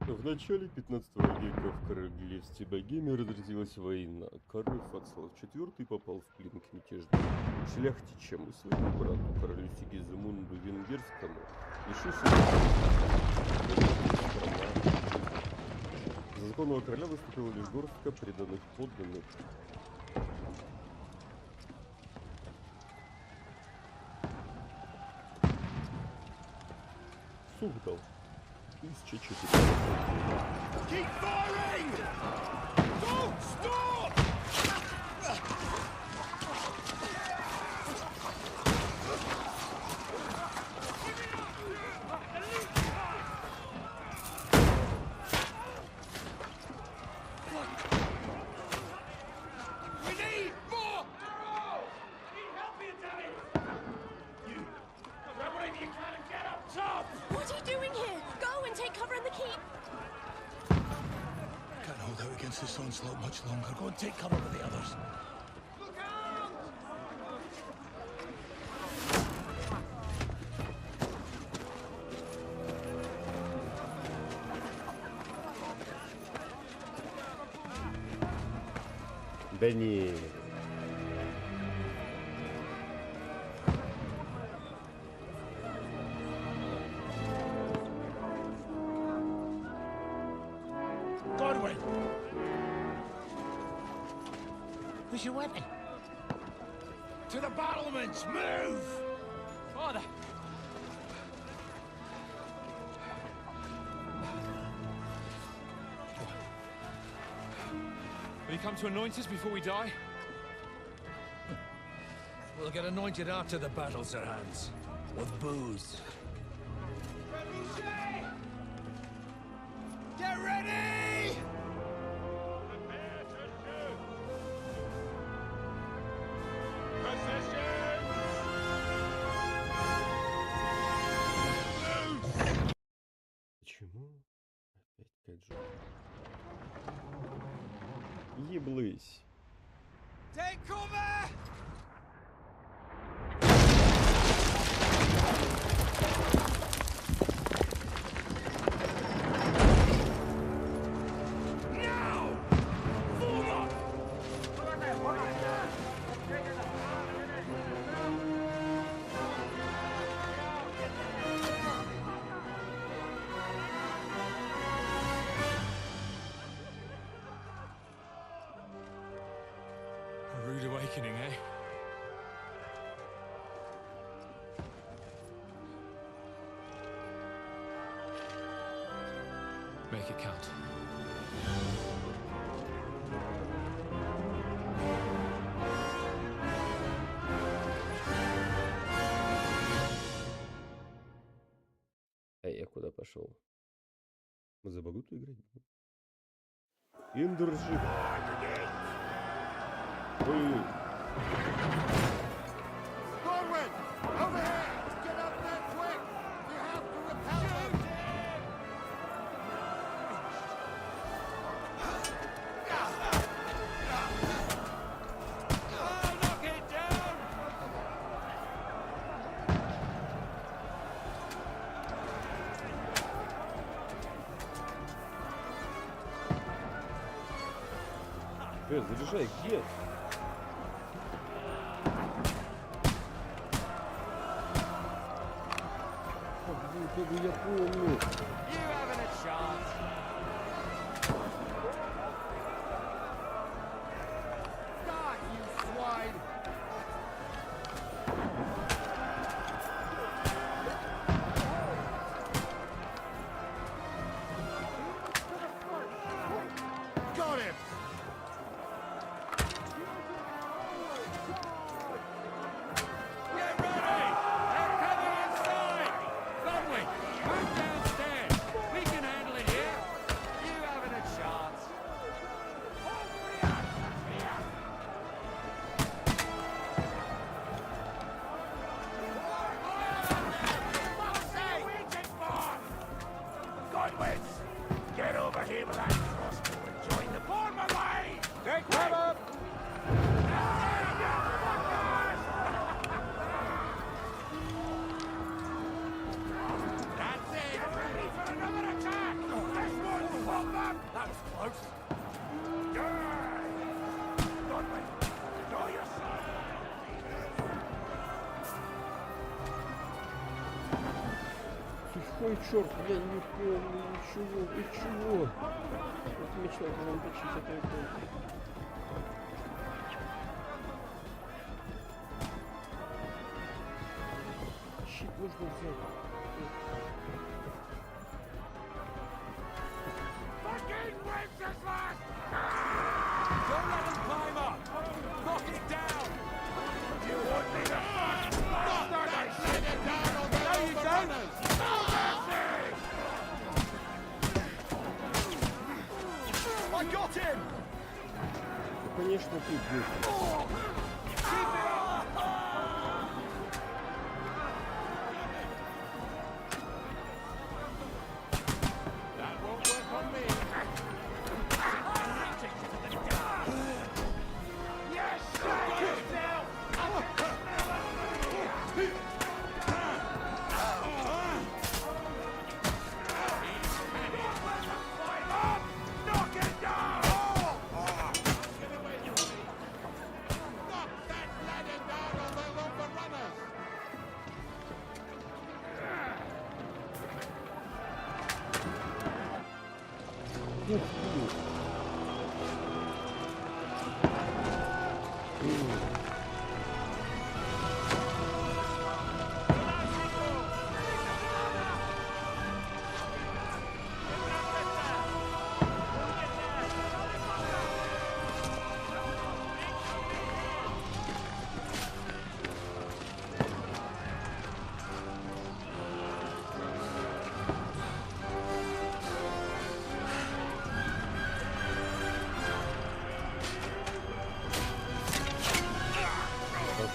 В начале 15 века в королевстве Богемии разразилась война. Король Вацлав IV попал в плен к мятежным шляхтичам и своему брату, королю Сигизмунду Венгерскому, лишившись страна. За законного короля выступила лишь горстка преданных подданных. Сугдал. 1400. Keep firing! Don't stop! We need more! Need help here, damn it! You! Grab whatever you can and get up top! What are you doing here? Go and take cover in the keep. Can't hold out against this onslaught much longer. Go and take cover with the others. Look out! Да не. Godwin! Where's your weapon? To the battlements! Move! Father! Will you come to anoint us before we die? We'll get anointed after the battles are hands. With booze. Get ready! Prepare to shoot! Position! Loose! Почему? Опять Кэджу. Еблысь. Take cover! Now! Form up! A rude awakening, eh? Make it count. А я куда пошел? Мы за Багуту играть будем? Индржиха. Ой. Godwin! Over here! Get up there quick! You have to repel them! Oh, knock it down! Заряжай, где? Я помню. You haven't a chance! Die, you swine! Got him! Get ready! They're coming inside! Godwin, move downstairs! We can handle it here! was close. Godwin, draw your sword. Сухой черт, я не помню ничего. Вот мечтал бы вам точить это. Щит нужно взять. Fucking Wenceslas! Don't let him climb up! Knock it down! You want me to fuck? Bastard! I said it down on the overrunners! No mercy! I got him! Ну, конечно, ты здесь. Keep it up! That won't work on me. Yes, shut yourself! Knock it down! Knock that ladder down or they'll overrun us! Ух ты.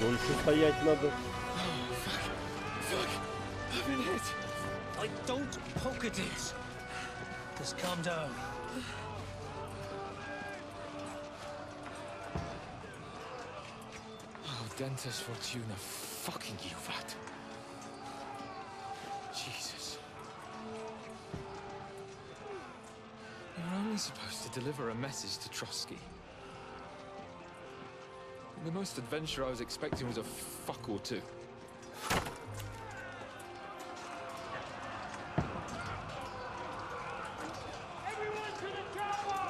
Дольше стоять надо. Fuck! I've been hit! Don't poke at it. Just calm down. Oh, Dentes Fortuna, fucking you, that. Jesus. You're only supposed to deliver a message to Trotsky. The most adventure I was expecting was a fuck or two. Everyone to the tower!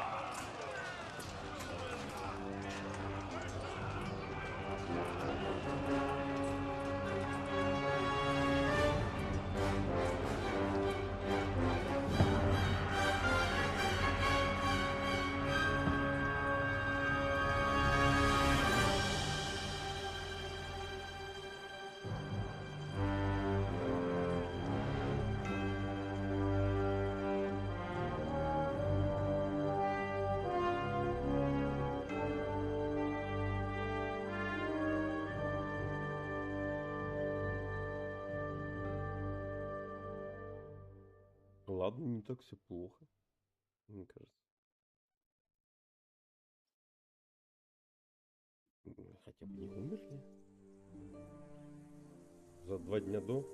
Ладно, не так все плохо, мне кажется. Хотя бы не умерли. За 2 дня до.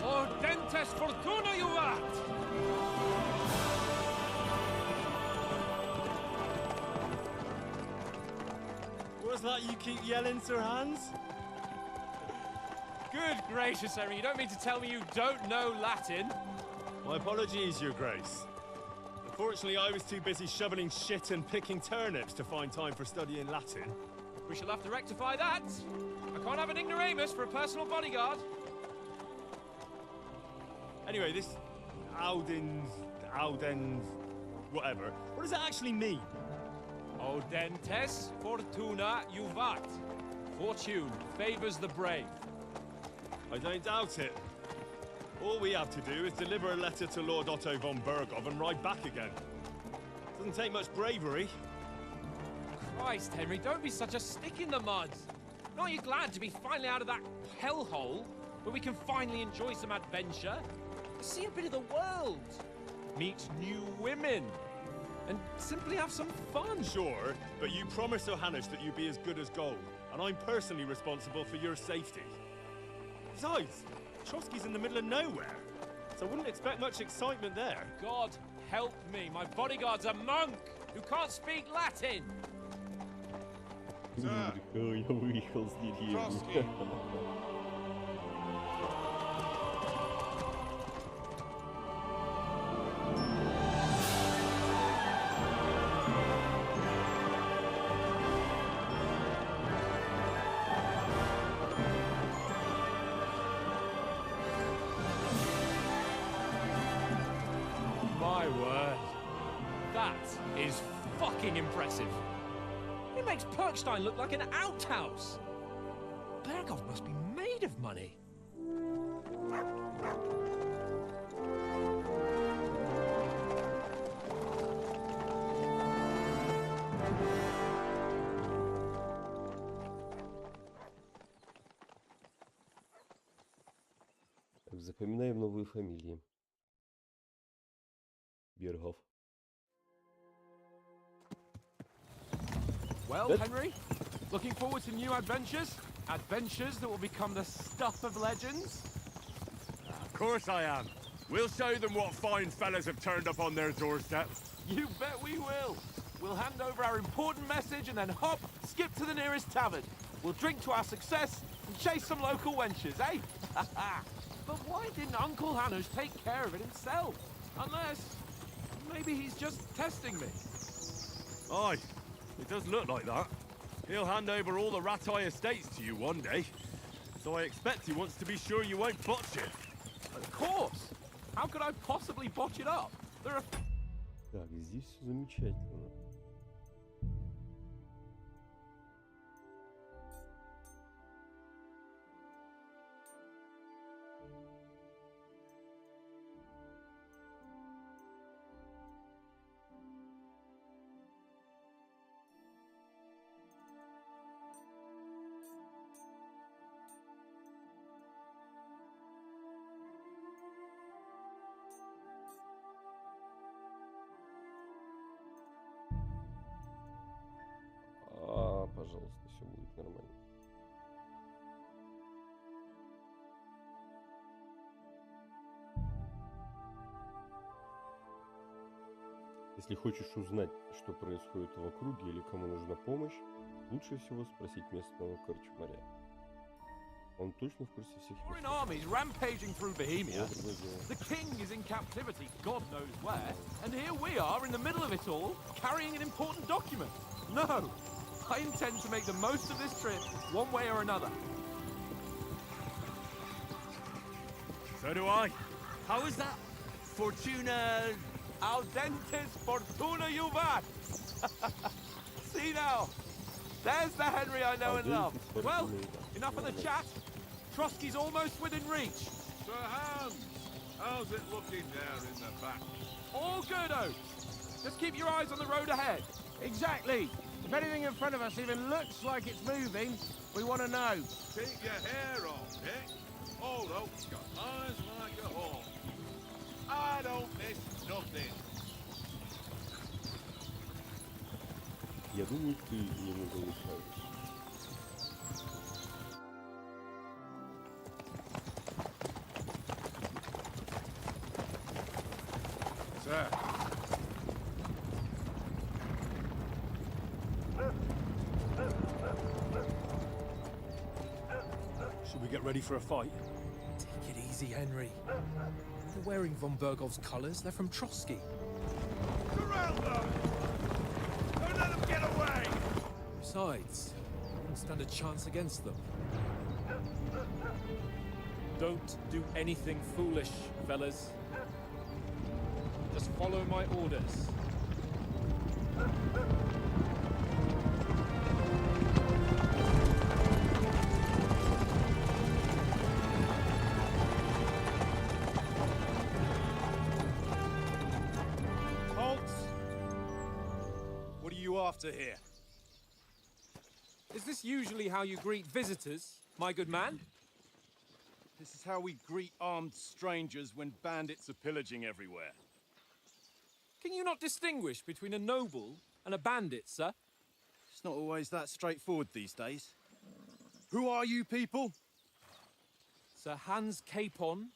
Oh, Dentes Fortuna, you rat! What's that you keep yelling, Sir Hans? Good gracious, Henry, you don't mean to tell me you don't know Latin? My apologies, Your Grace. Unfortunately, I was too busy shoveling shit and picking turnips to find time for studying Latin. We shall have to rectify that. I can't have an ignoramus for a personal bodyguard. Anyway, this Audens, whatever. What does that actually mean? Audentes Fortuna Juvat. Fortune favors the brave. I don't doubt it. All we have to do is deliver a letter to Lord Otto von Bergov and ride back again. Doesn't take much bravery. Christ, Henry, don't be such a stick in the mud. Aren't you glad to be finally out of that hellhole where we can finally enjoy some adventure? See a bit of the world, meet new women, and simply have some fun. Sure, but you promised Johannes that you'd be as good as gold, and I'm personally responsible for your safety. Besides, Trotsky's in the middle of nowhere, so I wouldn't expect much excitement there. God help me, my bodyguard's a monk who can't speak Latin. Индржиха, я выехал с деревни. Trotsky. My word. That is fucking impressive. It makes Perkstein look like an outhouse. Berghoff must be made of money. Так, запоминаем новые фамилии. Бергhoff. Well, Henry, looking forward to new adventures? Adventures that will become the stuff of legends? Of course I am. We'll show them what fine fellas have turned up on their doorstep. You bet we will. We'll hand over our important message and then hop, skip to the nearest tavern. We'll drink to our success and chase some local wenches, eh? But why didn't Uncle Hannes take care of it himself? Unless, maybe he's just testing me. Aye, it does look like that. He'll hand over all the Ratai estates to you one day. So I expect he wants to be sure you won't botch it. Of course. How could I possibly botch it up? There are... Так, здесь все замечательно. Пожалуйста, все будет нормально. Если хочешь узнать, что происходит в округе или кому нужна помощь, лучше всего спросить местного корчмаря. Он точно в курсе всех Foreign местных. armies rampaging through Bohemia. Доброе дело. The king is in captivity, God knows where, and here we are in the middle of it all, carrying an important document. No, I intend to make the most of this trip, one way or another. So do I. How is that? Fortuna... Audentes fortuna juvat! See now, there's the Henry I know and love. Well, enough of the chat. Trotsky's almost within reach. Sir Hans, how's it looking down in the back? All good, Oates. Just keep your eyes on the road ahead. Exactly. If anything in front of us even looks like it's moving, we want to know. Keep your hair on, Dick. Old Oak's got eyes like a hawk. I don't miss nothing. Я думаю, ты немного лукавишь. Sir. Should we get ready for a fight? Take it easy, Henry. They're wearing von Berghoff's colours. They're from Trotsky. Surround them! Don't let them get away! Besides, I wouldn't stand a chance against them. Don't do anything foolish, fellas. Just follow my orders. Halt! What are you after here? Is this usually how you greet visitors, my good man? This is how we greet armed strangers when bandits are pillaging everywhere. Can you not distinguish between a noble and a bandit, sir? It's not always that straightforward these days. Who are you people? Sir Hans Capon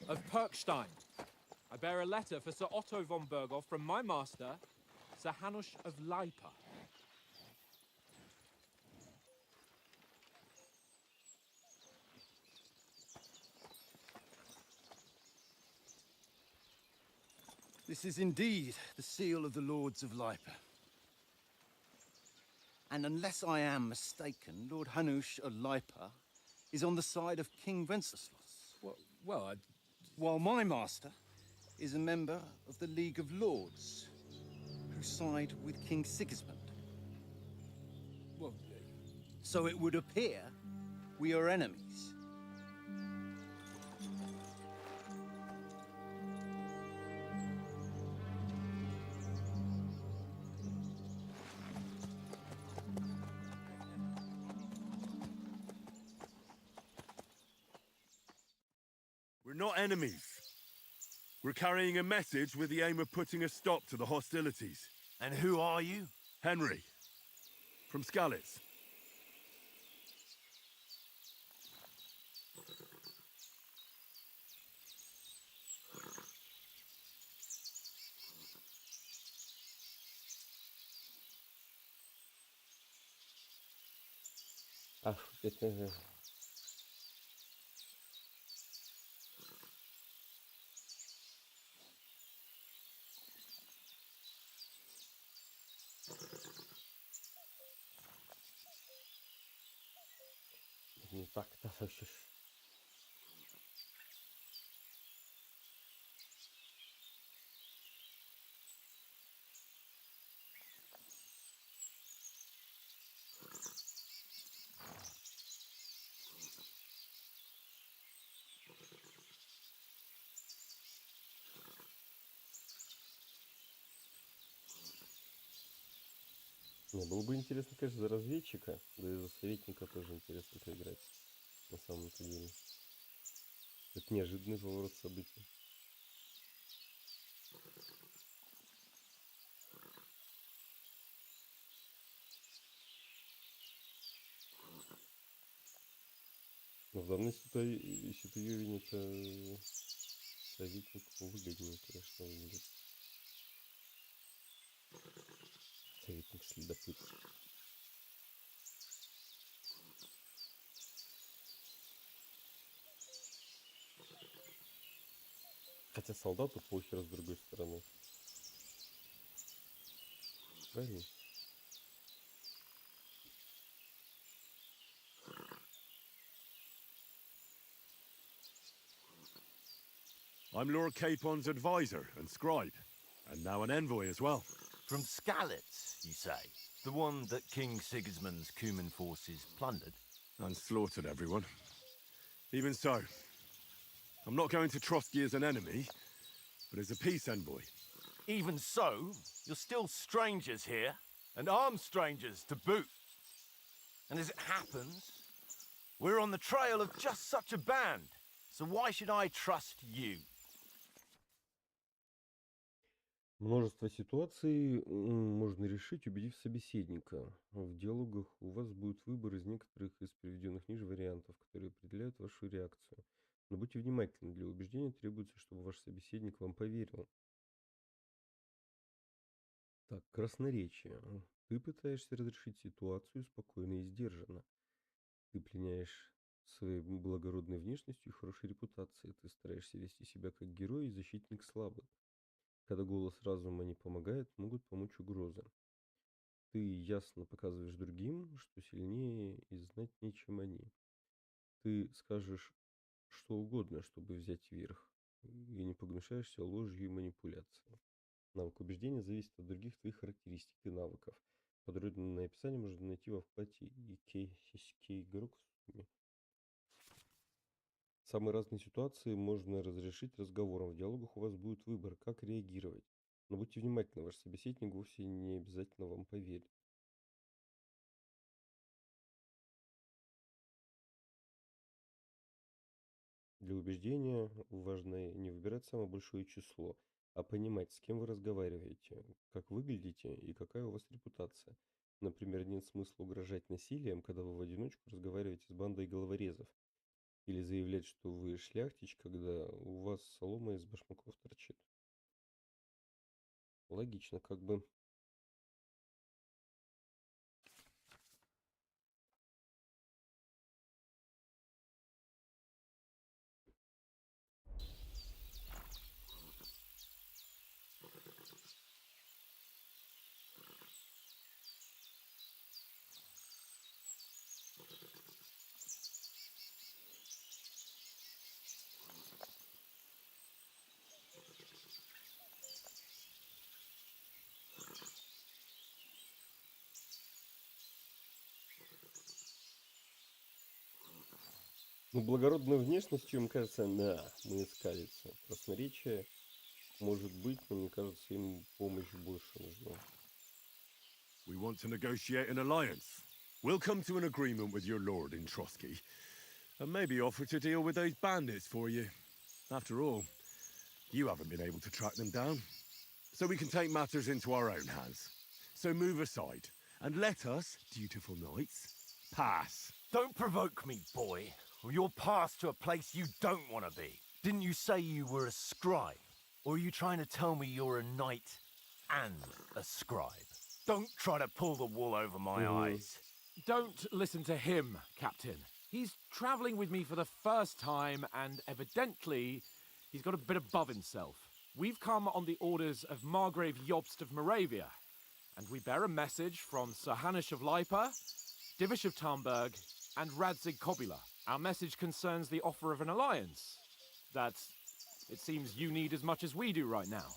of Perkstein. I bear a letter for Sir Otto von Berghoff from my master, Sir Hanush of Leipa. This is indeed the seal of the Lords of Leipa. And unless I am mistaken, Lord Hanush of Leipa is on the side of King Wenceslas. Well, While my master is a member of the League of Lords, who side with King Sigismund. well, So it would appear we are enemies. We're not enemies. We're carrying a message with the aim of putting a stop to the hostilities. And who are you? Henry, from Skalitz. Ach, bitte. Nie tak, to się... Не, было бы интересно, конечно, за разведчика, да и за советника тоже интересно поиграть, на самом-то деле. Это неожиданный поворот событий. Но в данной ситуации это советник выгоднее, конечно, выглядит. Советник следопыт. Хотя солдату похер с другой стороны. Правильно? I'm Lord Capon's advisor and scribe, and now an envoy as well. From Skalitz, you say? The one that King Sigismund's Cuman forces plundered? And slaughtered everyone. Even so, I'm not going to Trotsky as an enemy, but as a peace envoy. Even so, you're still strangers here, and armed strangers to boot. And as it happens, we're on the trail of just such a band, so why should I trust you? Множество ситуаций можно решить, убедив собеседника. В диалогах у вас будет выбор из некоторых из приведенных ниже вариантов, которые определяют вашу реакцию. Но будьте внимательны, для убеждения требуется, чтобы ваш собеседник вам поверил. Так, красноречие. Ты пытаешься разрешить ситуацию спокойно и сдержанно. Ты пленяешь своей благородной внешностью и хорошей репутацией. Ты стараешься вести себя как герой и защитник слабых. Когда голос разума не помогает, могут помочь угрозы. Ты ясно показываешь другим, что сильнее и знатнее, чем они. Ты скажешь что угодно, чтобы взять верх, и не погнушаешься ложью и манипуляцией. Навык убеждения зависит от других твоих характеристик и навыков. Подробное описание можно найти во вкладке игрок в сумме. Самые разные ситуации можно разрешить разговором. В диалогах у вас будет выбор, как реагировать. Но будьте внимательны, ваш собеседник вовсе не обязательно вам поверит. Для убеждения важно не выбирать самое большое число, а понимать, с кем вы разговариваете, как выглядите и какая у вас репутация. Например, нет смысла угрожать насилием, когда вы в одиночку разговариваете с бандой головорезов, или заявлять, что вы шляхтич, когда у вас солома из башмаков торчит. Логично, как бы. Ну, благородной внешностью, им кажется, да, мы искалится. Красноречие может быть, но мне кажется, им помощь больше нужна. We want to negotiate an alliance. We'll come to an agreement with your lord in Trotsky, and maybe offer to deal with those bandits for you. After all, you haven't been able to track them down. So we can take matters into our own hands. So move aside, and let us, dutiful knights, pass. Don't provoke me, boy, or you'll pass to a place you don't want to be. Didn't you say you were a scribe? Or are you trying to tell me you're a knight and a scribe? Don't try to pull the wool over my eyes. Don't listen to him, Captain. He's travelling with me for the first time, and evidently, he's got a bit above himself. We've come on the orders of Margrave Jobst of Moravia, and we bear a message from Sir Hanush of Lipa, Divish of Tarnberg, and Radzig Kobila. Our message concerns the offer of an alliance that it seems you need as much as we do right now.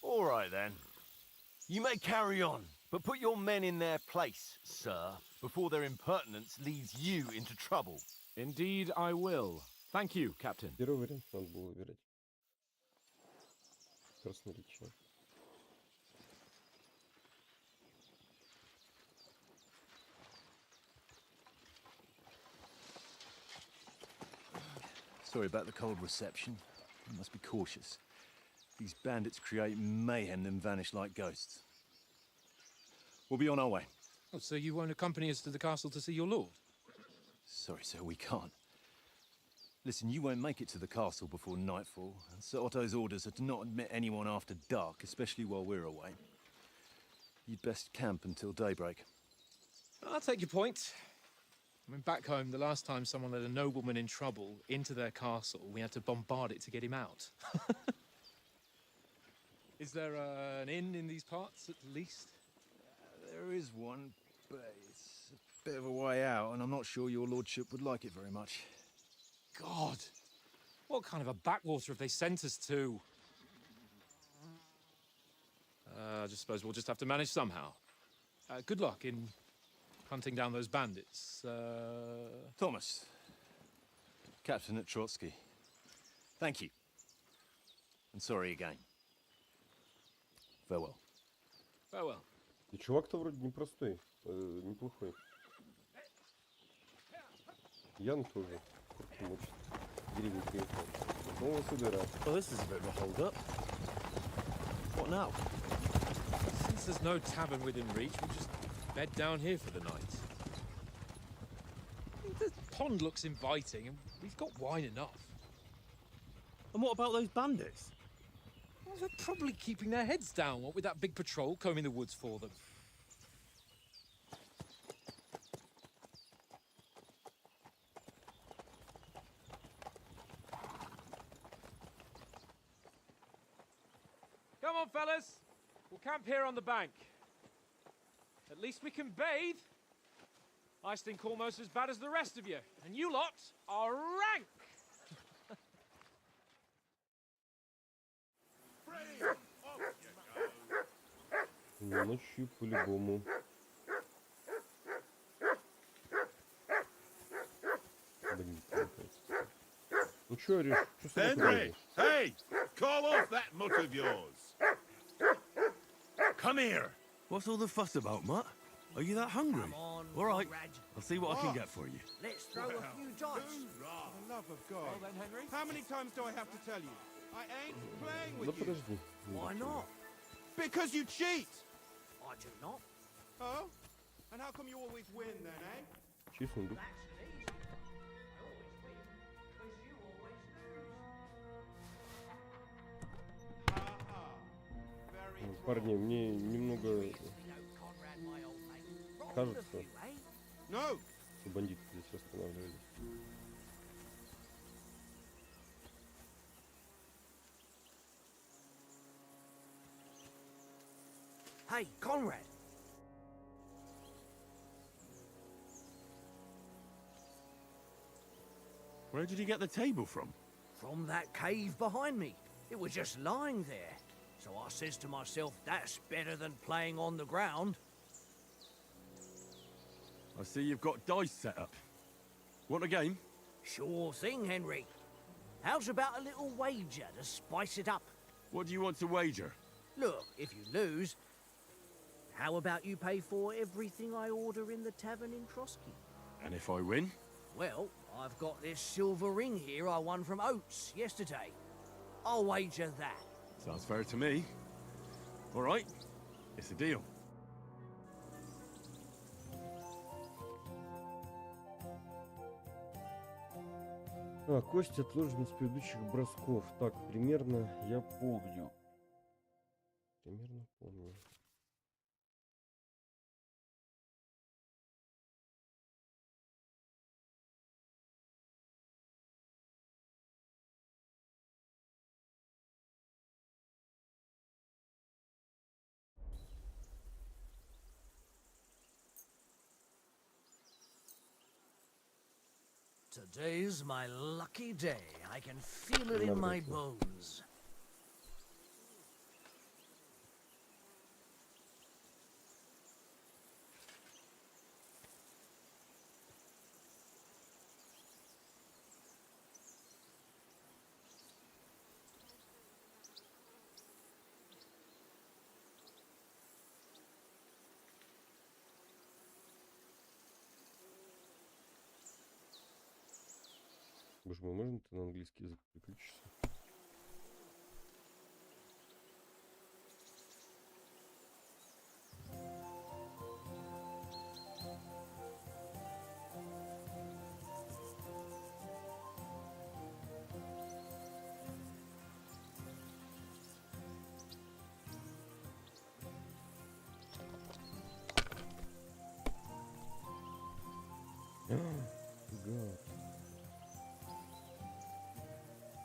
All right, then. You may carry on, but put your men in their place, sir, before their impertinence leads you into trouble. Indeed, I will. Thank you, Captain. Первый вариант надо было выбирать. Красноречие. Sorry about the cold reception. You must be cautious. These bandits create mayhem, then vanish like ghosts. We'll be on our way. Oh, so you won't accompany us to the castle to see your lord? Sorry, sir, we can't. Listen, you won't make it to the castle before nightfall, and Sir Otto's orders are to not admit anyone after dark, especially while we're away. You'd best camp until daybreak. I'll take your point. I mean, back home, the last time someone let a nobleman in trouble into their castle, we had to bombard it to get him out. Is there an inn in these parts, at least? There is one, but it's a bit of a way out, and I'm not sure your lordship would like it very much. God! What kind of a backwater have they sent us to? I just suppose we'll just have to manage somehow. Good luck in hunting down those bandits. Thomas, captain at Trotsky. Thank you. And sorry again. Farewell. Farewell. И чувак-то вроде непростой, неплохой. Ян тоже. Деревья приехал. Снова сюда. Well, this is a bit of a hold-up. What now? Since there's no tavern within reach, we'll just bed down here for the night. The pond looks inviting, and we've got wine enough. And what about those bandits? Well, they're probably keeping their heads down, what with that big patrol combing the woods for them. Come on, fellas. We'll camp here on the bank. At least we can bathe. I stink almost as bad as the rest of you, and you lot are rank. Ночью по-любому. Ну чё орёшь? Чё собака Henry! делаешь? Hey! Call off that mutt of yours! Come here. What's all the fuss about, Mutt? Are you that hungry? Come on, All right, Conrad. I'll see what I can get for you. Let's throw a few dice. For the love of God. Well then, Henry. How many times do I have to tell you? I ain't playing Да with you. подожди. Why not? Because you cheat! I do not. Oh? And how come you always win then, eh? Чей сундук? That's easy. I always win, because you always lose. Aha. Very droll. Парни, мне немного You know Conrad, my old mate. Roll кажется, a few, eh? No! что бандиты здесь останавливались. Hey, Conrad. Where did you get the table from? From that cave behind me. It was just lying there. So I says to myself, that's better than playing on the ground. I see you've got dice set up. Want a game? Sure thing, Henry. How's about a little wager to spice it up? What do you want to wager? Look, if you lose, how about you pay for everything I order in the tavern in Trotsky? And if I win? Well, I've got this silver ring here I won from Oates yesterday. I'll wager that. Sounds fair to me. All right, it's a deal. Кости отложены с предыдущих бросков. Так, примерно я помню. Примерно помню. Today's my lucky day. I can feel it in my bones. Боже мой, можно ты на английский язык переключишься? God.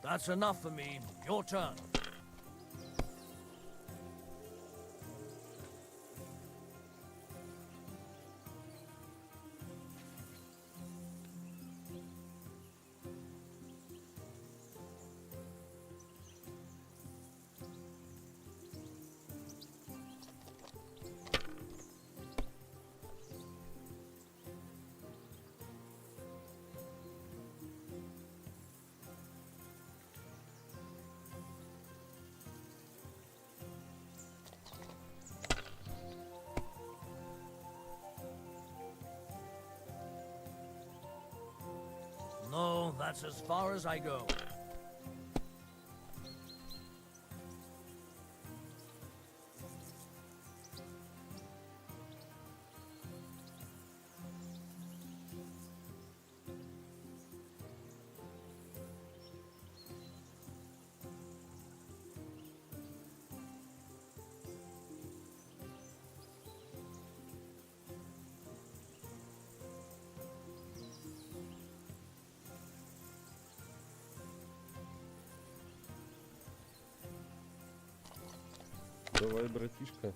That's enough for me. Your turn. No, that's as far as I go. Давай, братишка.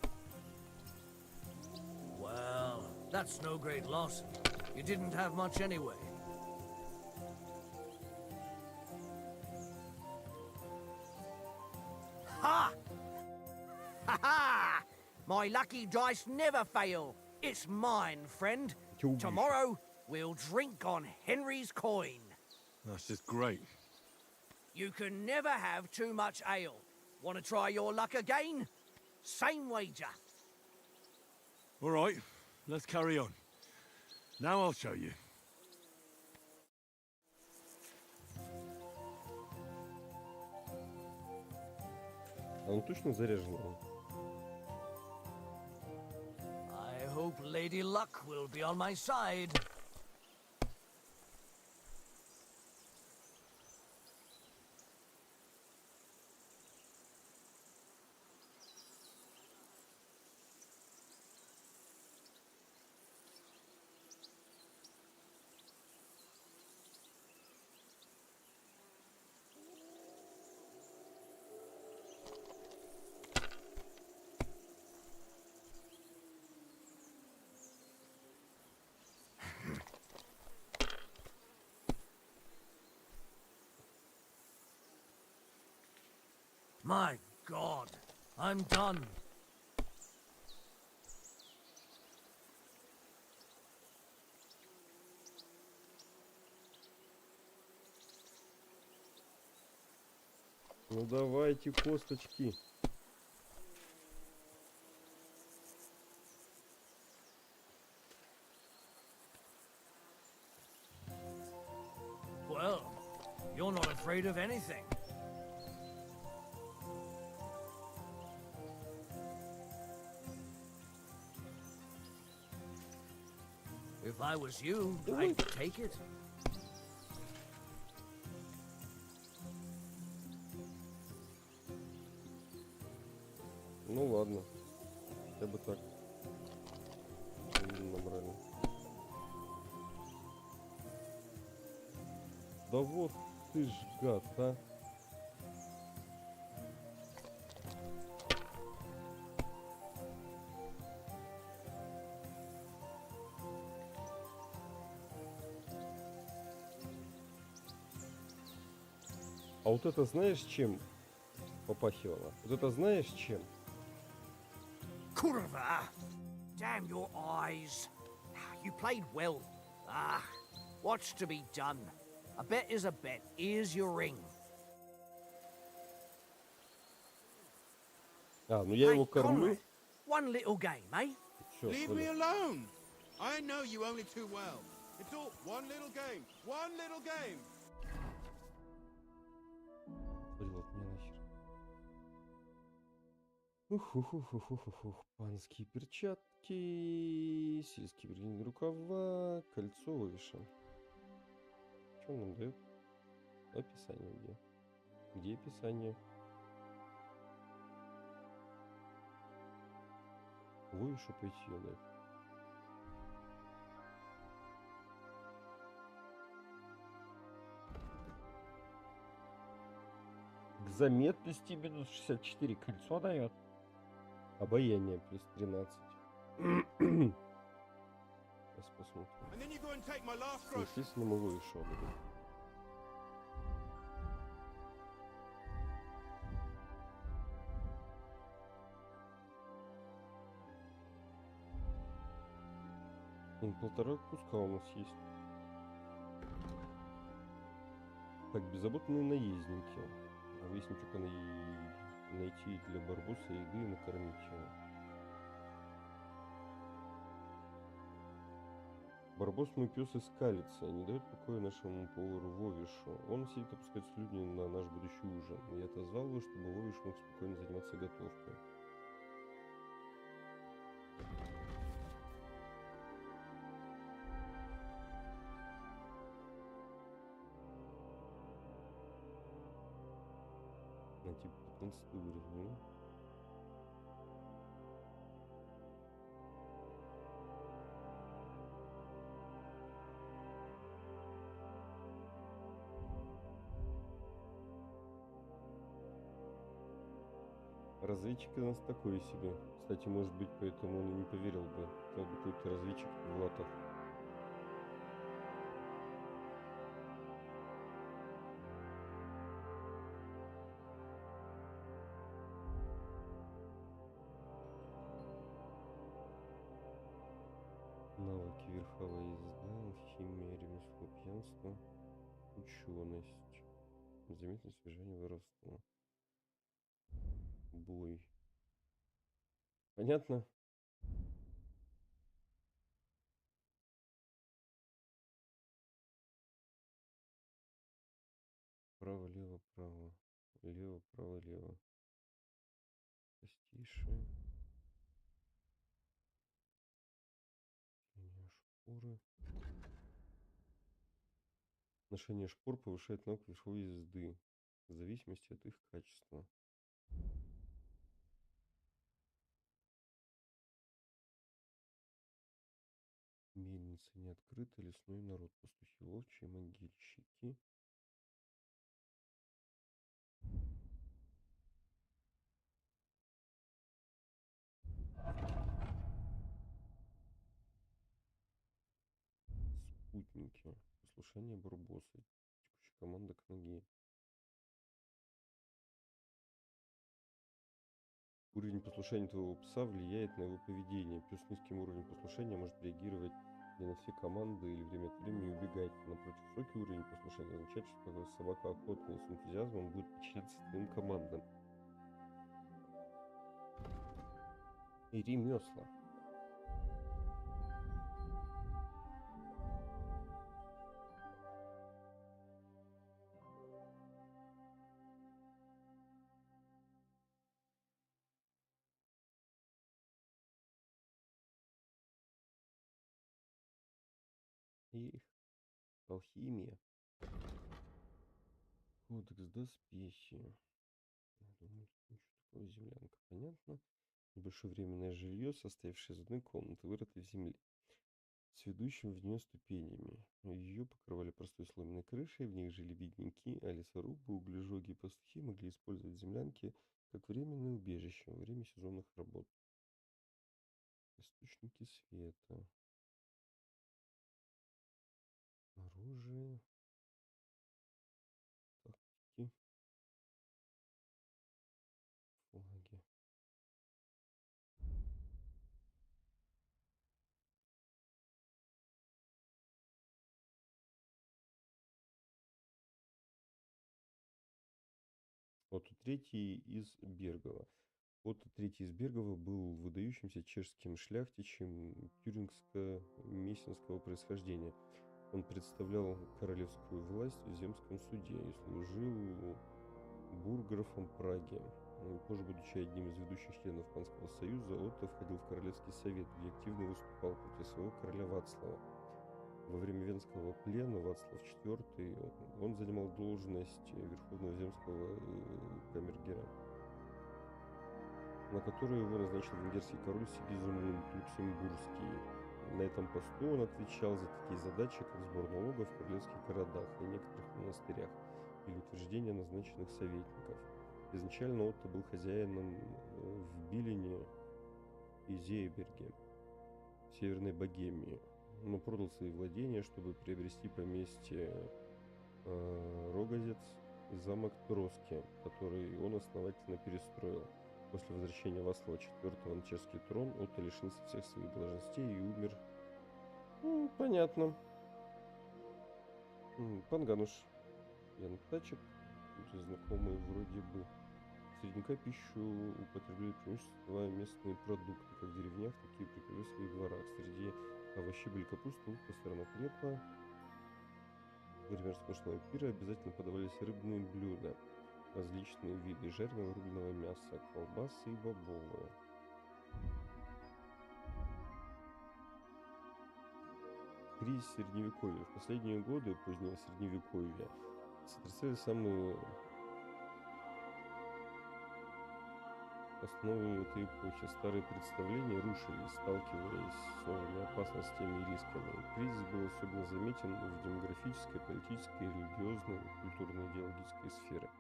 Well, that's no great loss. You didn't have much anyway. Ha! Ha ha! My lucky dice never fail. It's mine, friend. Tomorrow, we'll drink on Henry's coin. That's just great. You can never have too much ale. Want to try your luck again? Same wager. All right, let's carry on. Now I'll show you. А он точно заряжен? I hope Lady Luck will be on my side. My God, I'm done. Ну давайте, косточки. Well, you're not afraid of anything. If I was you, I'd take it. Ну ладно. Я бы так. Набрали. Да вот ты ж гад, а. А вот это знаешь, чем попахивало? Вот это знаешь, чем? Kurva! Damn your eyes. You played well. Ah, what's to be done? A bet is a bet. Here's your ring. А, ну я его кормлю. Conrad, one little game, eh? Чё, Leave me alone. I know you only too well. It's all one little game. One little game. Свалил от меня нахер. Ух, панские перчатки, сельские берлинные рукава, кольцо вывешен. Что он нам дает? Описание где? Где описание? Вывешу пойти дать. К заметности минус 64 кольцо дает. Обаяние плюс 13. Сейчас посмотрим. Естественно, мы вывешу. Полтора куска у нас есть. Так, беззаботные наездники. Выясним, что найти для барбуса еды и накормить его. Барбос мой пес и скалится, не дает покоя нашему повару Вовишу. Он сидит опускать слюни на наш будущий ужин. Я отозвал его, чтобы Вовиш мог спокойно заниматься готовкой. На типа 15 уровень. Разведчик у нас такой себе. Кстати, может быть, поэтому он и не поверил бы. Это какой-то разведчик в латах. Навыки верховая езда, алхимия, ремесло, пьянство, ученость, заметное свежение, воровство. Бой. Понятно? право, лево, право. Лево, право, лево. Простейшие. Шпоры. Ношение шпор повышает навык верховой езды в зависимости от их качества. Мельница не открыта, лесной народ, пастухи ловчие, могильщики. Спутники. Послушание Барбоса. Текущая команда к ноге. Уровень послушания твоего пса влияет на его поведение. Пес с низким уровнем послушания может реагировать не на все команды или время от времени убегать. Напротив, высокий уровень послушания означает, что собака охотно и с энтузиазмом будет подчиняться твоим командам. И ремесла. Их. Алхимия. Кодекс доспехи. Думаю, ничего такого, землянка. Понятно. Небольшое временное жилье, состоявшее из одной комнаты, вырытой в земле, с ведущим в нее ступенями. Ее покрывали простой сломенной крышей, в них жили бедняки, а лесорубы, углежоги и пастухи могли использовать землянки как временное убежище во время сезонных работ. Источники света. Оружие. Тактики. Флаги. Отто III из Бергова. Отто III из Бергова был выдающимся чешским шляхтичем тюрингско-мессинского происхождения. Он представлял королевскую власть в земском суде и служил бургграфом Праги. Позже, будучи одним из ведущих членов Панского союза, Отто входил в Королевский совет, где активно выступал против своего короля Вацлава. Во время Венского плена Вацлав IV он занимал должность Верховного земского камергера, на которую его назначил венгерский король Сигизмунд Люксембургский. На этом посту он отвечал за такие задачи, как сбор налогов в королевских городах и некоторых монастырях или утверждение назначенных советников. Изначально Отто был хозяином в Билине и Зейберге, в Северной Богемии, но продал свои владения, чтобы приобрести поместье Рогозец и замок Троски, который он основательно перестроил. После возвращения Вацлава IV на чешский трон Отто лишился всех своих должностей и умер. Понятно. Пангануш. Ян Тачек. Уже знакомые вроде бы. В Средневековье пищу употребляли преимущественно местные продукты, как в деревнях, так и при крестьянских дворах. Среди овощей были капуста, лук, пастернак, репа. Во время роскошного пира обязательно подавались рыбные блюда, различные виды жареного рубленого мяса, колбасы и бобовые. Кризис Средневековья. В последние годы позднего Средневековья сотрясали самые основы этой эпохи. Старые представления рушились, сталкиваясь с новыми опасностями и рисками. Кризис был особенно заметен в демографической, политической, религиозной, культурной и идеологической сфере.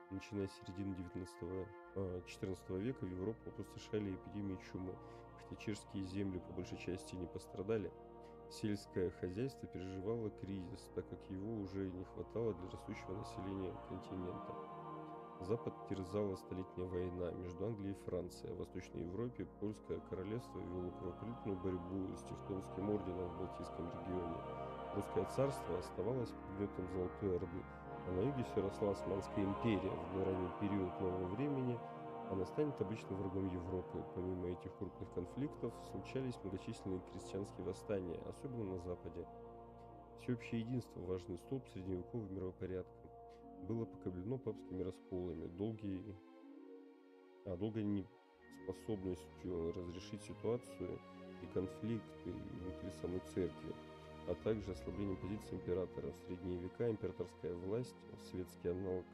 Начиная с середины XIV века в Европу опустошали эпидемии чумы, хотя чешские земли по большей части не пострадали. Сельское хозяйство переживало кризис, так как его уже не хватало для растущего населения континента. Запад терзала столетняя война между Англией и Францией. В Восточной Европе Польское королевство вело кровопролитную борьбу с Тевтонским орденом в Балтийском регионе. Русское царство оставалось предметом Золотой Орды, а на юге все росла Османская империя. В ранний период нового времени она станет обычным врагом Европы. Помимо этих крупных конфликтов случались многочисленные крестьянские восстания, особенно на Западе. Всеобщее единство – важный столб средневекового мировопорядка. было поколено папскими расколами, долгой неспособностью разрешить ситуацию и конфликты внутри самой церкви, а также ослаблением позиции императора. В средние века императорская власть, светский аналог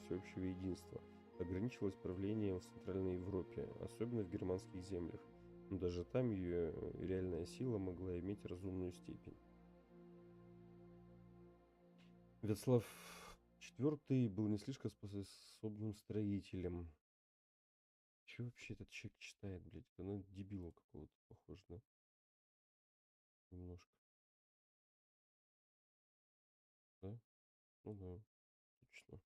всеобщего единства, ограничивалась правлением в Центральной Европе, особенно в германских землях, но даже там ее реальная сила могла иметь разумную степень. Вячеслав IV был не слишком способным строителем. Че вообще этот человек читает, блядь? Он на дебила какого-то похож, да? Немножко. Да? Ну да, точно.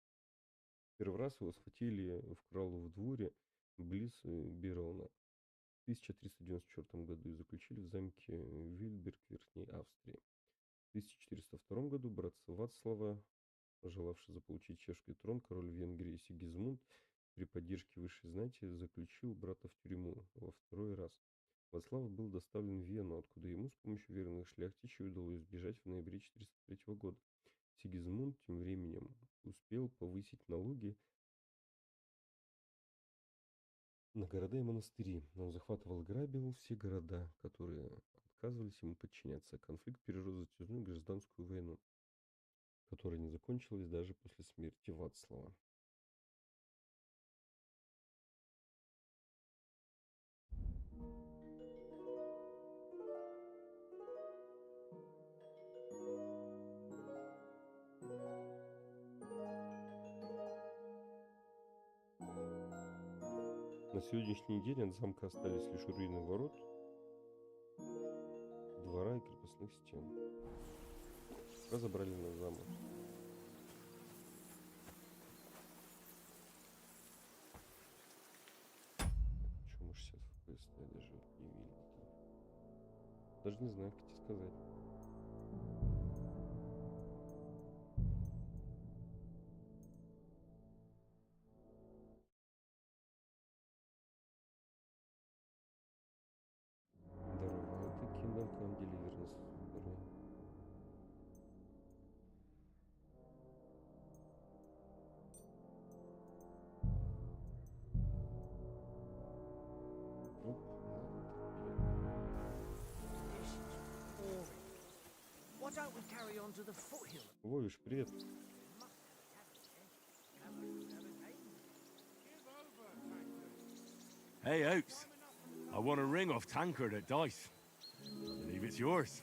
Первый раз его схватили в Краловом дворе близ Берлна в 1394 году и заключили в замке Вильберг в Верхней Австрии. В 1402 году брат Вацлава, желавший заполучить чешский трон, король Венгрии Сигизмунд, при поддержке высшей знати заключил брата в тюрьму во второй раз. Вацлав был доставлен в Вену, откуда ему с помощью верных шляхтичей удалось сбежать в ноябре 403 года. Сигизмунд тем временем успел повысить налоги на города и монастыри. Он захватывал и грабил все города, которые отказывались ему подчиняться. Конфликт перерос в затяжную гражданскую войну, которая не закончилась даже после смерти Вацлава. На сегодняшний день от замка остались лишь руины ворот, двора и крепостных стен. Разобрали на замок. Почему 60 FPS я даже не видел? Даже не знаю, как тебе сказать. Здорово, это Kingdom Come Deliverance. Здорово. Оп, ладно, Why don't we carry on to the foothill? Вовиш, привет. Hey, Oaks. I want a ring off Tankard at Dice. Believe it's yours.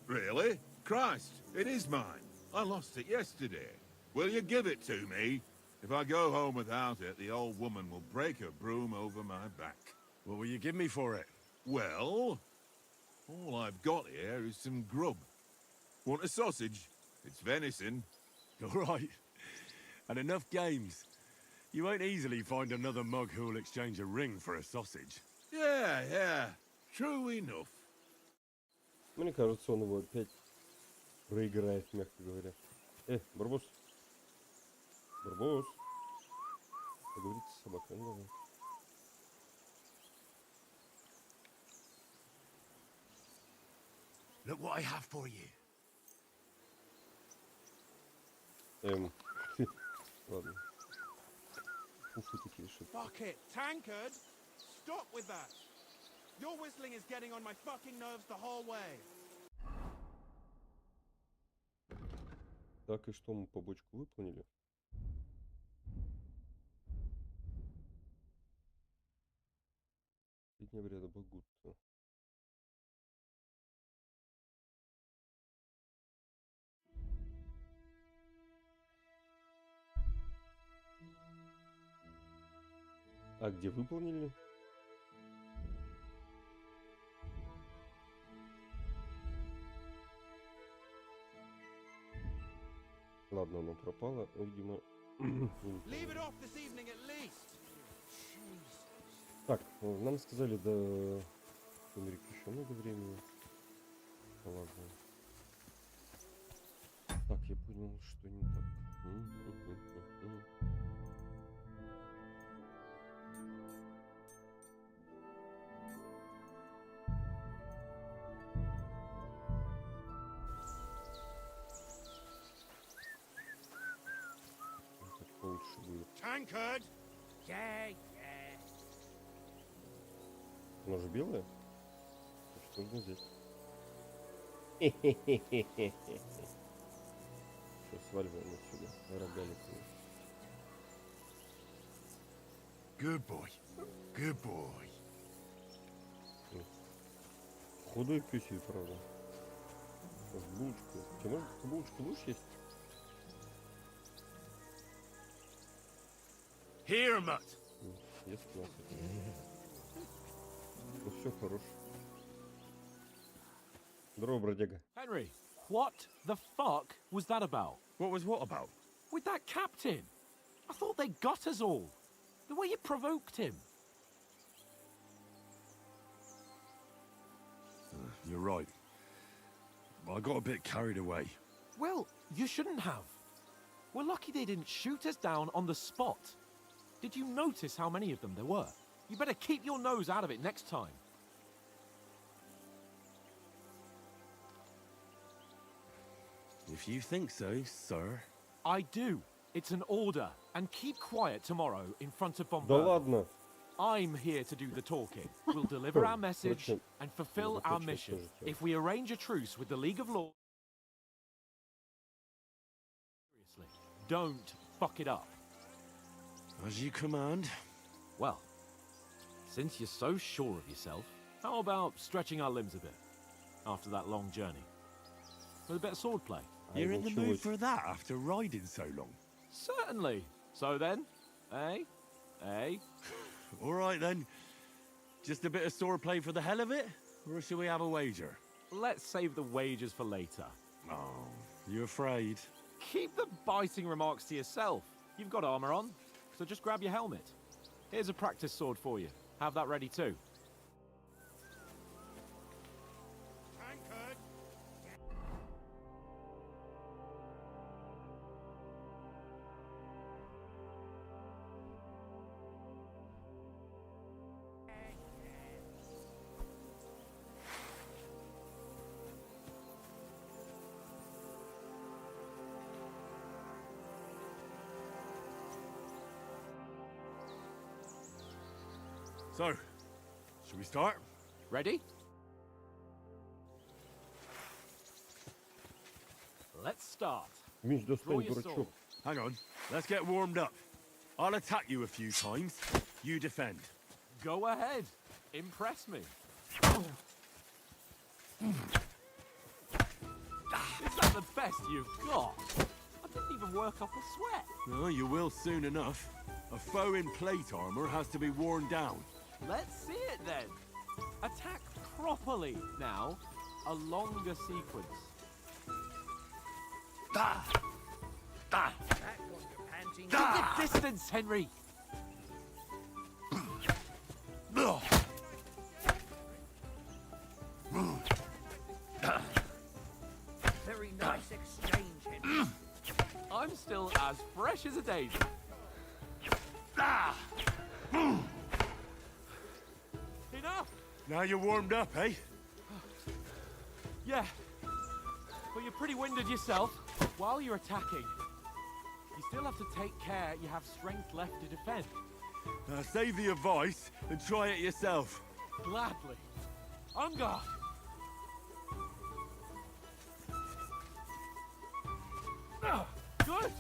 Really? Christ, it is mine. I lost it yesterday. Will you give it to me? If I go home without it, the old woman will break her broom over my back. What will you give me for it? Well, all I've got here is some grub. Want a sausage? It's venison. All right. And enough games. You won't easily find another mug who'll exchange a ring for a sausage. Yeah. True enough. Мне кажется, он его опять проиграет, мягко говоря. Барбос. Барбос. Поговорите с собакой, ну давай. Look what I have for you. Ладно. Уфу, такие шутки. Fuck it, Tankard! Stop with that! Your whistling is getting on my fucking nerves the whole way. Так, и что, мы побочку выполнили? Последний обряд Багутта. А где выполнили? Ладно, оно пропало, видимо. Leave it off this evening at least. Так, нам сказали до Индржиха еще много времени. Ладно. Так, я понял, что не так. Tankard! Yeah, yeah. Оно же белое? Что нужно здесь? Сейчас сваливаем отсюда. Рогаликами. Good boy. Good boy. Худой пёсик, правда. С булочкой. Тебе может булочку будешь есть? Here, mutt. Ест нас. Ну все, хорош. Здорово, бродяга. Henry, what the fuck was that about? What was what about? With that captain? I thought they got us all. The way you provoked him. You're right. I got a bit carried away. Well, you shouldn't have. We're lucky they didn't shoot us down on the spot. Did you notice how many of them there were? You better keep your nose out of it next time. If you think so, sir. I do. It's an order. And keep quiet tomorrow in front of Von Да Berg. ладно. I'm here to do the talking. We'll deliver our message and fulfill our mission. If we arrange a truce with the League of Lords... Seriously, don't fuck it up. As you command. Well, since you're so sure of yourself, how about stretching our limbs a bit after that long journey? With a bit of swordplay. You're in the mood for that after riding so long? Certainly. So then, eh? Eh? All right then. Just a bit of swordplay for the hell of it? Or shall we have a wager? Let's save the wagers for later. Oh, you afraid? Keep the biting remarks to yourself. You've got armor on, so just grab your helmet. Here's a practice sword for you. Have that ready too. Tankard! So, shall we start? Ready? Let's start. Меч Draw достань, your дурачок. sword. Hang on. Let's get warmed up. I'll attack you a few times. You defend. Go ahead. Impress me. Is that the best you've got? I didn't even work up a sweat. Oh, you will soon enough. A foe in plate armor has to be worn down. Let's see it then. Attack properly now. A longer sequence. That got your panting. Keep the distance, Henry. Very nice exchange, Henry. I'm still as fresh as a daisy. Enough! Now you're warmed up, eh? Yeah. But you're pretty winded yourself. While you're attacking, you still have to take care you have strength left to defend. Now save the advice and try it yourself. Gladly. On guard. Good.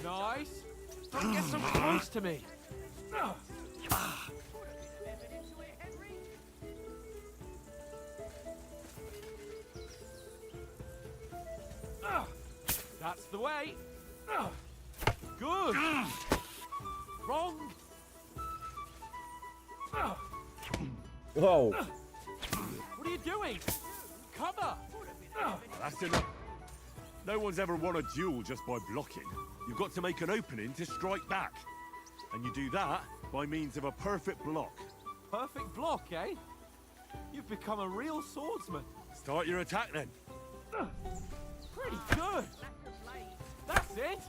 Nice. Don't get so close to me. That's the way. Good. Wrong. Ау! What are you doing? Cover. That's enough. No one's ever won a duel just by blocking. You've got to make an opening to strike back. And you do that by means of a perfect block. Perfect block, eh? You've become a real swordsman. Start your attack then. Pretty good. That's it.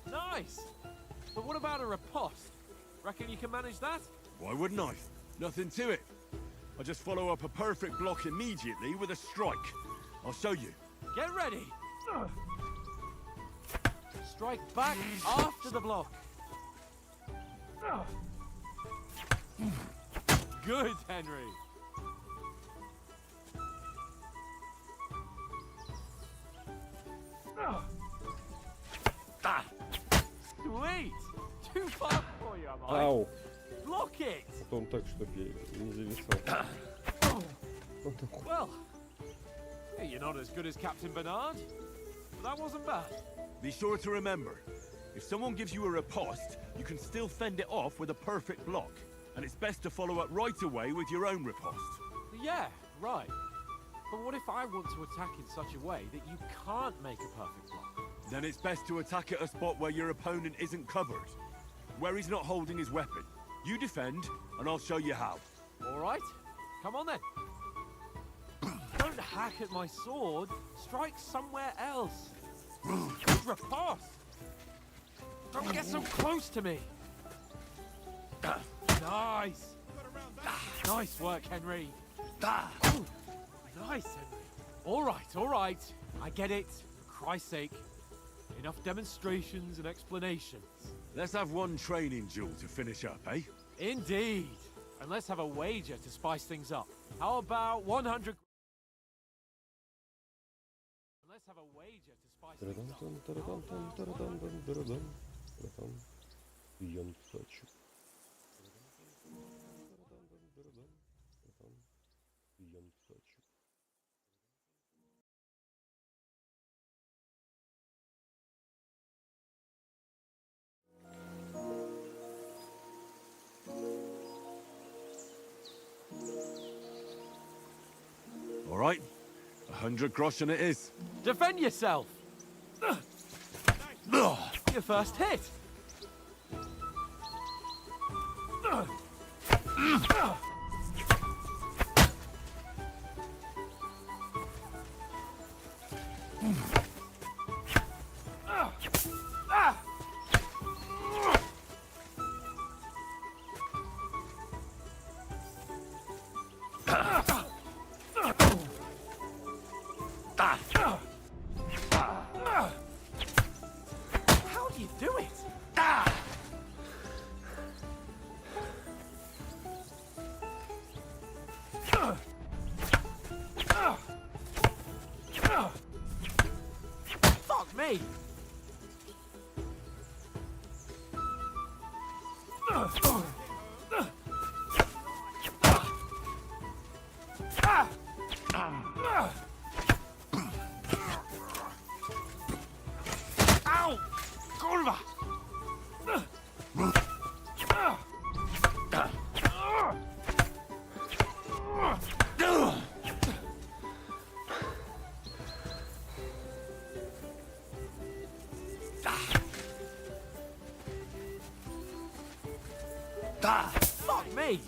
Nice. But what about a riposte? Reckon you can manage that? Why wouldn't I? Nothing to it. I just follow up a perfect block immediately with a strike. I'll show you. Get ready. Strike back after the block. Good, Henry. Sweet. Too far for you, am I? Ау! Block it. Потом так, чтобы я не зависал. Вот такой. Well, you're not as good as Captain Bernard, but that wasn't bad. Be sure to remember, if someone gives you a riposte, you can still fend it off with a perfect block. And it's best to follow up right away with your own riposte. Yeah, right. But what if I want to attack in such a way that you can't make a perfect block? Then it's best to attack at a spot where your opponent isn't covered, where he's not holding his weapon. You defend, and I'll show you how. All right, come on then. Don't hack at my sword. Strike somewhere else. Good riposte. Don't get so close to me. Nice. Nice work, Henry. Ooh, nice, Henry. All right. I get it. For Christ's sake. Enough demonstrations and explanations. Let's have one training duel to finish up, eh? Indeed. And let's have a wager to spice things up. How about 100... Let's have a wager to spice things up. Янтачик. Янтачик. All right, 100 groschen it is. Defend yourself! Your first hit! How do you do it? Fuck me! Ow! Kurwa! Fuck me!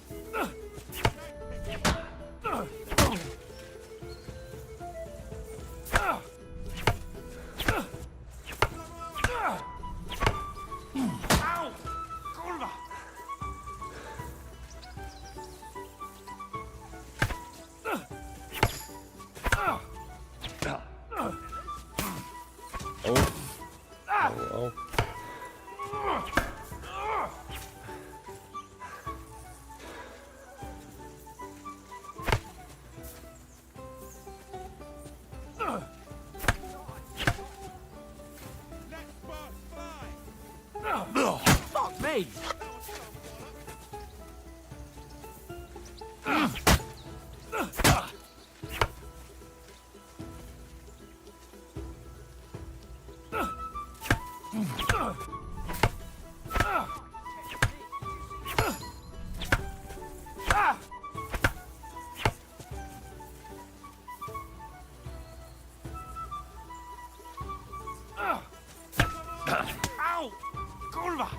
Ow! Kurwa! Ау. Fuck me! Ow! Kurwa!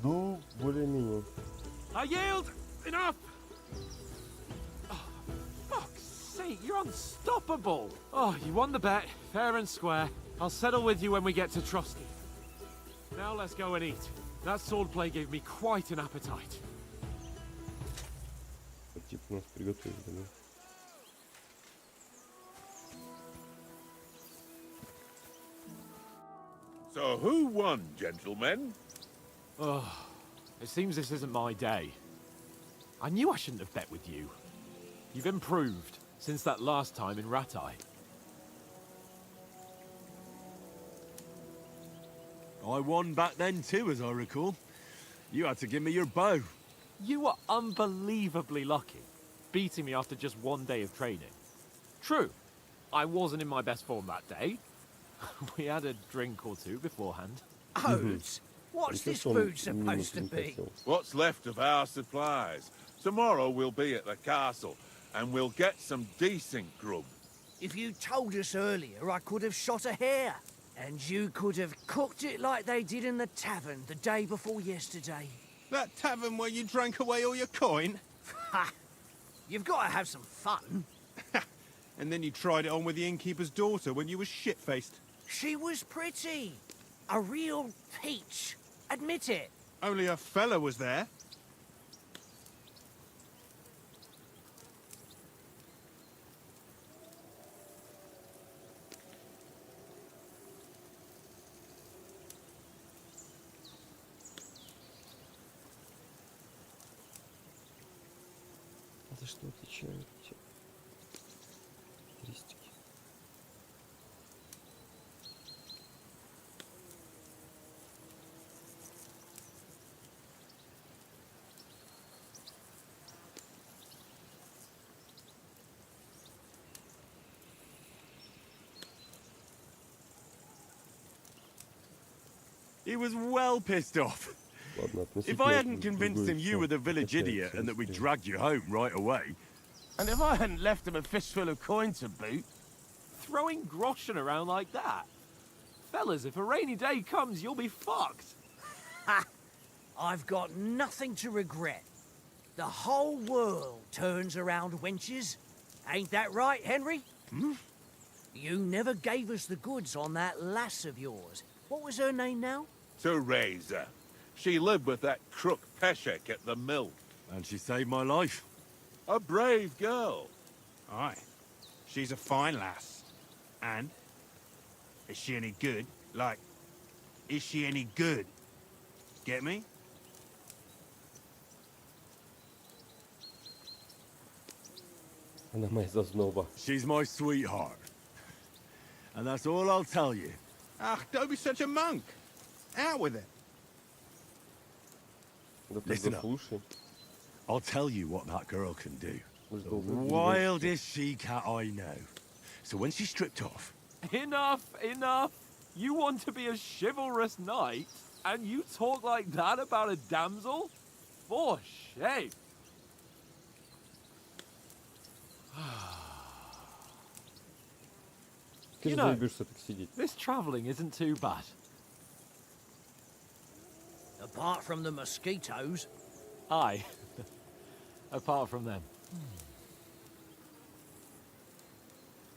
Ну, более-менее. I yield! Enough! Oh, fuck's sake! Mate, you're unstoppable. Oh, you won the bet, fair and square. I'll settle with you when we get to Trotsky. Now let's go and eat. That swordplay gave me quite an appetite. Типа нас приготовили, да? So who won, gentlemen? Oh, it seems this isn't my day. I knew I shouldn't have bet with you. You've improved since that last time in Ratai. I won back then too, as I recall. You had to give me your bow. You were unbelievably lucky, beating me after just one day of training. True, I wasn't in my best form that day. We had a drink or two beforehand. Oats, what's this food supposed to be? What's left of our supplies. Tomorrow we'll be at the castle, and we'll get some decent grub. If you told us earlier, I could have shot a hare. And you could have cooked it like they did in the tavern the day before yesterday. That tavern where you drank away all your coin? Ha! You've got to have some fun. And then you tried it on with the innkeeper's daughter when you were shit-faced. She was pretty. A real peach. Admit it. Only a fella was there. За что отвечают эти характеристики? He was well pissed off. If I hadn't convinced him you were the village idiot and that we dragged you home right away... And if I hadn't left him a fistful of coin to boot... Throwing groschen around like that? Fellas, if a rainy day comes, you'll be fucked. Ha! I've got nothing to regret. The whole world turns around wenches. Ain't that right, Henry? Hmm? You never gave us the goods on that lass of yours. What was her name now? Teresa. She lived with that crook Peshek at the mill. And she saved my life. A brave girl. Aye. She's a fine lass. And? Is she any good? Like, is she any good? Get me? Она моя зазноба. She's my sweetheart. And that's all I'll tell you. Ah, don't be such a monk. Out with it. Да ты Listen up. заслушай. I'll tell you what that girl can do. Мы ж The должны wildest she-cat I know. So when she's stripped off... Enough, enough. You want to be a chivalrous knight, and you talk like that about a damsel? For shame. Ты You же know, заебешься так сидеть. this travelling isn't too bad. Apart from the mosquitoes. Aye. Apart from them.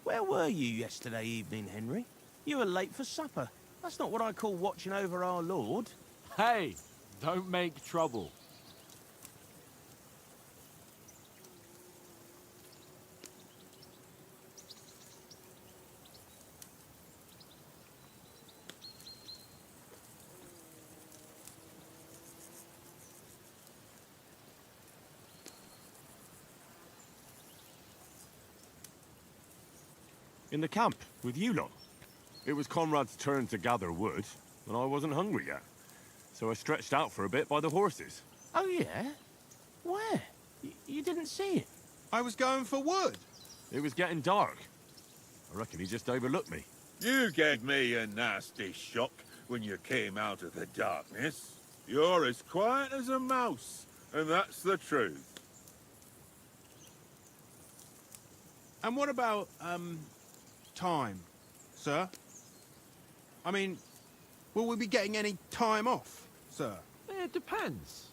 Where were you yesterday evening, Henry? You were late for supper. That's not what I call watching over our Lord. Hey, don't make trouble. In the camp, with you lot. It was Conrad's turn to gather wood, and I wasn't hungry yet. So I stretched out for a bit by the horses. Oh, yeah? Where? You didn't see it? I was going for wood. It was getting dark. I reckon he just overlooked me. You gave me a nasty shock when you came out of the darkness. You're as quiet as a mouse, and that's the truth. And what about, time, sir? I mean, will we be getting any time off, sir? It depends.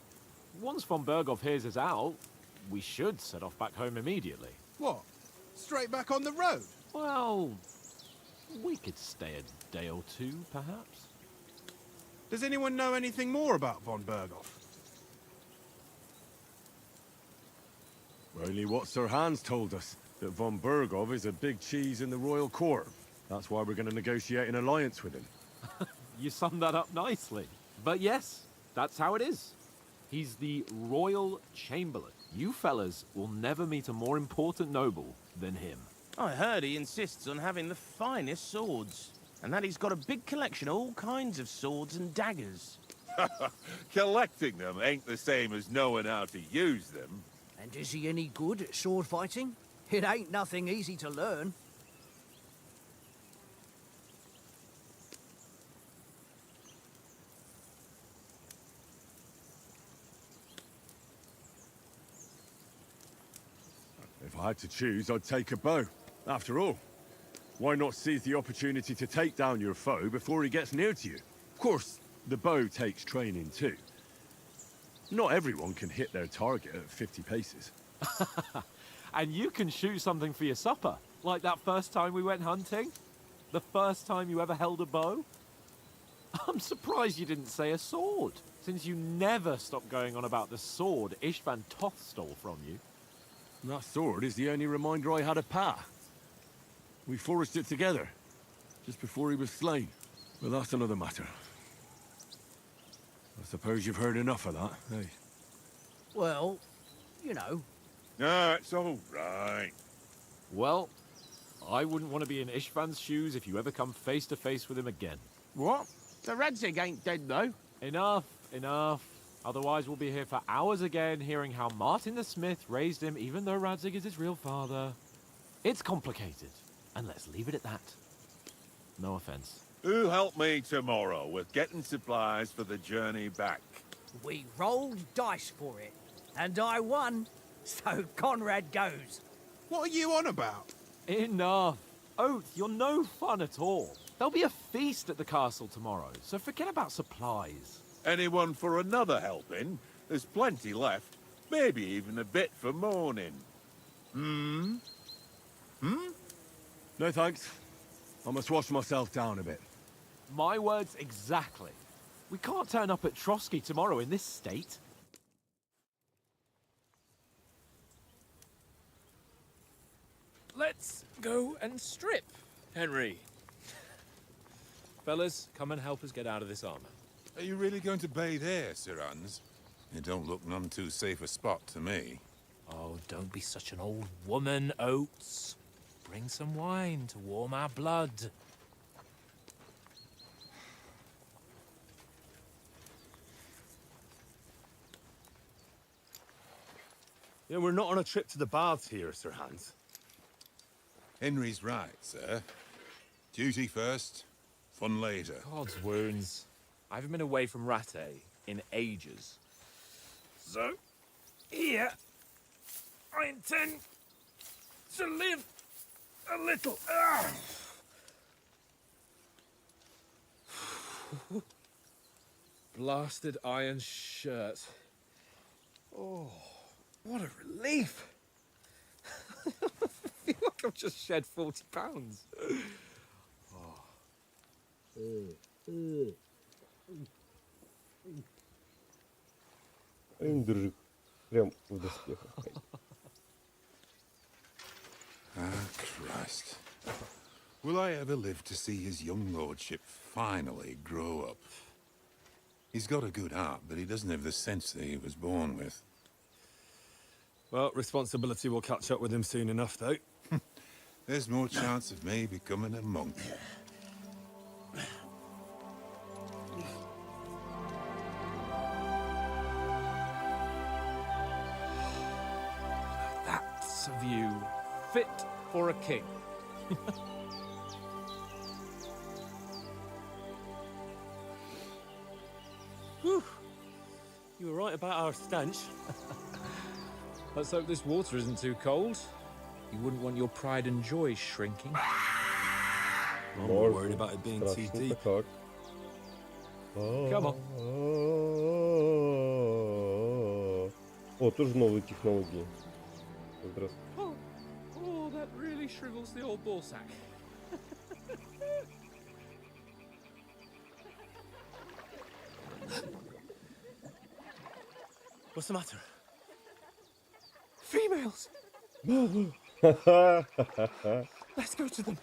Once von Berghoff hears us out, we should set off back home immediately. What? Straight back on the road? Well, we could stay a day or two, perhaps. Does anyone know anything more about von Berghoff? Only what Sir Hans told us, that von Berghoff is a big cheese in the royal court. That's why we're going to negotiate an alliance with him. You summed that up nicely. But yes, that's how it is. He's the royal chamberlain. You fellas will never meet a more important noble than him. I heard he insists on having the finest swords, and that he's got a big collection of all kinds of swords and daggers. Collecting them ain't the same as knowing how to use them. And is he any good at sword fighting? It ain't nothing easy to learn. If I had to choose, I'd take a bow. After all, why not seize the opportunity to take down your foe before he gets near to you? Of course, the bow takes training too. Not everyone can hit their target at 50 paces. And you can shoot something for your supper, like that first time we went hunting. The first time you ever held a bow. I'm surprised you didn't say a sword, since you never stopped going on about the sword Ishvan Toth stole from you. That sword is the only reminder I had of Pa. We forged it together, just before he was slain. But that's another matter. I suppose you've heard enough of that, eh? Well, you know. No, it's all right. Well, I wouldn't want to be in Ishvan's shoes if you ever come face to face with him again. What? The Radzig ain't dead, though. Enough, enough. Otherwise we'll be here for hours again, hearing how Martin the Smith raised him, even though Radzig is his real father. It's complicated, and let's leave it at that. No offense. Who helped me tomorrow with getting supplies for the journey back? We rolled dice for it, and I won, so Conrad goes. What are you on about? Enough. Oath, you're no fun at all. There'll be a feast at the castle tomorrow, so forget about supplies. Anyone for another helping? There's plenty left. Maybe even a bit for morning. No thanks. I must wash myself down a bit. My words exactly. We can't turn up at Trotsky tomorrow in this state. Let's go and strip, Henry. Fellas, come and help us get out of this armor. Are you really going to bathe here, Sir Hans? It don't look none too safe a spot to me. Oh, don't be such an old woman, Oates. Bring some wine to warm our blood. Yeah, we're not on a trip to the baths here, Sir Hans. Henry's right, sir. Duty first, fun later. God's wounds. I haven't been away from Rattay in ages. So, here, I intend to live a little. Blasted iron shirt. Oh, what a relief. I feel like I've just shed 40 pounds. Индржих. Прям в доспехах. Ah, Christ. Will I ever live to see his young lordship finally grow up? He's got a good heart, but he doesn't have the sense that he was born with. Well, responsibility will catch up with him soon enough, though. There's more chance of me becoming a monk. That's a view fit for a king. Whew. You were right about our stench. Let's hope this water isn't too cold. You wouldn't want your pride and joy shrinking. I'm not worried about it being too deep. Come on. О, тоже новые технологии. Здравствуйте. Oh, that really really shrivels the old ball sack. What's the matter? Females! Let's go to them.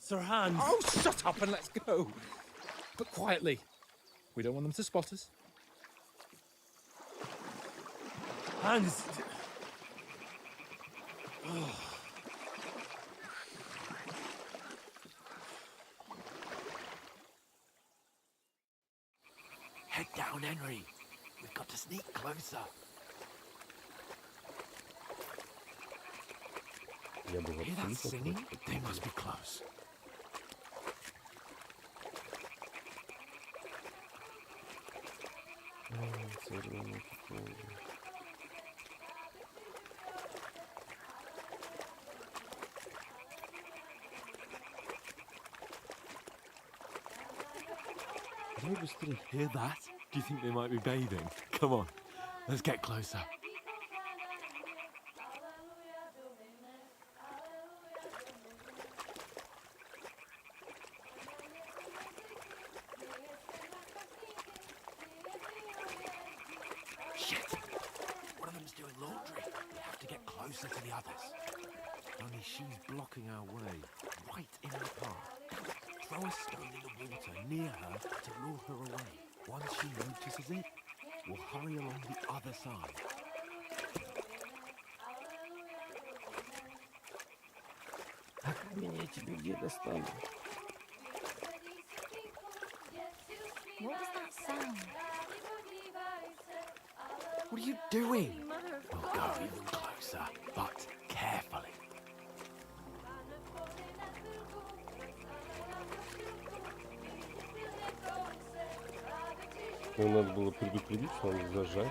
Sirhan! Oh, shut up and let's go. But quietly. We don't want them to spot us. Hans! Oh. Head down, Henry. We've got to sneak closer. Я был Hear that абсолютно singing? против. They must be close. Давай быстрее. Hear that? Do you think they might be bathing? Come on, let's get closer. Shit! One of them's doing laundry. We have to get closer to the others. Only she's blocking our way, right in our path. Throw a stone in the water near her to lure her away. Once she notices it, we'll hurry along the other side. А камень я тебе где достану? What was that sound? What are you doing? We'll go even closer, but carefully. Ну, надо было предупредить, что он зажать.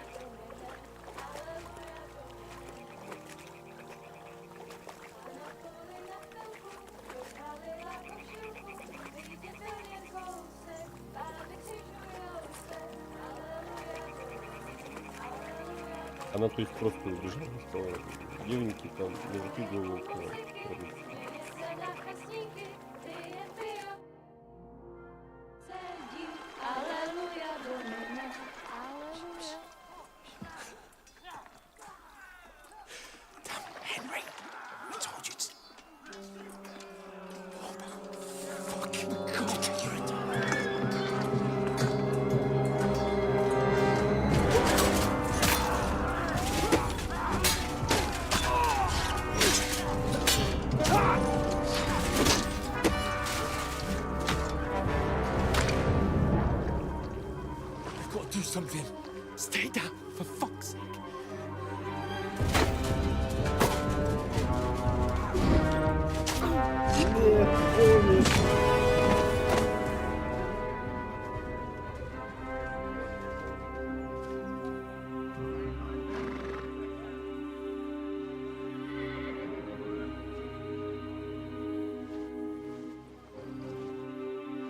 Она, то есть, просто убежала, сказала, девоньки, там, мужики голову кладут. Henry, I told you to. We've got to do something. Stay down, for fuck's sake.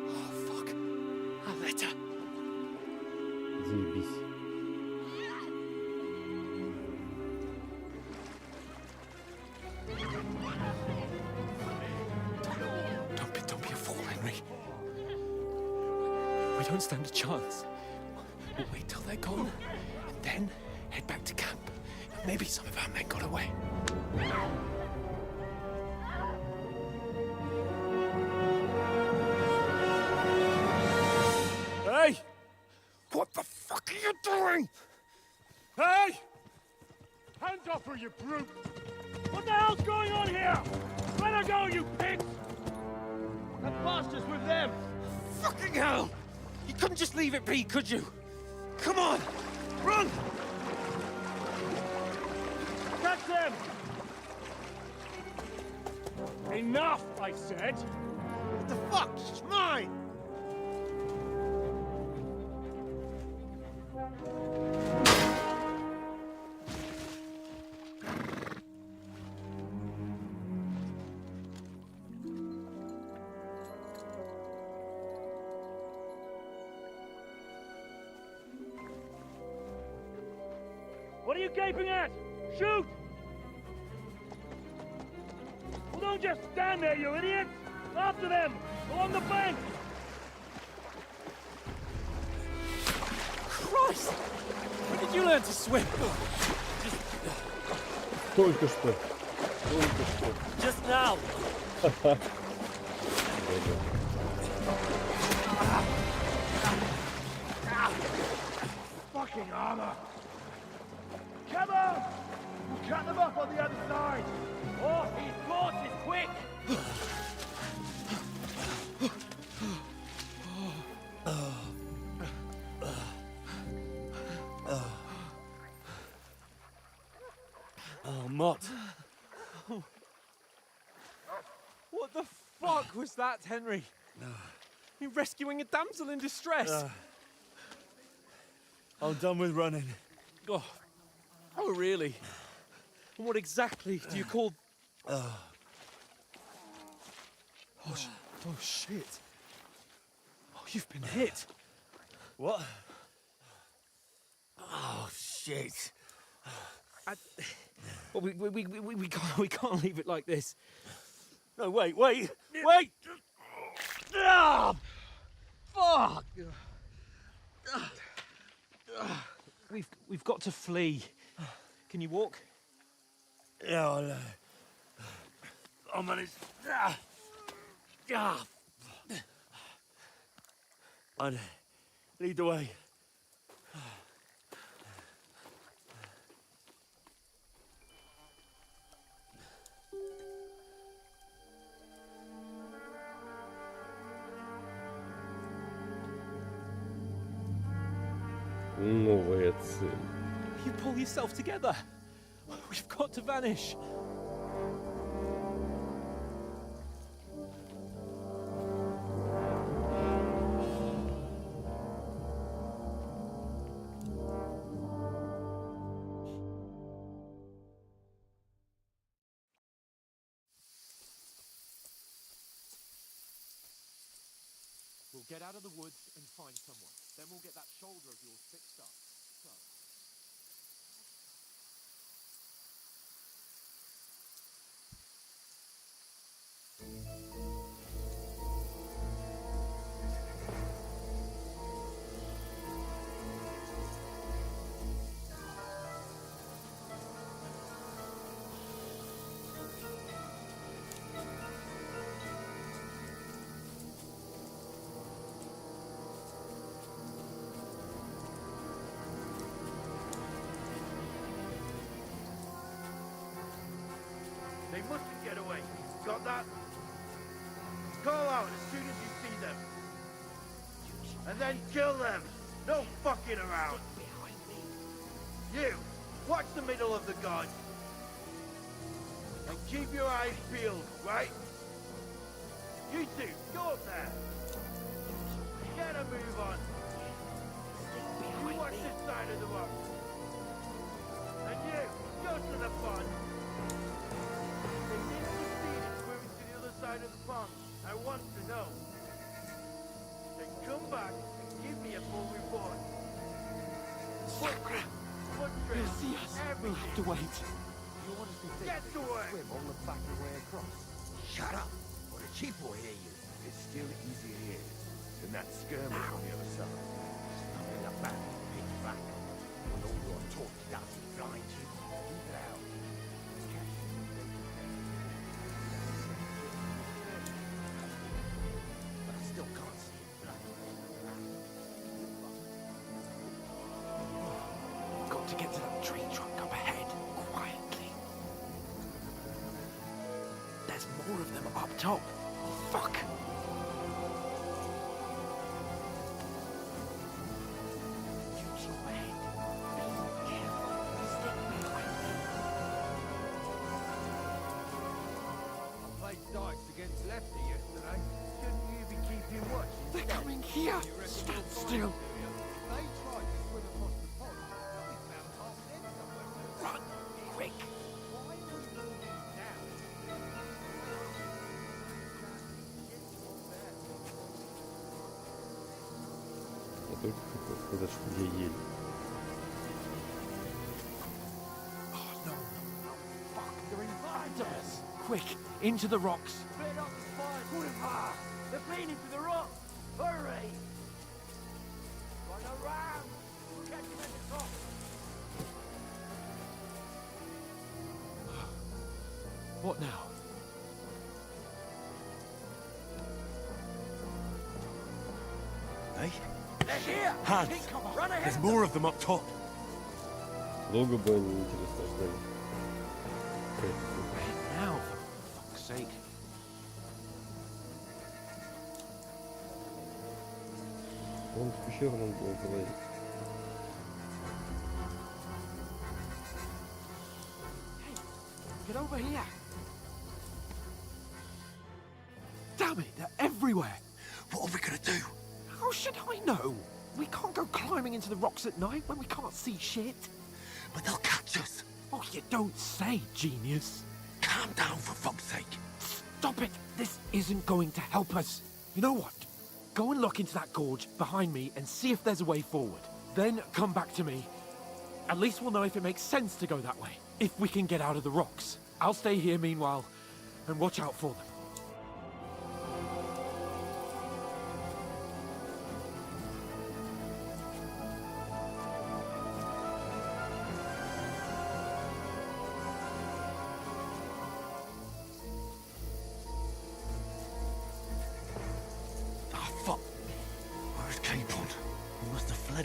Oh, fuck. A letter. Заебись. Don't be a fool, Henry. We don't stand a chance. We'll wait till they're gone, and then head back to camp. Maybe some of our men got away. Hey! What the fuck are you doing? Hey! Hands off her, you brute! What the hell's going on here? Let her go, you pigs! That bastard's with them! Fucking hell! You couldn't just leave it be, could you? Come on! Run! Catch them! Enough, I said! What the fuck? It's mine! What are you gaping at? Shoot! don't just stand there, you idiots! After them! Along the bank! Christ! When did you learn to swim? Только что. Только что. Just now! Fucking armor! Come on! We'll cut them off on the other side! Oh, these horses, quick! Oh, Mott. What the fuck was that, Henry? You rescuing a damsel in distress? I'm done with running. Oh, really? And what exactly do you call... Oh, shit. Oh, you've been hit. What? Oh, shit. Well, we can't leave it like this. No, wait! Ah! Fuck! We've got to flee. Can you walk? Yeah, I'll manage. I'd lead the way. Новая цель. You pull yourself together. We've got to vanish. We'll get out of the woods and find someone. Then we'll get that shoulder of yours fixed up. So. They mustn't get away. Got that? Call out as soon as you see them. And then kill them. No fucking around. You, watch the middle of the gun. And keep your eyes peeled, right? You two, go up there. Get a move on. You watch this side of the road. And you, go to the pond. They didn't succeed in swimming to the other side of the pond. I want to know. Then come back and give me a full report. Footprints, They'll see us. We'll have to wait. You honestly think Get they to can work. swim all the fucking way across? Shut up, or the chief will hear you. It's still easier here than that skirmish on the other side. Nothing about pitch back. When all your talk doesn't blind you. Keep it out. But I still can't see it. Got to get to that tree trunk up ahead, quietly. There's more of them up top. Fuck. Use your head. Be careful. Stick behind me. I played dice against Lefty yesterday. Shouldn't you be keeping watch? They're coming here. Stand still. They tried to swim across the pond. We found half dead somewhere. Run, quick. Why are we moving now? Я только хотел сказать, что я еле. Oh, no. Fuck, they're in behind us. Quick, into the rocks. Split up the fire, put him hard. They're playing into the rock. Hurry! Run around. We'll catch him at the top. What now? Hey? They're here! Hans! Keep cover. Run ahead! There's more of them up top. Долго бы они, интересно, ждали. Now, for fuck's sake. Он в пещерном был говорит. Get over here. Damn it, they're everywhere. What are we gonna do? How should I know? We can't go climbing into the rocks at night when we can't see shit. But they'll catch us. Oh, you don't say, genius. Calm down, for fuck's sake. Stop it. This isn't going to help us. You know what? Go and look into that gorge behind me and see if there's a way forward. Then come back to me. At least we'll know if it makes sense to go that way. If we can get out of the rocks. I'll stay here meanwhile and watch out for them.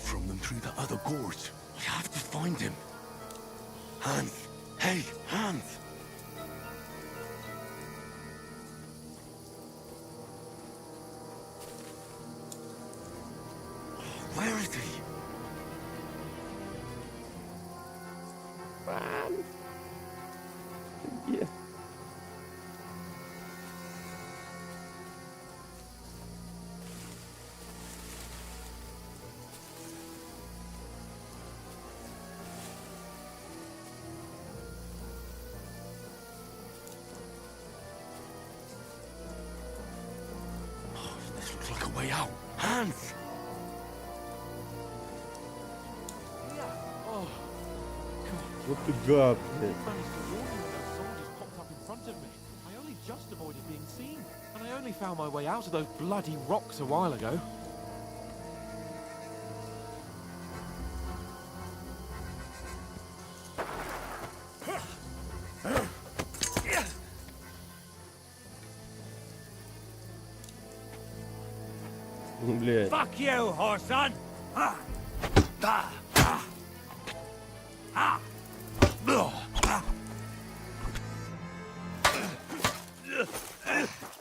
From them through the other gorge. We have to find him. Hans! Hey, Hans! Where is he? Yeah. Like a way out. Hans! Oh, Вот ты гад, блядь. I managed to warn you when those soldiers popped up in front of me. I only just avoided being seen. And I only found my way out of those bloody rocks a while ago. Блядь. Fuck you, whoreson!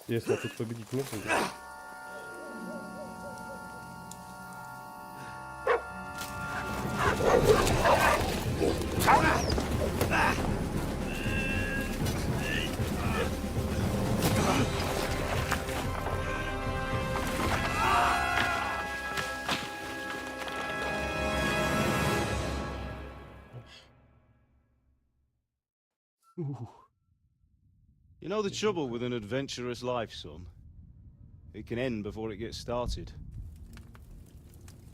Интересно, тут победить можно? You know the trouble with an adventurous life, son? It can end before it gets started.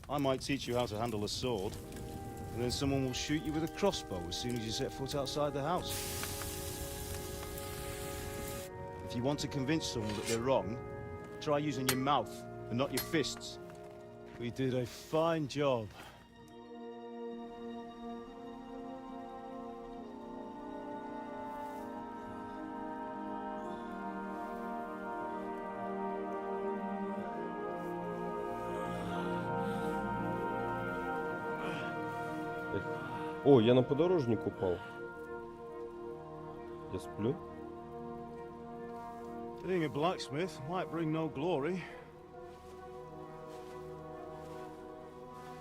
I might teach you how to handle a sword, and then someone will shoot you with a crossbow as soon as you set foot outside the house. If you want to convince someone that they're wrong, try using your mouth and not your fists. We did a fine job. О, я на подорожник упал. Я сплю. Being a blacksmith might bring no glory,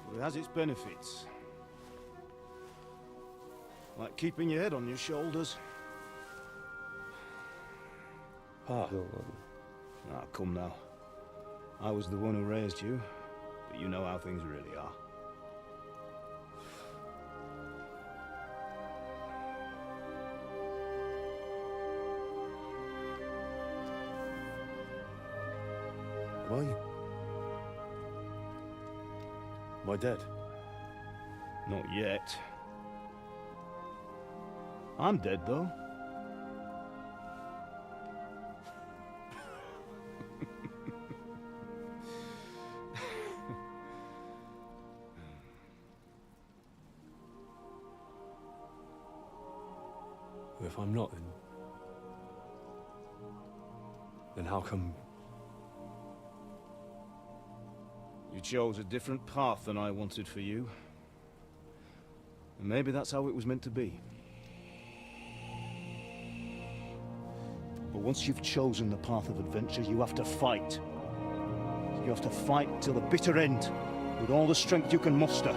but it has its benefits. Like keeping your head on your shoulders. Да ладно. Ah, come now. I was the one who raised you, but you know how things really are. Am I dead? Not yet. I'm dead, though. If I'm not, then how come... You chose a different path than I wanted for you. And maybe that's how it was meant to be. But once you've chosen the path of adventure, you have to fight. You have to fight till the bitter end, with all the strength you can muster.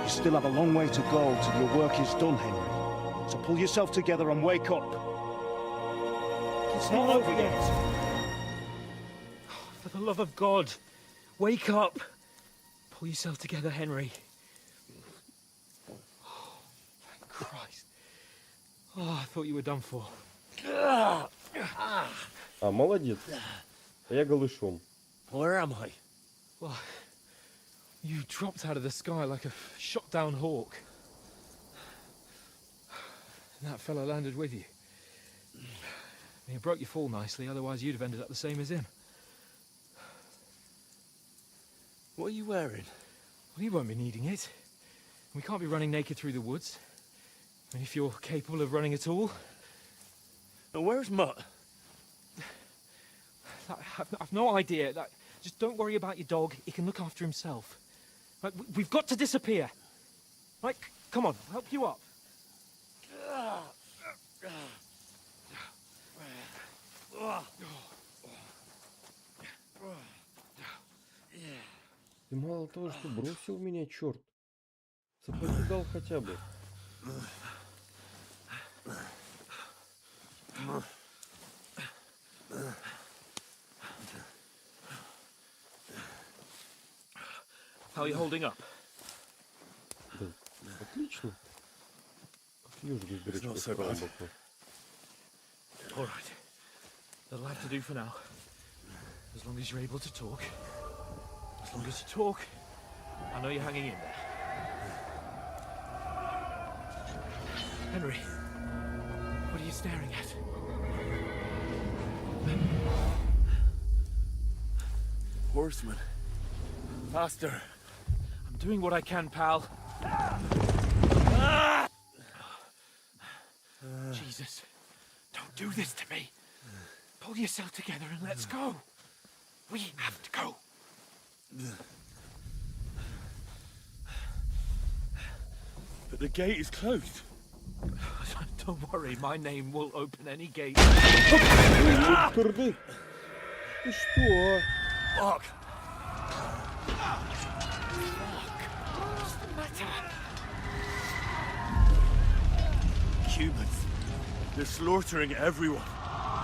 You still have a long way to go till your work is done, Henry. So pull yourself together and wake up. It's not over yet. For the love of God, wake up. Pull yourself together, Henry. Oh, thank Christ. Oh, I thought you were done for. Молодец. Я голышом. Where am I? Well, you dropped out of the sky like a shot-down hawk. And that fella landed with you. He broke your fall nicely, otherwise you'd have ended up the same as him. What are you wearing? Well, you won't be needing it. We can't be running naked through the woods. I mean, if you're capable of running at all. And where's Mutt? I've no idea. Just don't worry about your dog. He can look after himself. Right, we've got to disappear. Right, come on, I'll help you up. Ты мало того, что бросил меня, черт. Сапоги дал хотя бы. How are you holding up? Да, отлично. Как ежик из дырочки с правого боку. All right. That'll have to do for now. As long as you're able to talk. As long as you talk, I know you're hanging in there. Henry, what are you staring at? Horseman. Faster. I'm doing what I can, pal. Jesus, don't do this to me. Pull yourself together and let's go. We have to go. But the gate is closed. Don't worry, my name will open any gate. Ты что? Fuck. What's the matter? Humans. They're slaughtering everyone.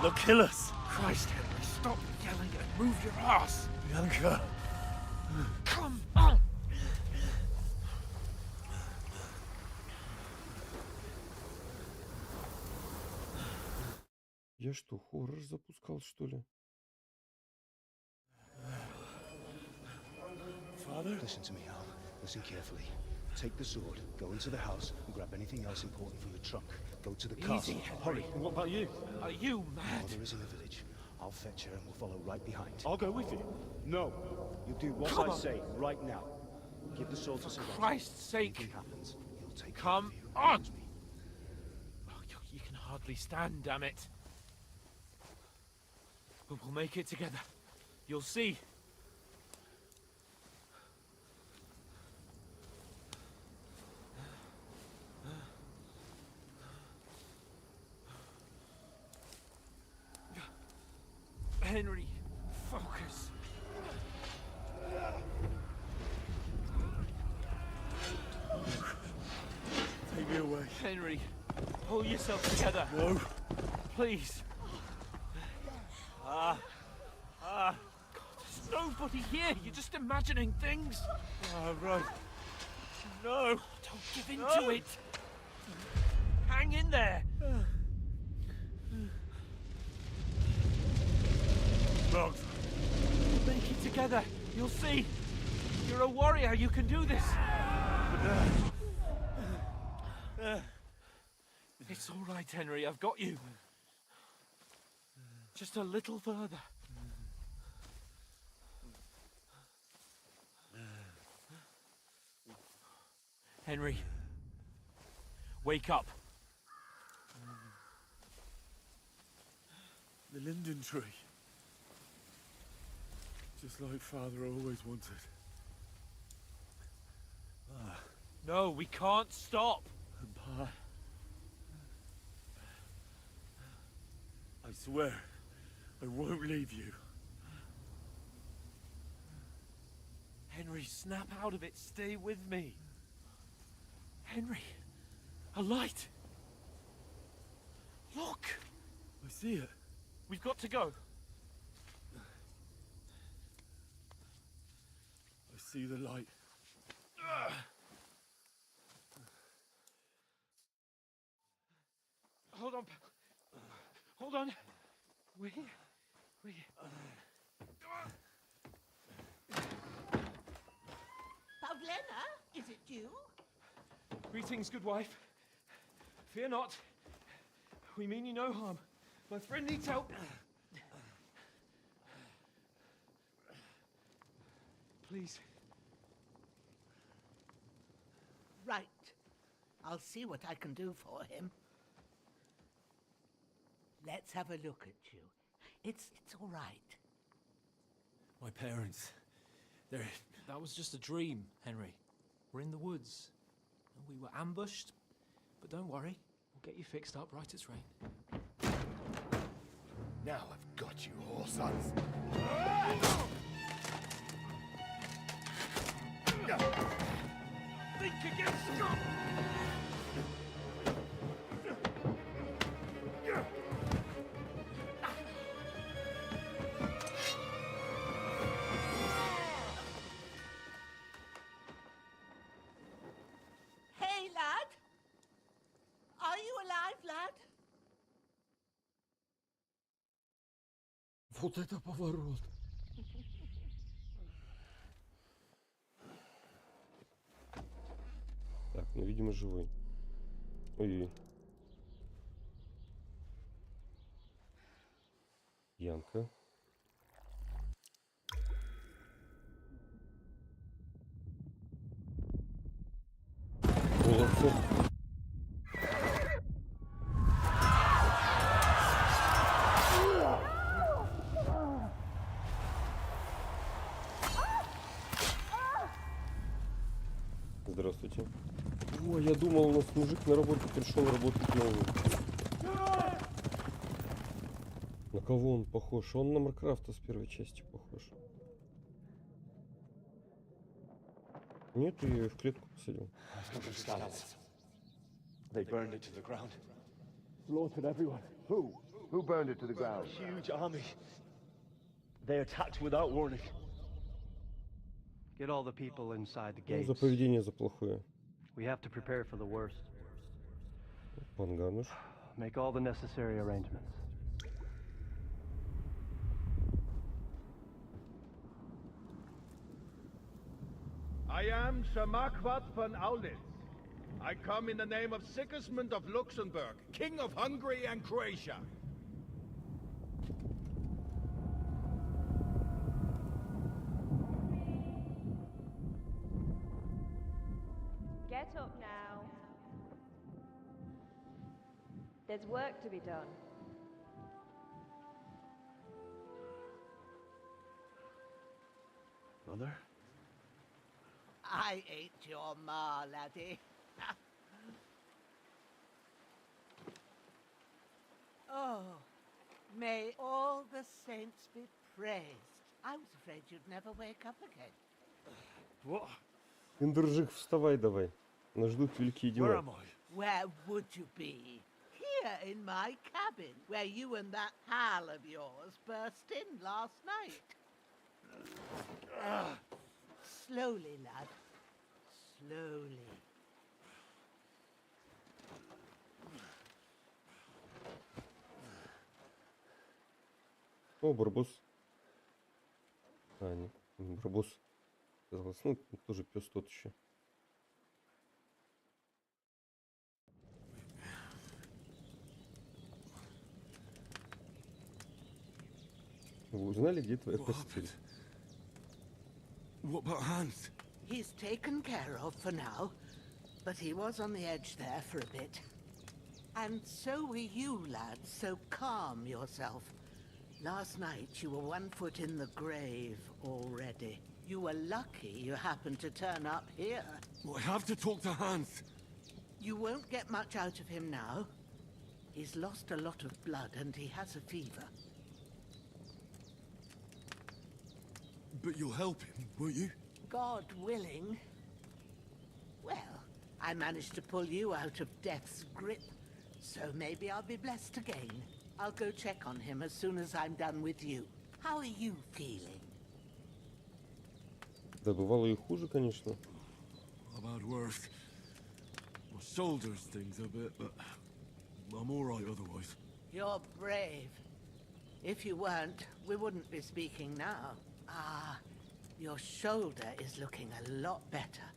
They'll kill us. Christ, Henry, stop yelling and move your ass. Bianca. Come on. Я что, хоррор запускал, что ли? Father? Listen to me, Al. Listen carefully. Take the sword, go into the house, and grab anything else important from the trunk. Go to the castle. Easy, Henry. Hurry. And what about you? Are you mad? Mother is in the village. I'll fetch her and we'll follow right behind. I'll go with you. No. You do what Come I on. say right now. Give the sword to Sir For Roger. Christ's sake. Anything happens, he'll take Come care of you. on. Promise me. Oh, you can hardly stand, damn it. But we'll make it together. You'll see. Henry, focus. Take me away. Henry, pull yourself together. No. Please. God, there's nobody here. You're just imagining things. Right. No. Don't give in to it. Hang in there. Wrong. We'll make it together. You'll see. You're a warrior. You can do this. It's all right, Henry. I've got you. Just a little further. Henry, wake up. The linden tree. Just like Father always wanted. No, we can't stop. And Pa, I swear, I won't leave you. Henry, snap out of it. Stay with me. Henry, a light. Look. I see it. We've got to go. I see the light. Hold on. Hold on. We. Pavlena, is it you? Greetings, good wife. Fear not. We mean you no harm. My friend needs help. Please. Right. I'll see what I can do for him. Let's have a look at you. It's all right. My parents, they're... That was just a dream, Henry. We're in the woods. We were ambushed, but don't worry. We'll get you fixed up right as rain. Now I've got you, whore sons. Think again, scum! Hey, lad! Are you alive, lad? Вот это поворот. Так, ну, видимо, живой. Ой-ой. Янка. Молодцы. Здравствуйте. О, я думал, у нас мужик на работе пришел работать новый. На кого он похож? Он на Маркрафта с первой части похож. Нет, я ее в клетку посадил. They burned it to the ground. Slaughtered everyone. Who? Who burned it to the ground? Huge army. They attacked without warning. Get all the people inside the Ну, gates. за поведение за плохое. We have to prepare for the worst. Пангануш. Make all the necessary arrangements. I am Sir Marquardt von Aulitz. I come in the name of Sigismund of Luxembourg, King of Hungary and Croatia. Get up now. There's work to be done. Mother? I ain't your ma, laddie. Oh, may all the saints be praised. I was afraid you'd never wake up again. What? Индржих, вставай давай. Нас ждут великие дела. Where would you be? Here in my cabin, where you and that pal of yours burst in last night. Slowly, lad. Slowly. О, Барбос. А, нет, не Барбос. Казалось, ну, тоже пес тот еще. Вы узнали, где твоя постель? What about Hans? He's taken care of for now, but he was on the edge there for a bit. And so were you, lad, so calm yourself. Last night you were 1 foot in the grave already. You were lucky you happened to turn up here. I have to talk to Hans. You won't get much out of him now. He's lost a lot of blood and he has a fever. But you'll help him, won't you? God willing. Well, I managed to pull you out of death's grip, so maybe I'll be blessed again. I'll go check on him as soon as I'm done with you. How are you feeling? Да, бывало и хуже, конечно. I've had worse. My shoulder stings a bit, but I'm all right otherwise. You're brave. If you weren't, we wouldn't be speaking now. Ah, your shoulder is looking a lot better.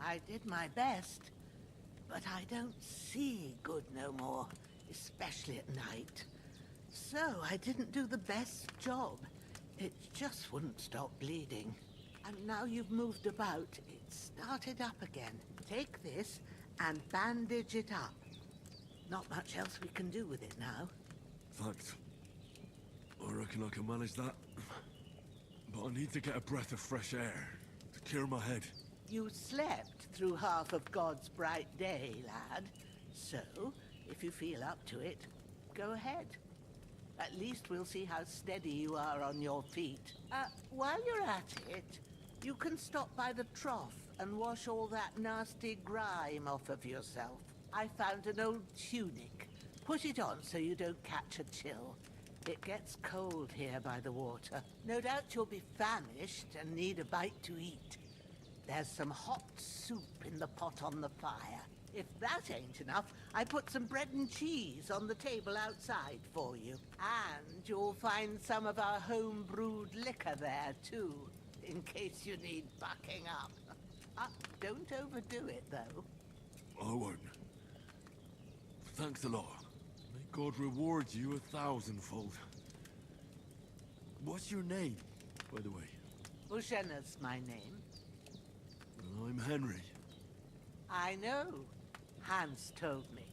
I did my best, but I don't see good no more, especially at night. So I didn't do the best job. It just wouldn't stop bleeding. And now you've moved about, it started up again. Take this and bandage it up. Not much else we can do with it now. Thanks. I reckon I can manage that. But I need to get a breath of fresh air to clear my head. You slept through half of God's bright day, lad. So, if you feel up to it, go ahead. At least we'll see how steady you are on your feet. While you're at it, you can stop by the trough and wash all that nasty grime off of yourself. I found an old tunic. Put it on so you don't catch a chill. It gets cold here by the water. No doubt you'll be famished and need a bite to eat. There's some hot soup in the pot on the fire. If that ain't enough, I put some bread and cheese on the table outside for you. And you'll find some of our home-brewed liquor there, too, in case you need bucking up. Don't overdo it, though. I won't. Thanks a lot. May God reward you 1,000-fold. What's your name, by the way? Ushena's my name. Well, I'm Henry. I know. Hans told me.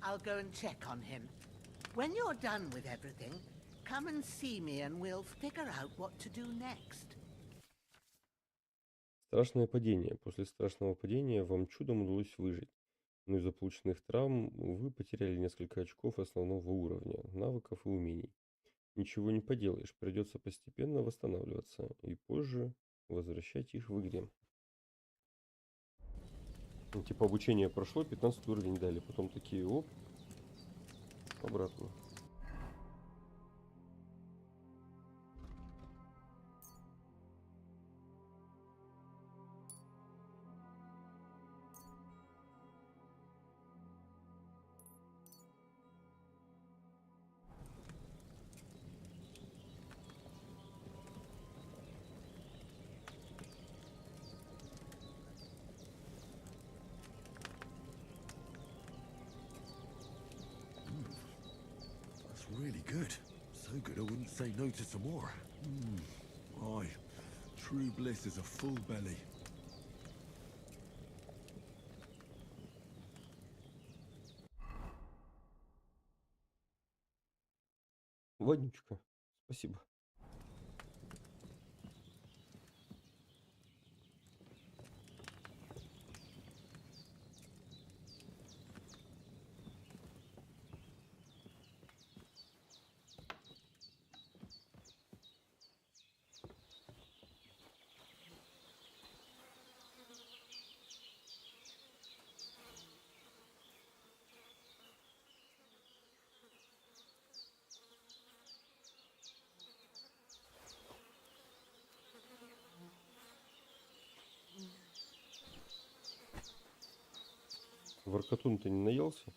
I'll go and check on him. When you're done with everything, come and see me and we'll figure out what to do next. Страшное падение. После страшного падения вам чудом удалось выжить. Но из-за полученных травм вы потеряли несколько очков основного уровня, навыков и умений. Ничего не поделаешь, придется постепенно восстанавливаться и позже возвращать их в игре. Ну, типа обучение прошло, 15 уровень дали, потом такие оп, обратно. Really good. So good I wouldn't say no to some more. Aye, true bliss is a full belly. Водичка. Спасибо. Воркотун-то не наелся?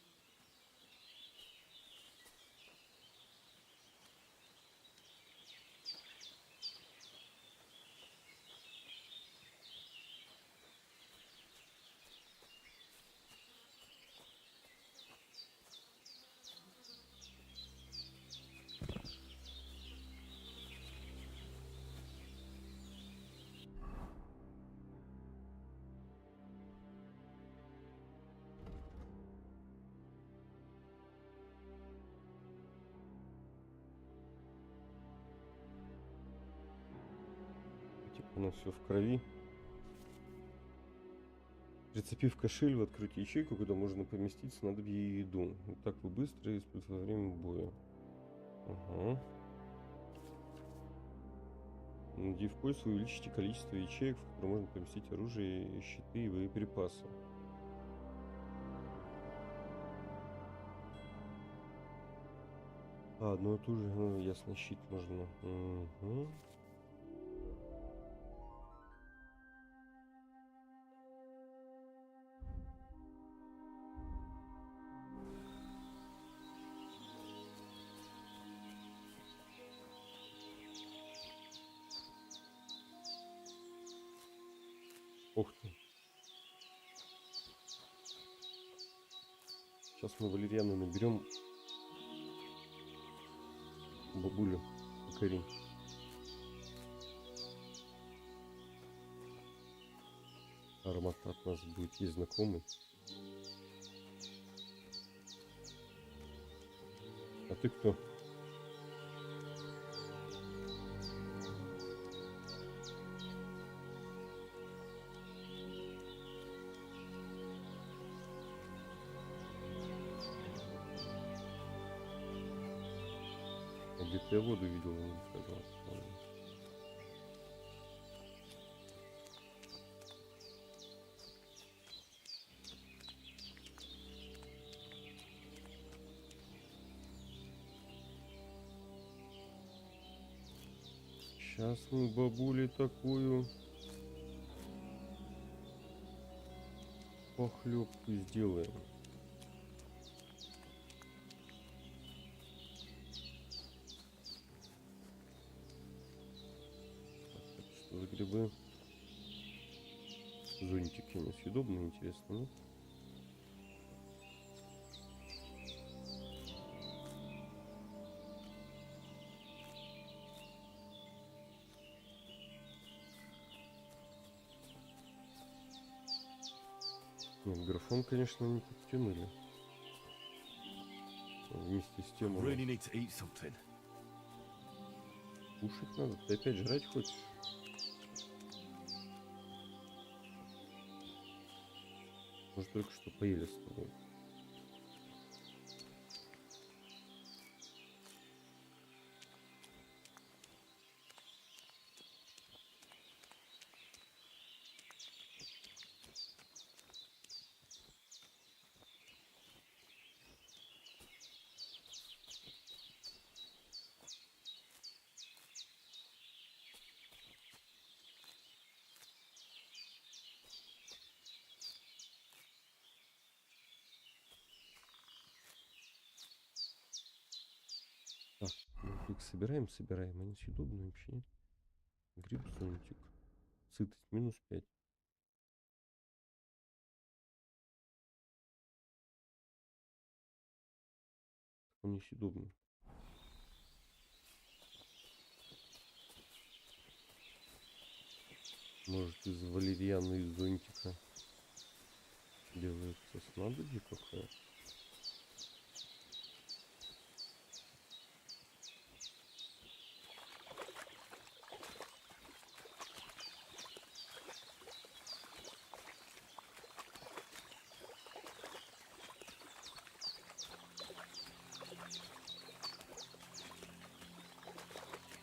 У нас все в крови. Прицепив кошель, вы откройте ячейку, куда можно поместить снадобье и еду. Так вы быстро и во время боя. Ага. Найдя в пояс, вы увеличите количество ячеек, в которые можно поместить оружие, щиты и боеприпасы. А, одно и то же, ну, ясно, щит можно. Угу. Ух ты. Сейчас мы валерьяну наберем. Бабулю покорим. Аромат от нас будет есть знакомый. А ты кто? Где-то я воду видел, но не сказал. Сейчас мы бабуле такую похлебку сделаем. За грибы. Зонтики несъедобные, интересно, нет? Нет, графон, конечно, не подтянули. Вместе с тем... Кушать надо. Ты опять жрать хочешь? Может, только что поели с тобой. Так, ну, собираем, они съедобные вообще, нет? Гриб, зонтик. Сытость минус 5. Он несъедобный. Может, из валерьяны и зонтика делается снадобье какое?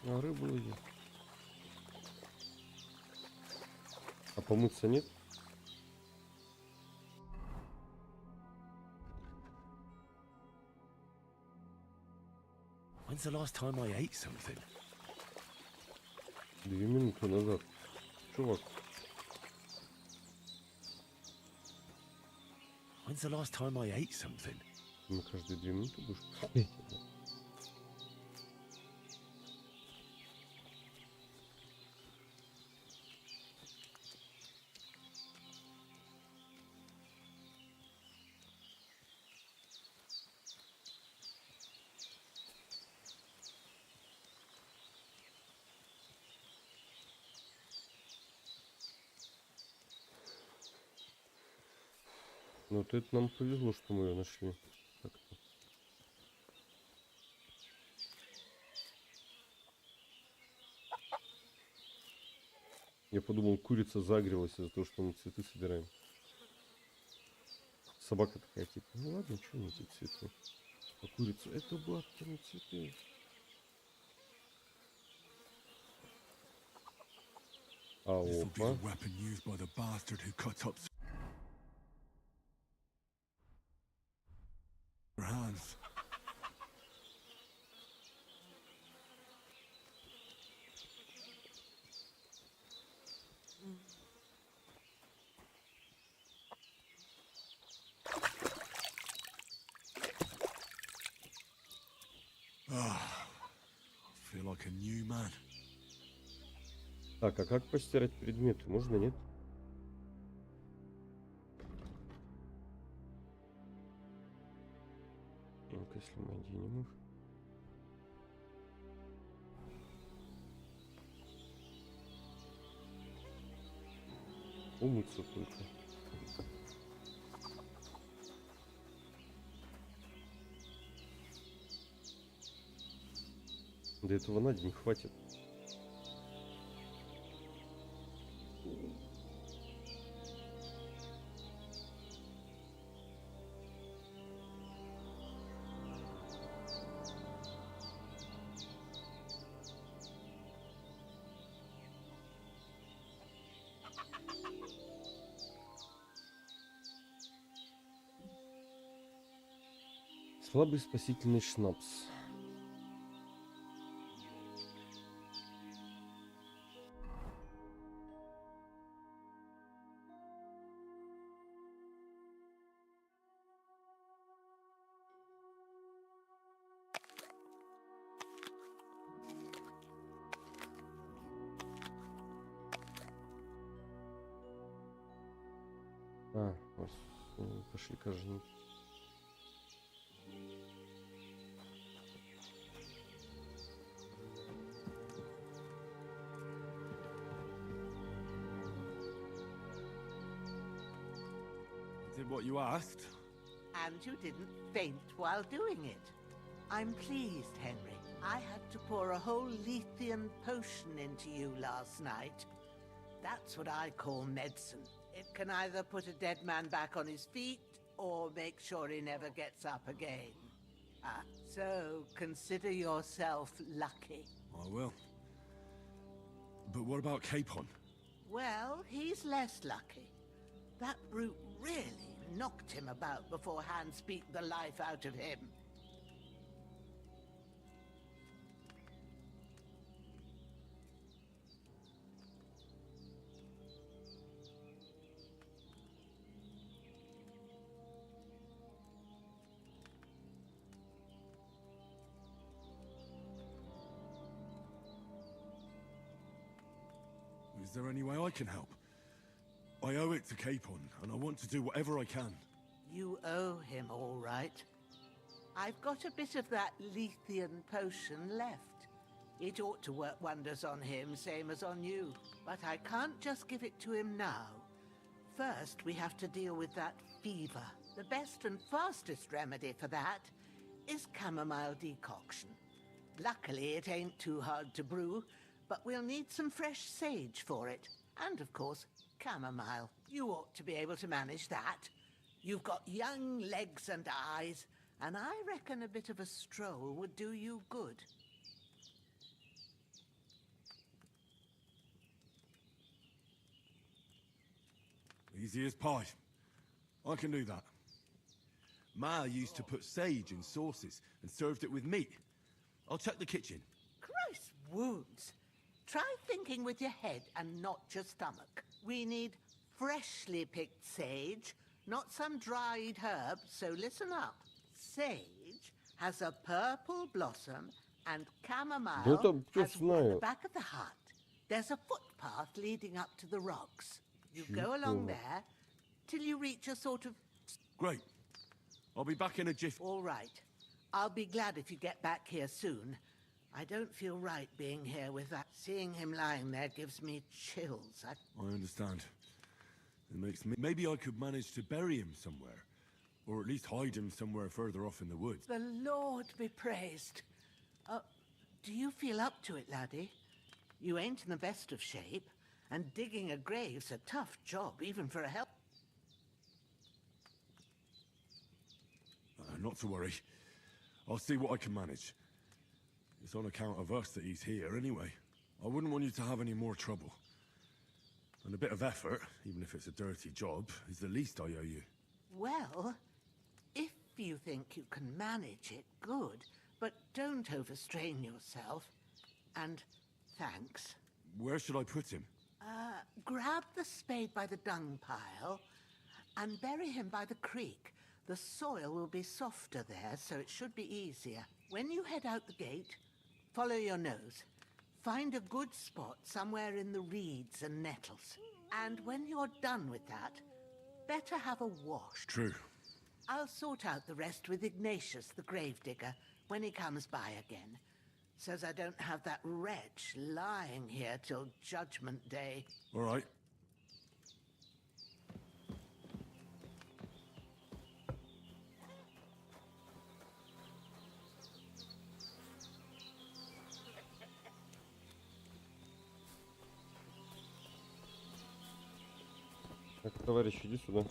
А рыбу есть. А помыться нет? When's the last time I ate something? 2 минуты назад. Чувак. When's the last time I ate something? Мы каждые 2 минуты будешь пить. Ну, вот это нам повезло, что мы ее нашли. Так-то. Я подумал, курица загрелась из-за того, что мы цветы собираем. Собака такая, типа, ну ладно, что мне эти цветы? А курица, это бабки, не цветы. А опа. Feel like a new man. Так, а как постирать предметы? Можно, нет? Ну-ка, если мы оденем их. Умыться только. До этого на день хватит. Слабый спасительный шнапс. Пошли каждый. Did what you asked. And you didn't faint while doing it. I'm pleased, Henry. I had to pour a whole Lethean potion into you last night. That's what I call medicine. It can either put a dead man back on his feet or make sure he never gets up again. So consider yourself lucky. I will. But what about Capon? Well, he's less lucky. That brute really knocked him about before hands beat the life out of him. Is there any way I can help? I owe it to Capon, and I want to do whatever I can. You owe him, all right. I've got a bit of that Lethean potion left. It ought to work wonders on him, same as on you. But I can't just give it to him now. First, we have to deal with that fever. The best and fastest remedy for that is chamomile decoction. Luckily, it ain't too hard to brew, but we'll need some fresh sage for it. And, of course, chamomile. You ought to be able to manage that. You've got young legs and eyes, and I reckon a bit of a stroll would do you good. Easy as pie. I can do that. Ma used to put sage in sauces and served it with meat. I'll check the kitchen. Christ wounds. Try thinking with your head and not your stomach. We need freshly picked sage, not some dried herb, so listen up. Sage has a purple blossom and chamomile has wood at the back of the hut. There's a footpath leading up to the rocks. You go along there till you reach a sort of... Great. I'll be back in a jiff. All right. I'll be glad if you get back here soon. I don't feel right being here with that. Seeing him lying there gives me chills. I understand. It makes me... Maybe I could manage to bury him somewhere. Or at least hide him somewhere further off in the woods. The Lord be praised. Do you feel up to it, laddie? You ain't in the best of shape, And digging a grave's a tough job, even for a help. Not to worry. I'll see what I can manage. It's on account of us that he's here anyway. I wouldn't want you to have any more trouble. And a bit of effort, even if it's a dirty job, is the least I owe you. Well, if you think you can manage it, good. But don't overstrain yourself. And thanks. Where should I put him? Grab the spade by the dung pile and bury him by the creek. The soil will be softer there, so it should be easier. When you head out the gate, follow your nose. Find a good spot somewhere in the reeds and nettles. And when you're done with that, better have a wash. True. I'll sort out the rest with Ignatius, the gravedigger, when he comes by again. Says I don't have that wretch lying here till Judgment Day. All right. Так, товарищ, иди сюда.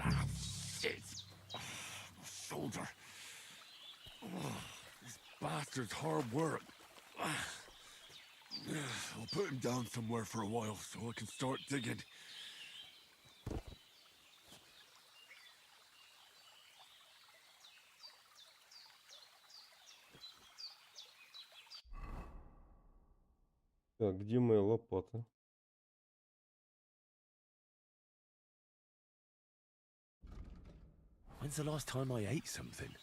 Ah, shit! My shoulder. This bastard's hard work. I'll put him down somewhere for a while so I can start digging. Так, где моя лопата? When's the last time I ate something?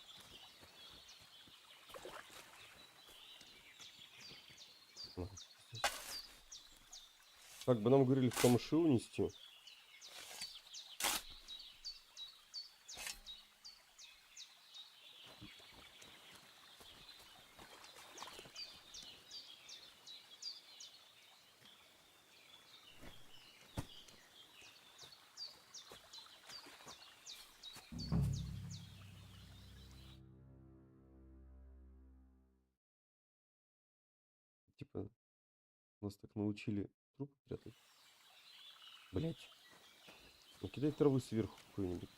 Как бы нам говорили, в камыши унести. Типа, нас так научили труп прятать. Блять. Ну кидай травы сверху какой-нибудь.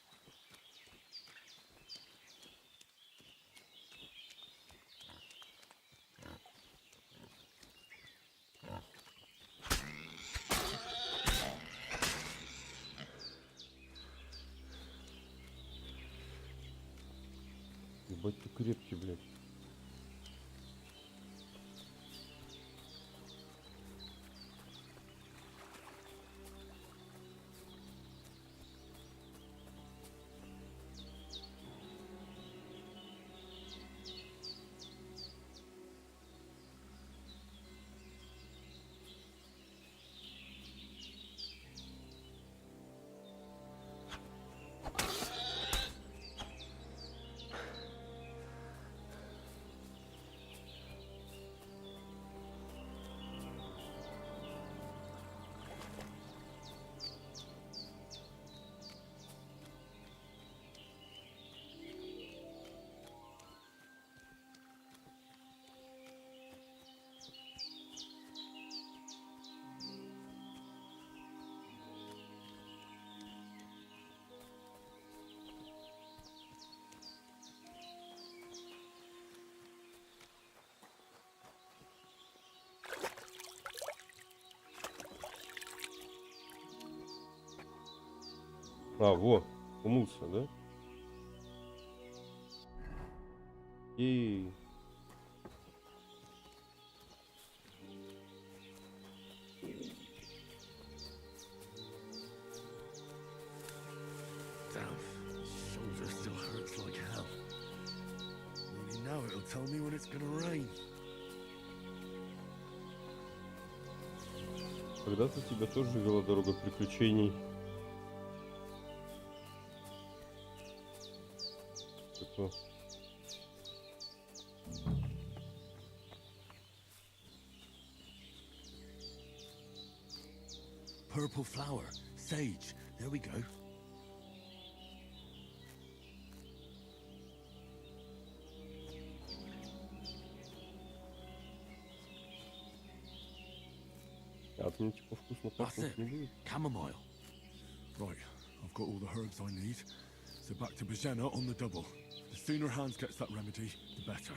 Ебать, ты крепкий, блядь. А, во, умылся, да? И... Damn, shoulder still hurts like hell. Maybe now it'll tell me when it's gonna rain. Когда-то тебя тоже вела дорога приключений. Что? Purple flower, sage. There we go. А мне типа вкусно пахнуть не будет? Chamomile. Right, I've got all the herbs I need. So back to Bajena on the double. The sooner Hans gets that remedy, the better.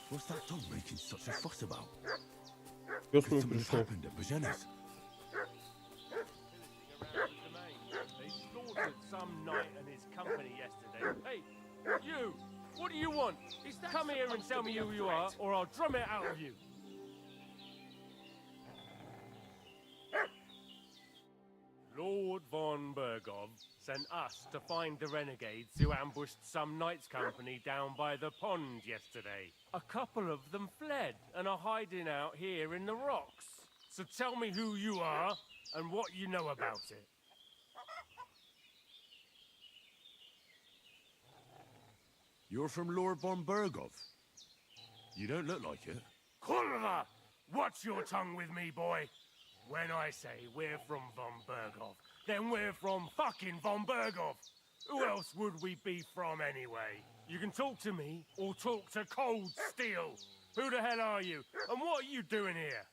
What's that dog making such a fuss about? Пёс мой Something's пришел. happened at Bajena's. They slaughtered some knight and his company yesterday. Hey, you! What do you want? Come here and tell me who you are, or I'll drum it out of you. Lord von Bergov sent us to find the renegades who ambushed some knight's company down by the pond yesterday. A couple of them fled and are hiding out here in the rocks. So tell me who you are and what you know about it. You're from Lord von Bergov. You don't look like it. Kurva! Watch your tongue with me, boy. When I say we're from von Bergov, then we're from fucking von Bergov. Who else would we be from anyway? You can talk to me or talk to cold steel. Who the hell are you? And what are you doing here?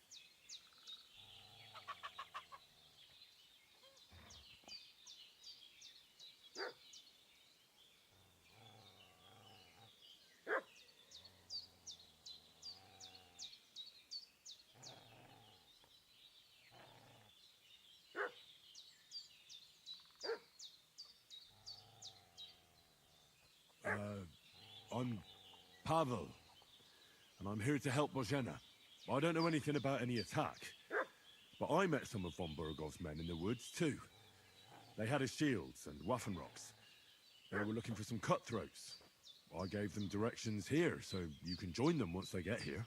I'm Pavel, and I'm here to help Bojena. I don't know anything about any attack, but I met some of von Bergov's men in the woods too. They had his shields and Waffenrocks. They were looking for some cutthroats. I gave them directions here, so you can join them once they get here.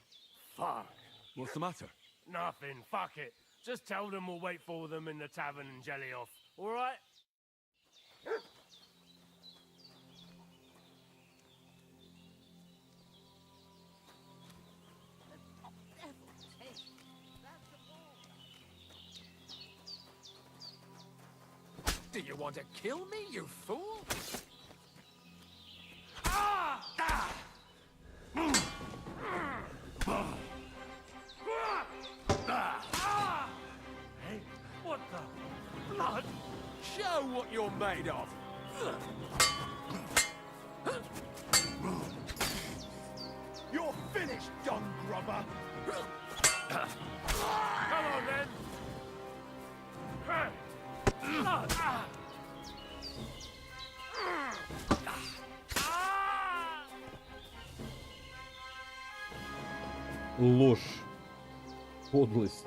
Fuck. What's the matter? Nothing. Fuck it. Just tell them we'll wait for them in the tavern and jelly off. All right? Do you want to kill me, you fool? Hey, what the blood? Show what you're made of. You're finished, Don Grubber. Come on, then. Blood. Ложь. Подлость.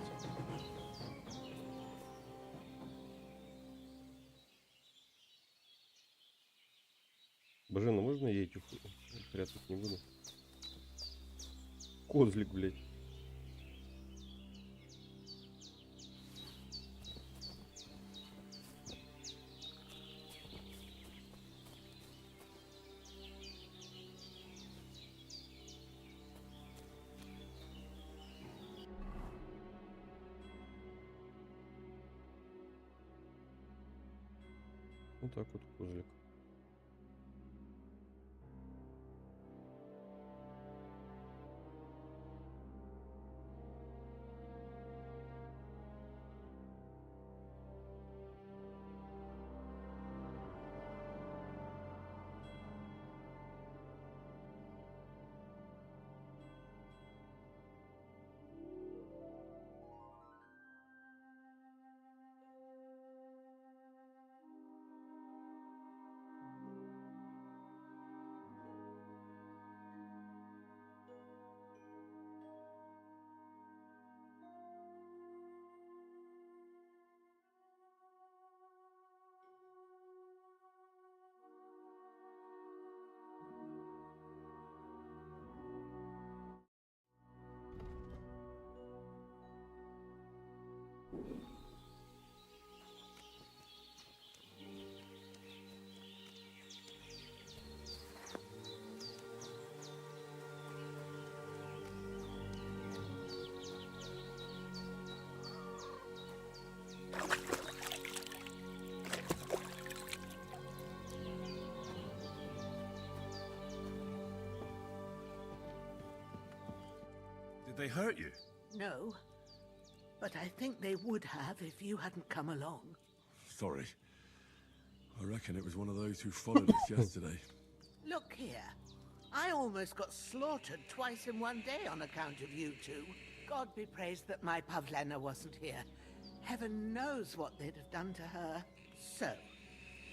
Божена, можно я этих прятать не буду? Козлик, блядь. Вот так вот козлик. Did they hurt you? No, but I think they would have if you hadn't come along. Sorry. I reckon it was one of those who followed us yesterday. Look here. I almost got slaughtered twice in one day on account of you two. God be praised that my Pavlena wasn't here. Heaven knows what they'd have done to her. So,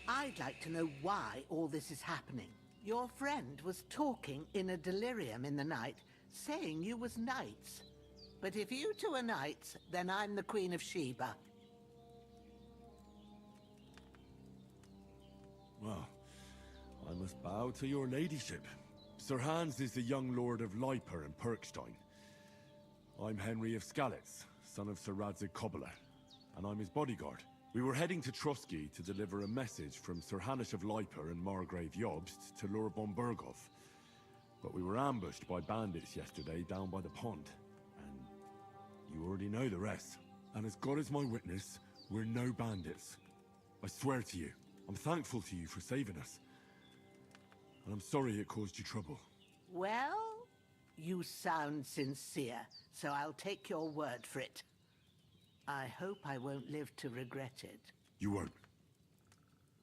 I'd like to know why all this is happening. Your friend was talking in a delirium in the night, saying you was knights. But if you two are knights, then I'm the Queen of Sheba. Well, I must bow to your ladyship. Sir Hans is the young lord of Leiper and Perkstein. I'm Henry of Skalitz, son of Sir Radzig Cobbler, and I'm his bodyguard. We were heading to Trotsky to deliver a message from Sir Hanish of Leiper and Margrave Jobst to Lord von Berghoff. But we were ambushed by bandits yesterday down by the pond, and you already know the rest. And as God is my witness, we're no bandits. I swear to you, I'm thankful to you for saving us. And I'm sorry it caused you trouble. Well, you sound sincere, so I'll take your word for it. I hope I won't live to regret it. You won't.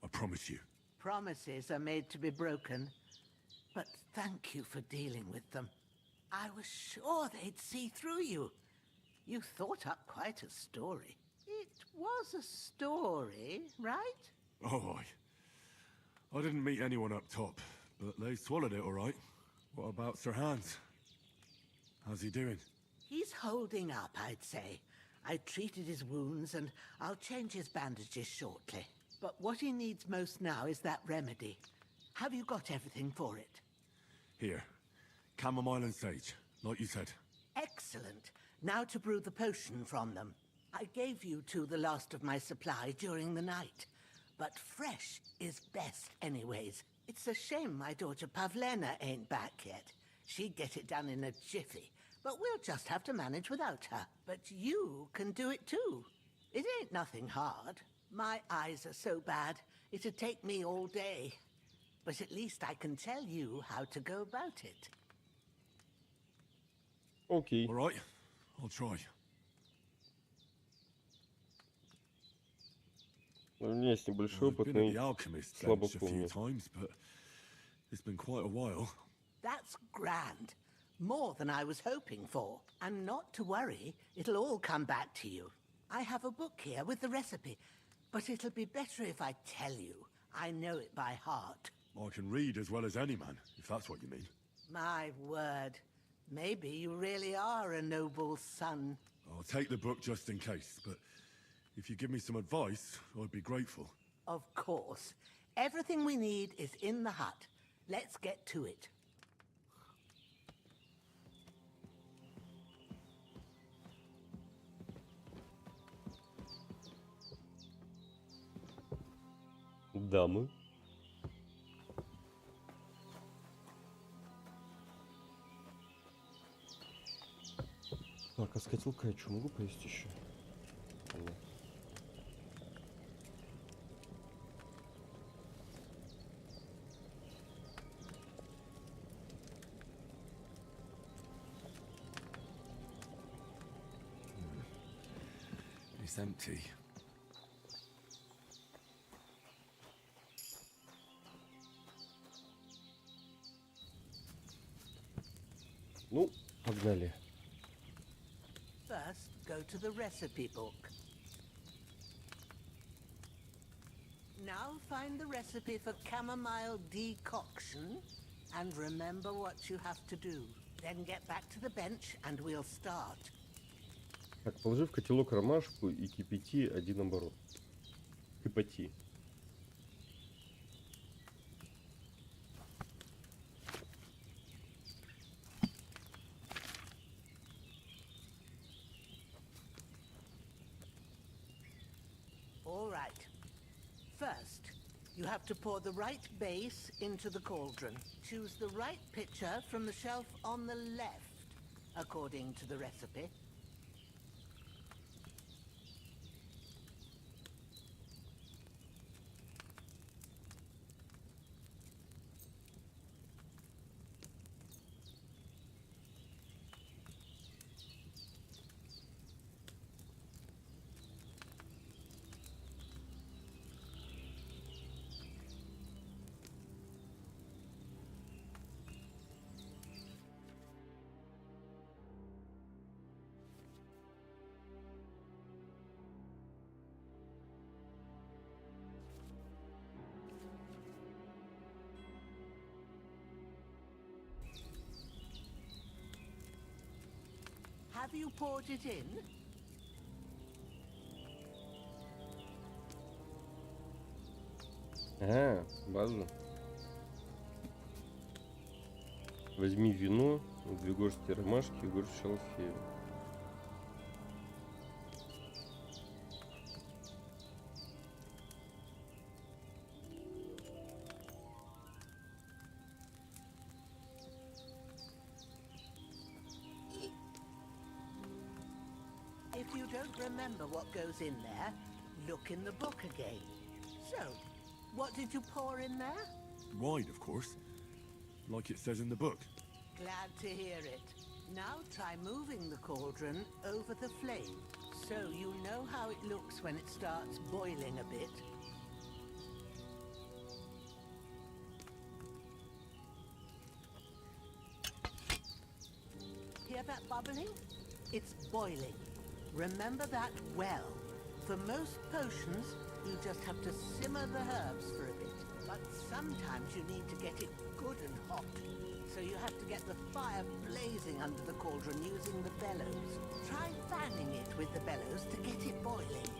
I promise you. Promises are made to be broken, but thank you for dealing with them. I was sure they'd see through you. You thought up quite a story. It was a story, right? Oh, I didn't meet anyone up top, but they swallowed it all right. What about Sir Hans? How's he doing? He's holding up, I'd say. I treated his wounds, and I'll change his bandages shortly. But what he needs most now is that remedy. Have you got everything for it? Here. Chamomile and sage, like you said. Excellent. Now to brew the potion from them. I gave you two the last of my supply during the night. But fresh is best anyways. It's a shame my daughter Pavlena ain't back yet. She'd get it done in a jiffy. But we'll just have to manage without her. But you can do it too. It ain't nothing hard. My eyes are so bad, it'd take me all day. But at least I can tell you how to go about it. Okay. All right, I'll try. У меня есть небольшой I've опыт, been но at the я alchemist's слабо bench a few помню. times, but it's been quite a while. That's grand. More than I was hoping for. And not to worry, it'll all come back to you. I have a book here with the recipe, but it'll be better if I tell you. I know it by heart. I can read as well as any man, if that's what you mean. My word. Maybe you really are a noble son. I'll take the book just in case, but if you give me some advice, I'd be grateful. Of course. Everything we need is in the hut. Let's get to it. Дамы. Так, а с котелка я что, могу поесть еще? Нет. It's empty. Ну, погнали. First, go to the recipe book. Now find the recipe for chamomile decoction and remember what you have to do. Then get back to the bench and we'll start. Так, положи в котелок ромашку и кипяти 1 оборот. Кипяти. All right. First, you have to pour the right base into the cauldron. Choose the right pitcher from the shelf on the left, according to the recipe. Have you poured it in? А, базу. Возьми вино, 2 горсти ромашки, горсть шалфея. If you don't remember what goes in there, look in the book again. So, what did you pour in there? Wine, of course. Like it says in the book. Glad to hear it. Now try moving the cauldron over the flame, so you know how it looks when it starts boiling a bit. Hear that bubbling? It's boiling. Remember that well. For most potions, you just have to simmer the herbs for a bit. But sometimes you need to get it good and hot. So you have to get the fire blazing under the cauldron using the bellows. Try fanning it with the bellows to get it boiling.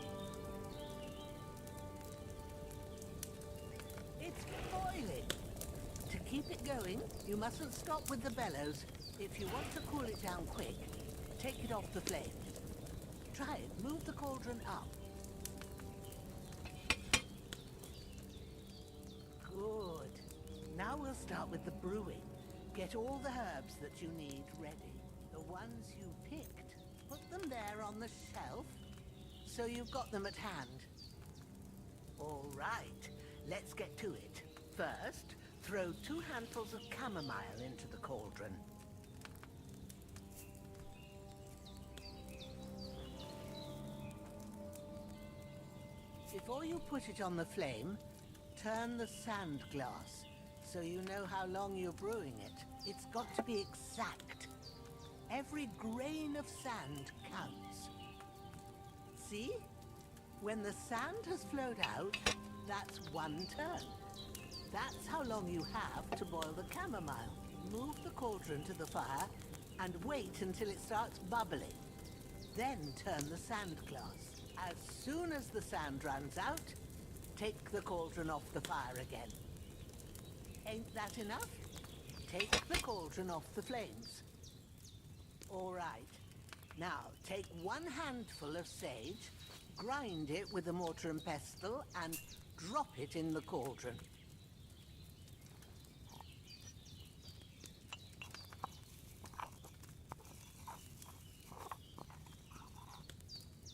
It's boiling. To keep it going, you mustn't stop with the bellows. If you want to cool it down quick, take it off the flame. Try it. Move the cauldron up. Good. Now we'll start with the brewing. Get all the herbs that you need ready. The ones you picked. Put them there on the shelf, so you've got them at hand. All right, let's get to it. First, throw 2 handfuls of chamomile into the cauldron. Before you put it on the flame, turn the sand glass, so you know how long you're brewing it. It's got to be exact. Every grain of sand counts. See? When the sand has flowed out, that's 1 turn. That's how long you have to boil the chamomile. Move the cauldron to the fire and wait until it starts bubbling. Then turn the sand glass. As soon as the sand runs out, take the cauldron off the fire again. Ain't that enough? Take the cauldron off the flames. All right. Now, take 1 handful of sage, grind it with a mortar and pestle, and drop it in the cauldron.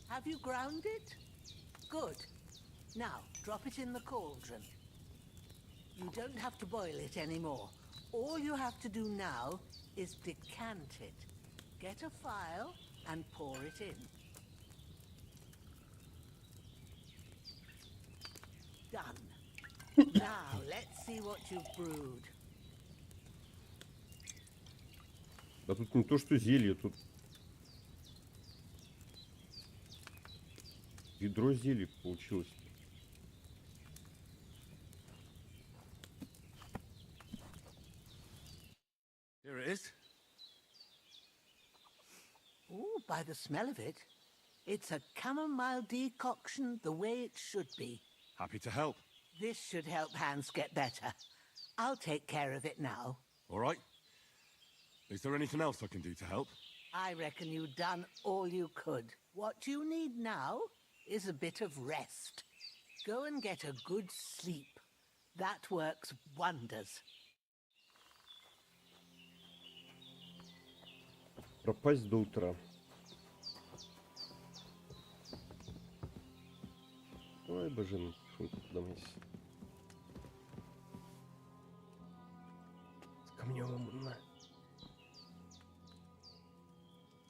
Have you ground it? Good. Now, drop it in the cauldron. You don't have to boil it anymore. All you have to do now is decant it. Get a phial and pour it in. Done. Now, let's see what you've brewed. Да тут не то, что зелье, тут ведро зелья получилось. Here it is. Ooh, by the smell of it, it's a chamomile decoction the way it should be. Happy to help. This should help Hans get better. I'll take care of it now. All right. Is there anything else I can do to help? I reckon you've done all you could. What you need now is a bit of rest. Go and get a good sleep. That works wonders. Пропасть до утра. Ой, боже, домой. С камнем.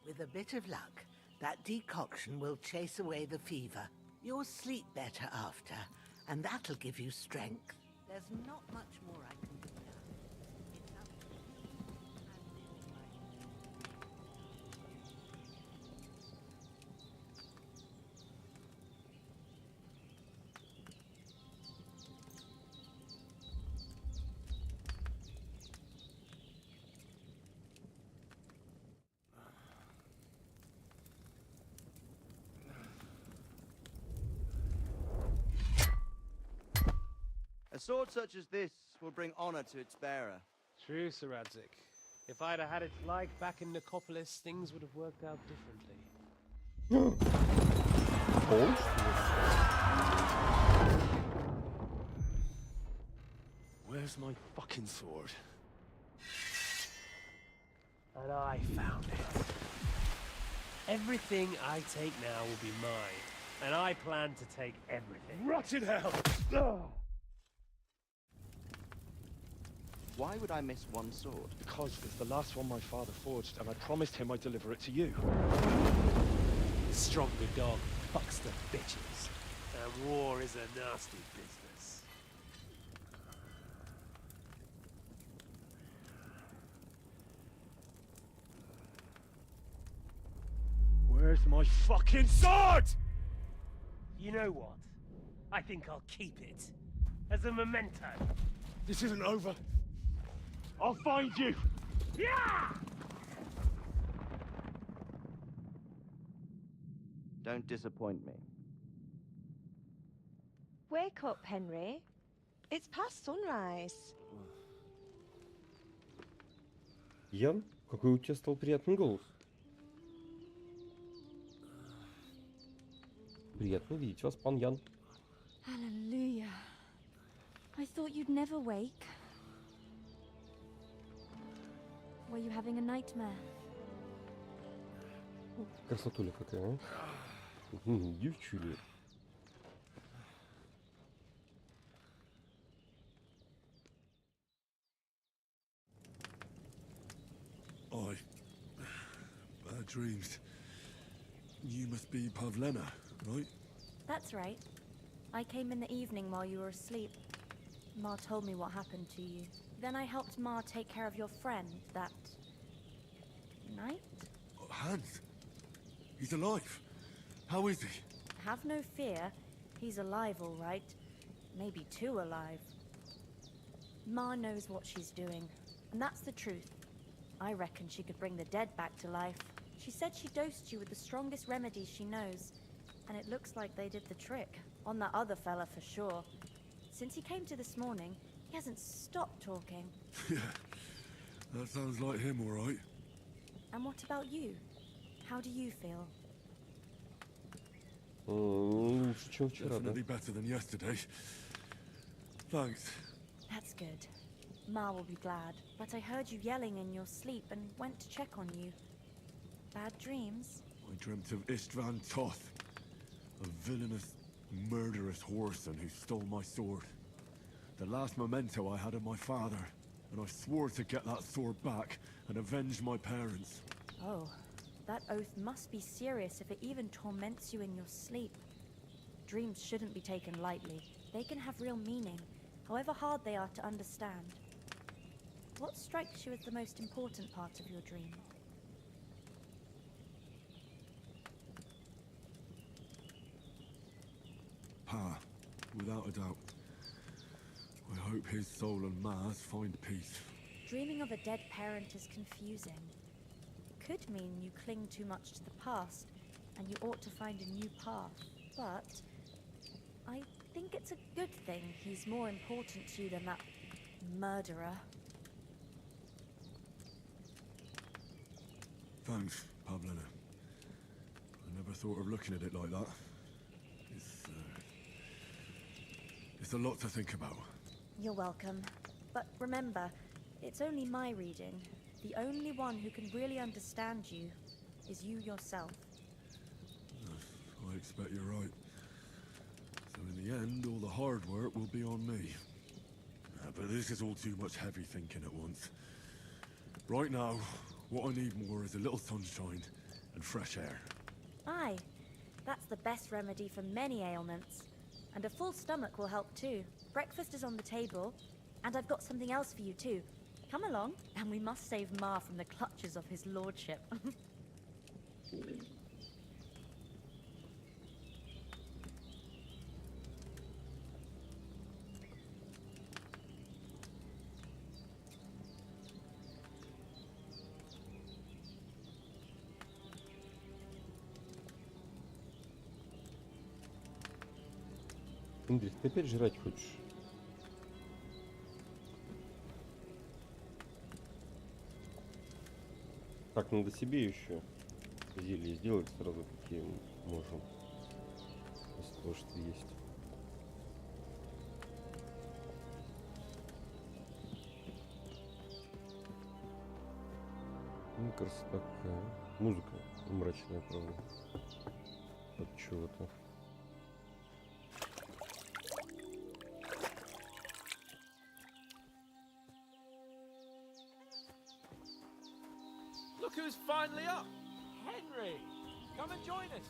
With a bit of luck, that decoction will chase away the fever. You'll sleep better after, and that'll give you strength. There's not much more I can do now. It's up to A sword such as this will bring honor to its bearer. True, Sir Radzik. If I'd have had it like back in Nicopolis, things would have worked out differently. Where's my fucking sword? And I found it. Everything I take now will be mine, and I plan to take everything. Rotted hell! Why would I miss one sword? Because it's the last one my father forged, and I promised him I'd deliver it to you. The stronger dog fucks the bitches, and war is a nasty business. Where's my fucking sword? You know what? I think I'll keep it. As a memento. This isn't over. I'll find you! Yeah! Don't disappoint me. Wake up, Henry. It's past sunrise. Ян, какой у тебя стал приятный голос. Приятно видеть вас, пан Ян. Hallelujah. I thought you'd never wake. Were you having a nightmare? Красотуля какая, а? Девчуля. Bad dreams. You must be Pavlena, right? That's right. I came in the evening while you were asleep. Ma told me what happened to you. Then I helped Ma take care of your friend that night? Hans? He's alive. How is he? Have no fear. He's alive, all right. Maybe too alive. Ma knows what she's doing, and that's the truth. I reckon she could bring the dead back to life. She said she dosed you with the strongest remedies she knows, and it looks like they did the trick. On that other fella for sure. Since he came to this morning, he hasn't stopped talking. Yeah, that sounds like him, all right. And what about you? How do you feel? Лучше, чем вчера, да? Definitely better than yesterday. Thanks. That's good. Ma will be glad, but I heard you yelling in your sleep and went to check on you. Bad dreams? I dreamt of Istvan Toth, a villainous, murderous whoreson who stole my sword. The last memento I had of my father, and I swore to get that sword back and avenge my parents. Oh, that oath must be serious if it even torments you in your sleep. Dreams shouldn't be taken lightly. They can have real meaning, however hard they are to understand. What strikes you as the most important part of your dream? Pa, without a doubt. I hope his soul and Ma's find peace. Dreaming of a dead parent is confusing. It could mean you cling too much to the past, and you ought to find a new path. But I think it's a good thing he's more important to you than that murderer. Thanks, Pavlena. I never thought of looking at it like that. It's a lot to think about. You're welcome. But remember, it's only my reading. The only one who can really understand you is you yourself. I expect you're right. So in the end, all the hard work will be on me. But this is all too much heavy thinking at once. Right now, what I need more is a little sunshine and fresh air. Aye, that's the best remedy for many ailments. And a full stomach will help too. Breakfast is on the table, and I've got something else for you too. Come along, and we must save Ma from the clutches of his lordship. Индрих, ты опять жрать хочешь? Так, надо себе еще зелье сделать сразу, какие можем. Из того, что есть. Ну, красота такая. Музыка мрачная, правда. От чего-то. Look who's finally up! Henry! Come and join us!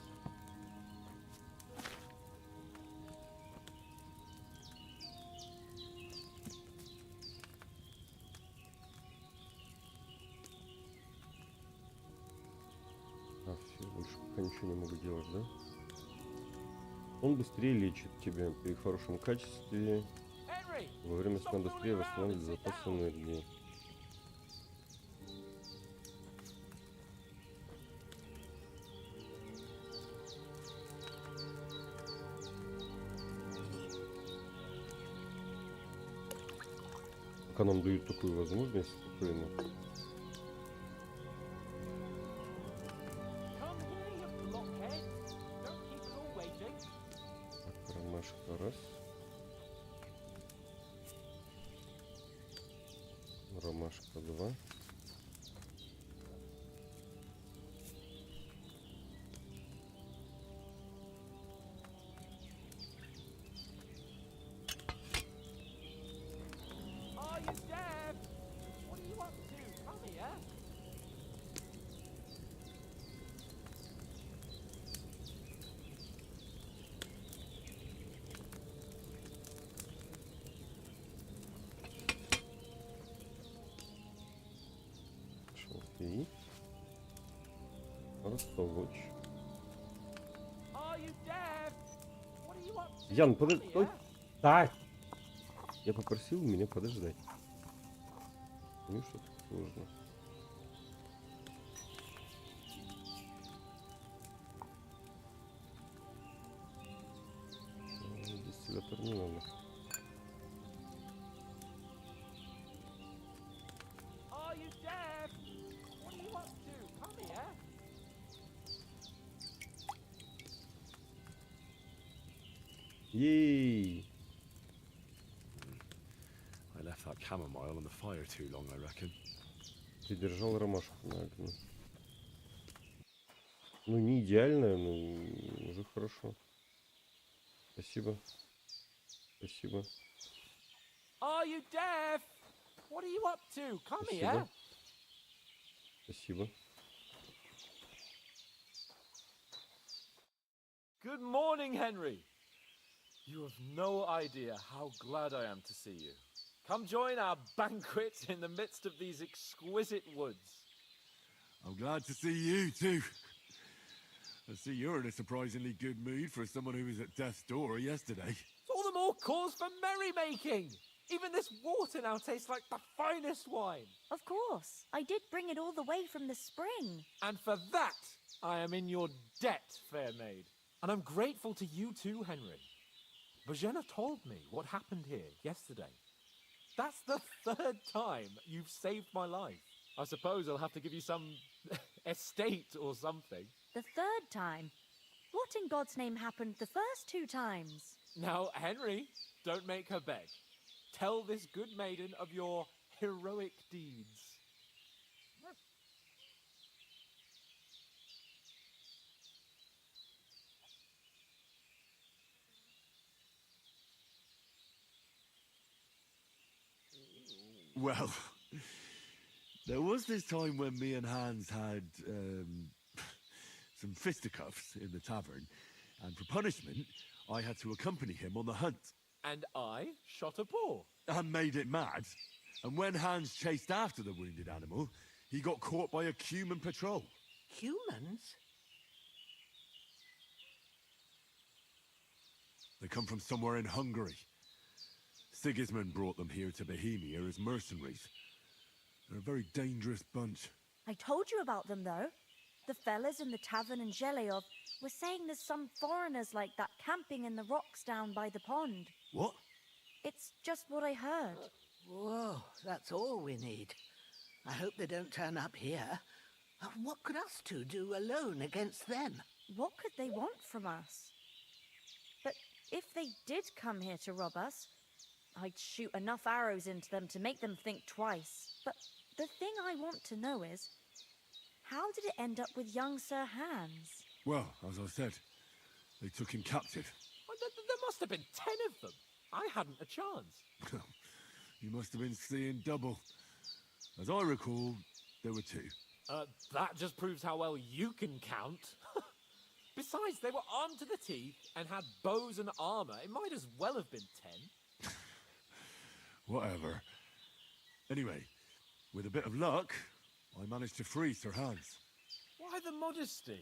А, все, больше пока ничего не могу делать, да? Он быстрее лечит тебя при хорошем качестве. Во время сна быстрее восстанавливает запасы энергии. Пока нам дают такую возможность, спокойно. Ромашка раз. Ромашка два. Are you deaf? What are you up to? Come here. Пошел ты. Растолочь. Are you deaf? What are you up to? Ян, подожди. Так. Я попросил меня подождать. Ну что-то сложно. Дистиллятор не надо. Are you deaf? What are you up to? Come here. Yay! I left that chamomile on the fire too long, I reckon. Ты держал ромашку на огне. Ну, не идеально, но уже хорошо. Спасибо. Спасибо. Are you deaf? What are you up to? Come Спасибо. here. Спасибо. Good morning, Henry. You have no idea how glad I am to see you. Come join our banquet in the midst of these exquisite woods. I'm glad to see you too. I see you're in a surprisingly good mood for someone who was at death's door yesterday. It's all the more cause for merrymaking. Even this water now tastes like the finest wine. Of course. I did bring it all the way from the spring. And for that, I am in your debt, fair maid. And I'm grateful to you too, Henry. Bojena told me what happened here yesterday. That's the third time you've saved my life. I suppose I'll have to give you some estate or something. The third time? What in God's name happened the first two times? Now, Henry, don't make her beg. Tell this good maiden of your heroic deeds. Well, there was this time when me and Hans had some fisticuffs in the tavern, and for punishment, I had to accompany him on the hunt. And I shot a boar. And made it mad. And when Hans chased after the wounded animal, he got caught by a human patrol. Humans? They come from somewhere in Hungary. Sigismund brought them here to Bohemia as mercenaries. They're a very dangerous bunch. I told you about them, though. The fellas in the tavern in Zheleov were saying there's some foreigners like that camping in the rocks down by the pond. What? It's just what I heard. Whoa, that's all we need. I hope they don't turn up here. What could us two do alone against them? What could they want from us? But if they did come here to rob us, I'd shoot enough arrows into them to make them think twice. But the thing I want to know is, how did it end up with young Sir Hans? Well, as I said, they took him captive. Well, there must have been 10 of them. I hadn't a chance. You must have been seeing double. As I recall, there were 2. That just proves how well you can count. Besides, they were armed to the teeth and had bows and armor. It might as well have been 10. Whatever. Anyway, with a bit of luck, I managed to free Sir Hans. Why the modesty?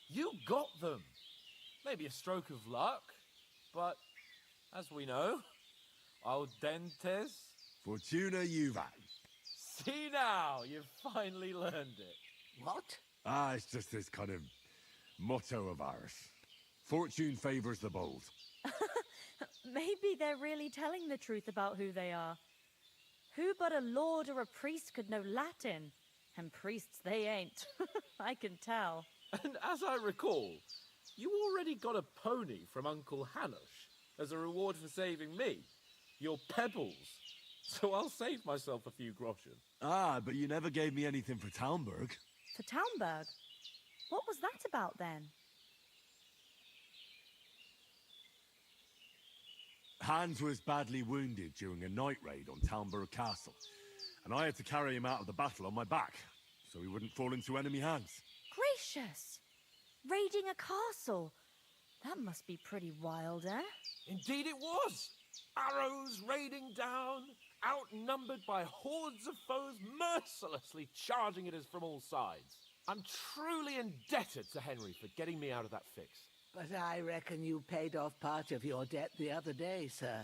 You got them. Maybe a stroke of luck, but as we know, al dentes. Fortuna juvat. See now, you've finally learned it. What? It's just this kind of motto of ours. Fortune favors the bold. Maybe they're really telling the truth about who they are. Who but a lord or a priest could know Latin? And priests they ain't. I can tell. And as I recall, you already got a pony from Uncle Hanush as a reward for saving me. Your pebbles. So I'll save myself a few groschen. But you never gave me anything for Talmberg. For Talmberg? What was that about then? Hans was badly wounded during a night raid on Talmberg Castle, and I had to carry him out of the battle on my back, so he wouldn't fall into enemy hands. Gracious! Raiding a castle? That must be pretty wild, eh? Indeed it was! Arrows raining down, outnumbered by hordes of foes mercilessly charging at us from all sides. I'm truly indebted to Henry for getting me out of that fix. But I reckon you paid off part of your debt the other day, sir.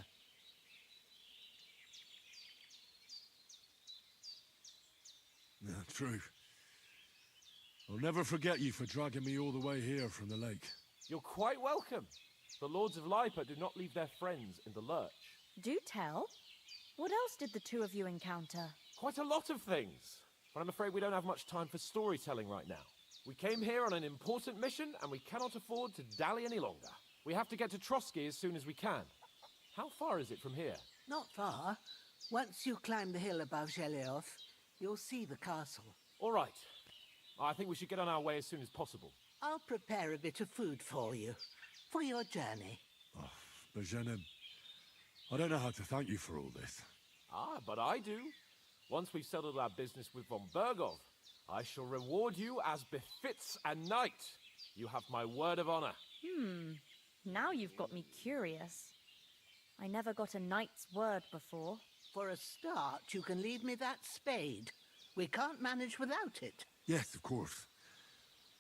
Yeah, true. I'll never forget you for dragging me all the way here from the lake. You're quite welcome. The Lords of Lipa do not leave their friends in the lurch. Do tell. What else did the two of you encounter? Quite a lot of things. But I'm afraid we don't have much time for storytelling right now. We came here on an important mission, and we cannot afford to dally any longer. We have to get to Trotsky as soon as we can. How far is it from here? Not far. Once you climb the hill above Zheleov, you'll see the castle. All right. I think we should get on our way as soon as possible. I'll prepare a bit of food for you, for your journey. Oh, Bozhena, I don't know how to thank you for all this. But I do. Once we've settled our business with von Bergov, I shall reward you as befits a knight. You have my word of honor. Now you've got me curious. I never got a knight's word before. For a start, you can leave me that spade. We can't manage without it. Yes, of course.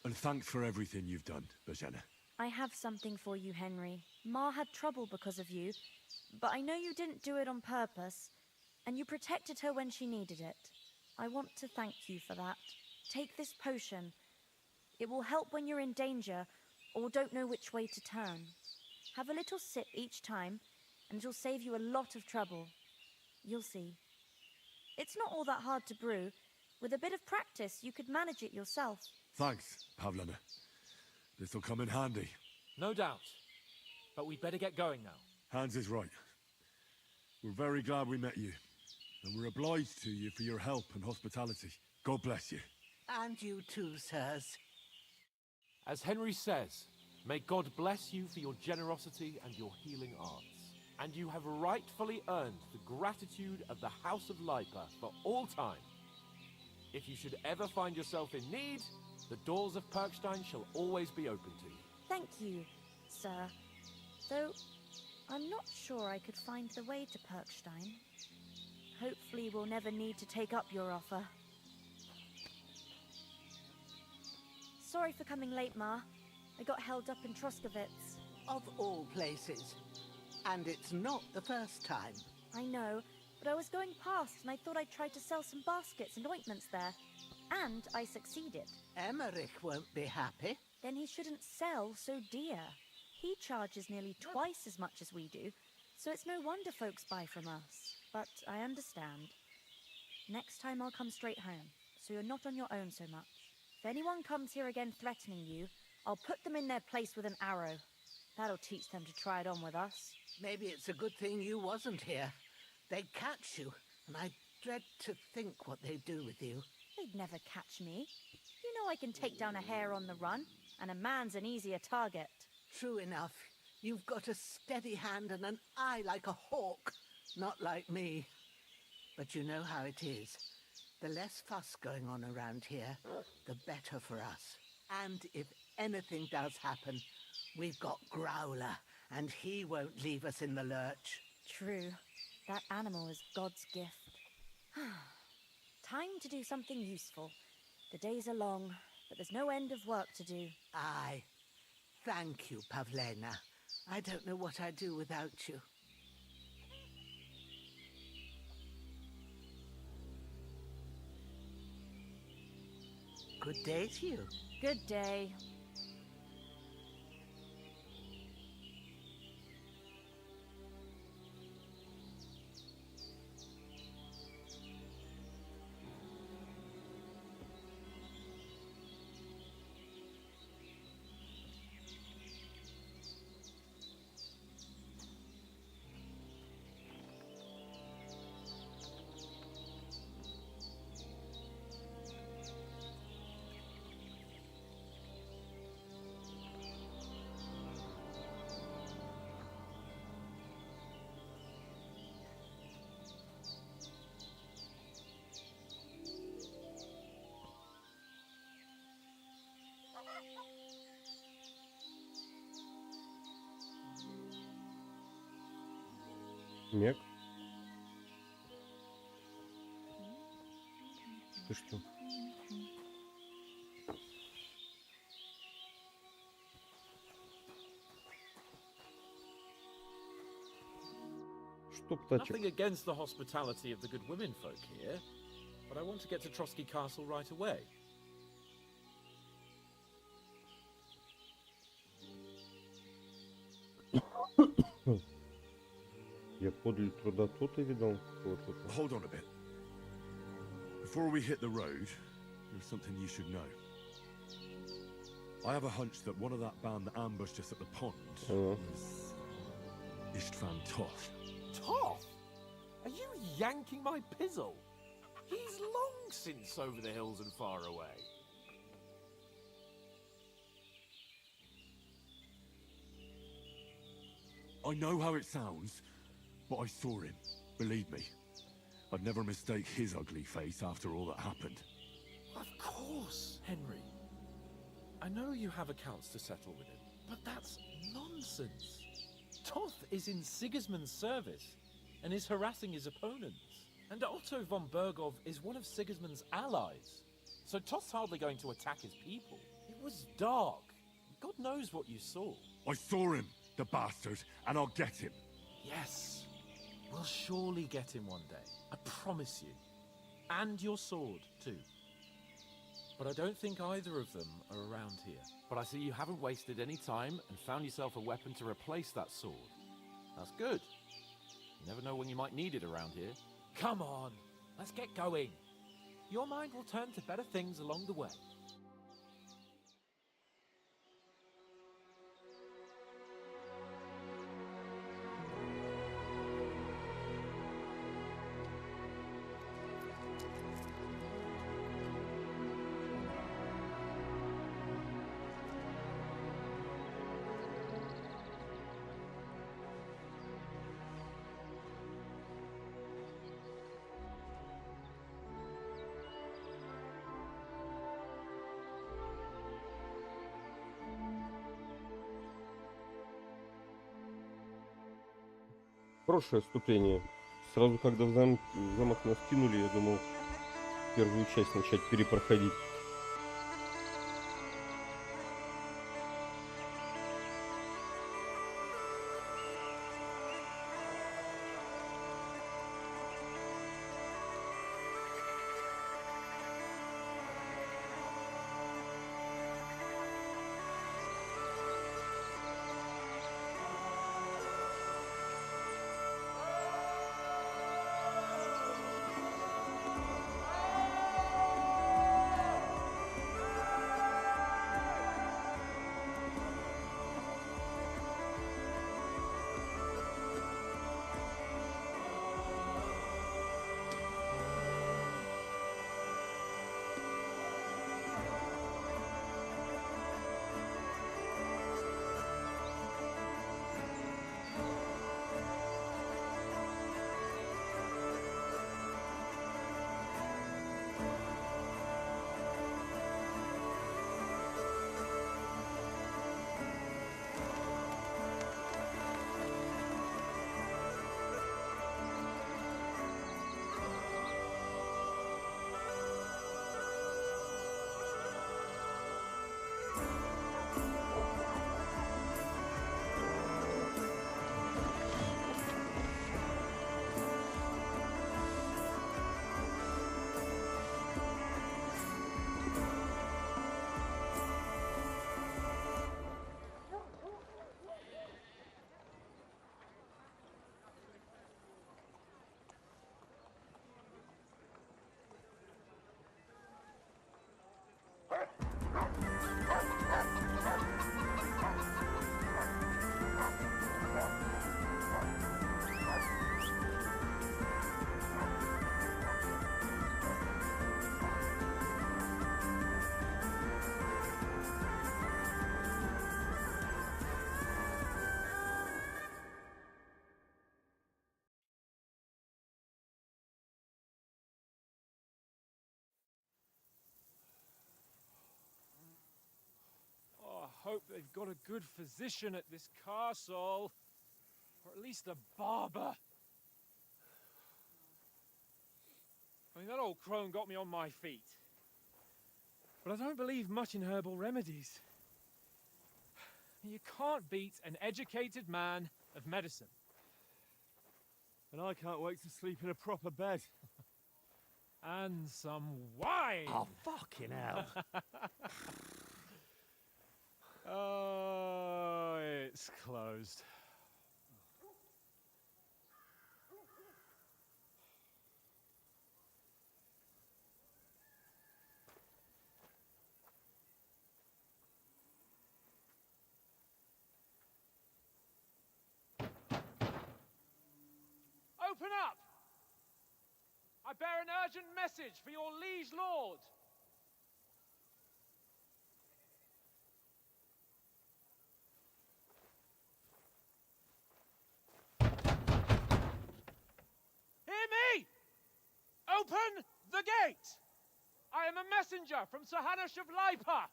And thanks for everything you've done, Bozhena. I have something for you, Henry. Ma had trouble because of you, but I know you didn't do it on purpose, and you protected her when she needed it. I want to thank you for that. Take this potion. It will help when you're in danger or don't know which way to turn. Have a little sip each time, and it'll save you a lot of trouble. You'll see. It's not all that hard to brew. With a bit of practice, you could manage it yourself. Thanks, Pavlana. This'll come in handy. No doubt. But we'd better get going now. Hans is right. We're very glad we met you. And we're obliged to you for your help and hospitality. God bless you. And you too, sirs. As Henry says, may God bless you for your generosity and your healing arts. And you have rightfully earned the gratitude of the House of Lipa for all time. If you should ever find yourself in need, the doors of Perkstein shall always be open to you. Thank you, sir. Though, I'm not sure I could find the way to Perkstein. Hopefully we'll never need to take up your offer. Sorry for coming late, Ma. I got held up in Troskowitz. Of all places. And it's not the first time. I know, but I was going past and I thought I'd try to sell some baskets and ointments there. And I succeeded. Emmerich won't be happy. Then he shouldn't sell so dear. He charges nearly twice as much as we do, so it's no wonder folks buy from us. But I understand. Next time I'll come straight home, so you're not on your own so much. If anyone comes here again threatening you, I'll put them in their place with an arrow. That'll teach them to try it on with us. Maybe it's a good thing you wasn't here. They'd catch you, and I dread to think what they'd do with you. They'd never catch me. You know I can take down a hare on the run, and a man's an easier target. True enough. You've got a steady hand and an eye like a hawk. Not like me. But you know how it is. The less fuss going on around here, the better for us. And if anything does happen, we've got Growler, and he won't leave us in the lurch. True. That animal is God's gift. Time to do something useful. The days are long, but there's no end of work to do. Aye. Thank you, Pavlena. I don't know what I'd do without you. Good day to you. Good day. Мек? Ты что? Что, птачек? Nothing against the hospitality of the good women folk here, but I want to get to Trotsky Castle right away. Я подле труда то-то видал. Hold on a bit. Before we hit the road, there's something you should know. I have a hunch that one of that band that ambushed us at the pond was Istvan Toth. Toth? Are you yanking my pizzle? He's long since over the hills and far away. I know how it sounds, but I saw him. Believe me. I'd never mistake his ugly face after all that happened. Of course, Henry. I know you have accounts to settle with him, but that's nonsense. Toth is in Sigismund's service and is harassing his opponents. And Otto von Bergov is one of Sigismund's allies. So Toth's hardly going to attack his people. It was dark. God knows what you saw. I saw him, the bastard, and I'll get him. Yes. We'll surely get him one day. I promise you. And your sword, too. But I don't think either of them are around here. But I see you haven't wasted any time and found yourself a weapon to replace that sword. That's good. You never know when you might need it around here. Come on, let's get going. Your mind will turn to better things along the way. Хорошее отступление. Сразу, когда в замок нас кинули, я думал первую часть начать перепроходить. hope they've got a good physician at this castle. Or at least a barber. I mean, that old crone got me on my feet. But I don't believe much in herbal remedies. You can't beat an educated man of medicine. And I can't wait to sleep in a proper bed. And some wine! Oh, fucking hell. Oh, it's closed. Open up! I bear an urgent message for your liege lord. Hear me! Open the gate! I am a messenger from Sir Hanush of Lipa.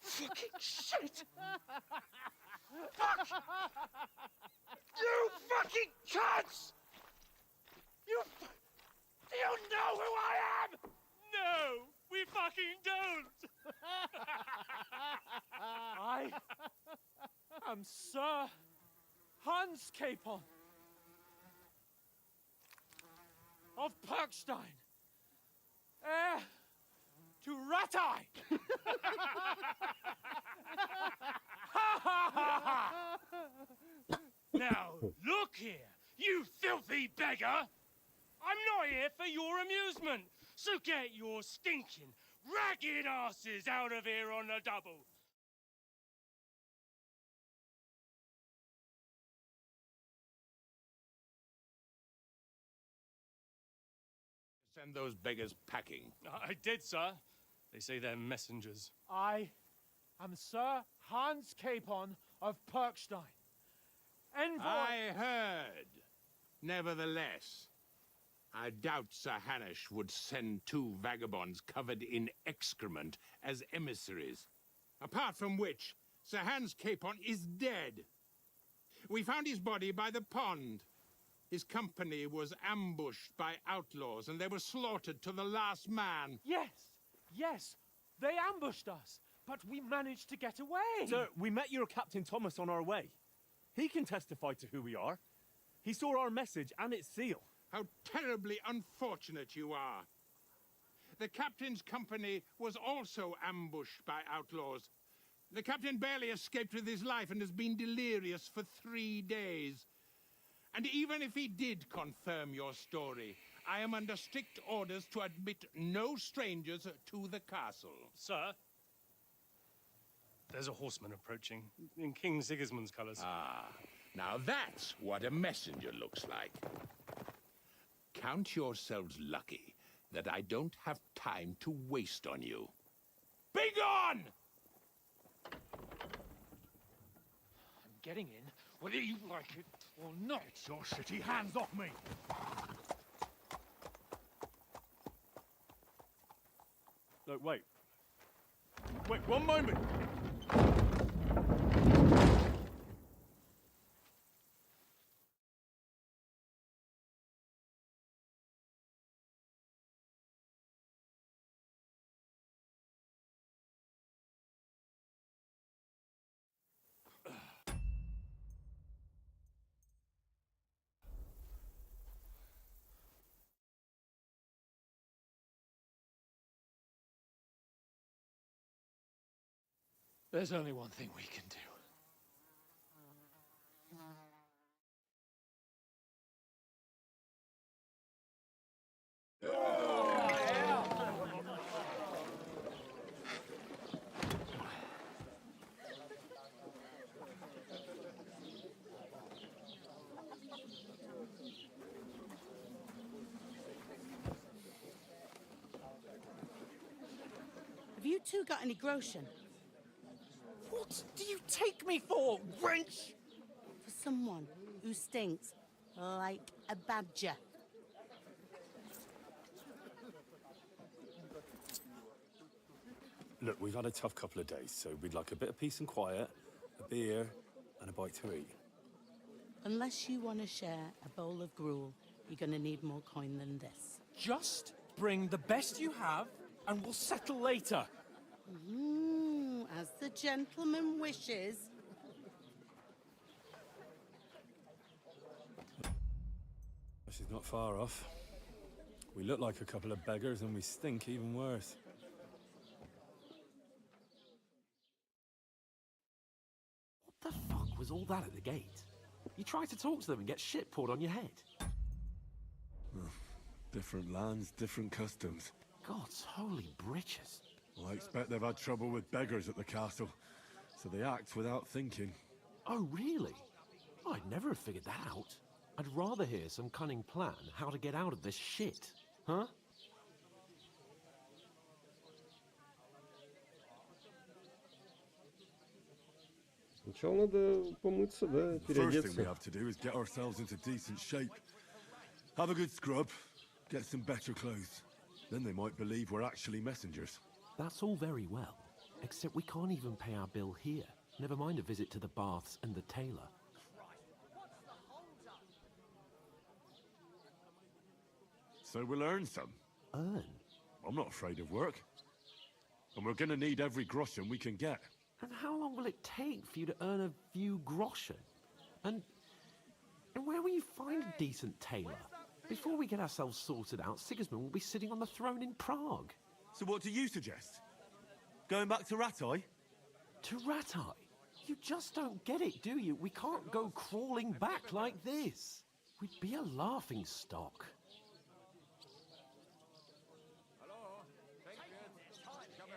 Fucking shit! Fuck! You fucking cunts! Do you know who I am? No, we fucking don't! I am Sir Hans Capon of Perkstein, heir to Ratai! Now, look here, you filthy beggar! I'm not here for your amusement, so get your stinking, ragged asses out of here on the double. Send those beggars packing. I did, sir. They say they're messengers. I am Sir Hans Capon of Perkstein. Envoy... I heard. Nevertheless, I doubt Sir Hanush would send two vagabonds covered in excrement as emissaries. Apart from which, Sir Hans Capon is dead. We found his body by the pond. His company was ambushed by outlaws, and they were slaughtered to the last man. Yes, they ambushed us, but we managed to get away. Sir, we met your Captain Thomas on our way. He can testify to who we are. He saw our message and its seal. How terribly unfortunate you are. The captain's company was also ambushed by outlaws. The captain barely escaped with his life and has been delirious for 3 days. And even if he did confirm your story, I am under strict orders to admit no strangers to the castle. Sir, there's a horseman approaching, in King Sigismund's colours. Ah, now that's what a messenger looks like. Count yourselves lucky that I don't have time to waste on you. Be gone! I'm getting in, whether you like it or not. Get your shitty hands off me! Look, wait. Wait, one moment! There's only one thing we can do. you two got any groschen? What do you take me for, wench? For someone who stinks like a badger. Look, we've had a tough couple of days, so we'd like a bit of peace and quiet, a beer, and a bite to eat. Unless you want to share a bowl of gruel, you're going to need more coin than this. Just bring the best you have, and we'll settle later. As the gentleman wishes. She's not far off. We look like a couple of beggars, and we stink even worse. What the fuck was all that at the gate? You try to talk to them and get shit poured on your head. Different lands, different customs. God's holy britches. Well, I expect they've had trouble with beggars at the castle, so they act without thinking. Oh, really? I'd never have figured that out. I'd rather hear some cunning plan how to get out of this shit. Huh? Сначала надо помыться, да, The first thing we переодеться. have to do is get ourselves into decent shape. Have a good scrub, get some better clothes. Then they might believe we're actually messengers. That's all very well, except we can't even pay our bill here. Never mind a visit to the baths and the tailor. So we'll earn some. Earn? I'm not afraid of work. And we're gonna need every groschen we can get. And how long will it take for you to earn a few groschen? And where will you find a decent tailor? Before we get ourselves sorted out, Sigismund will be sitting on the throne in Prague. So what do you suggest? Going back to Ratai? To Ratai? You just don't get it, do you? We can't go crawling back like this. We'd be a laughing stock.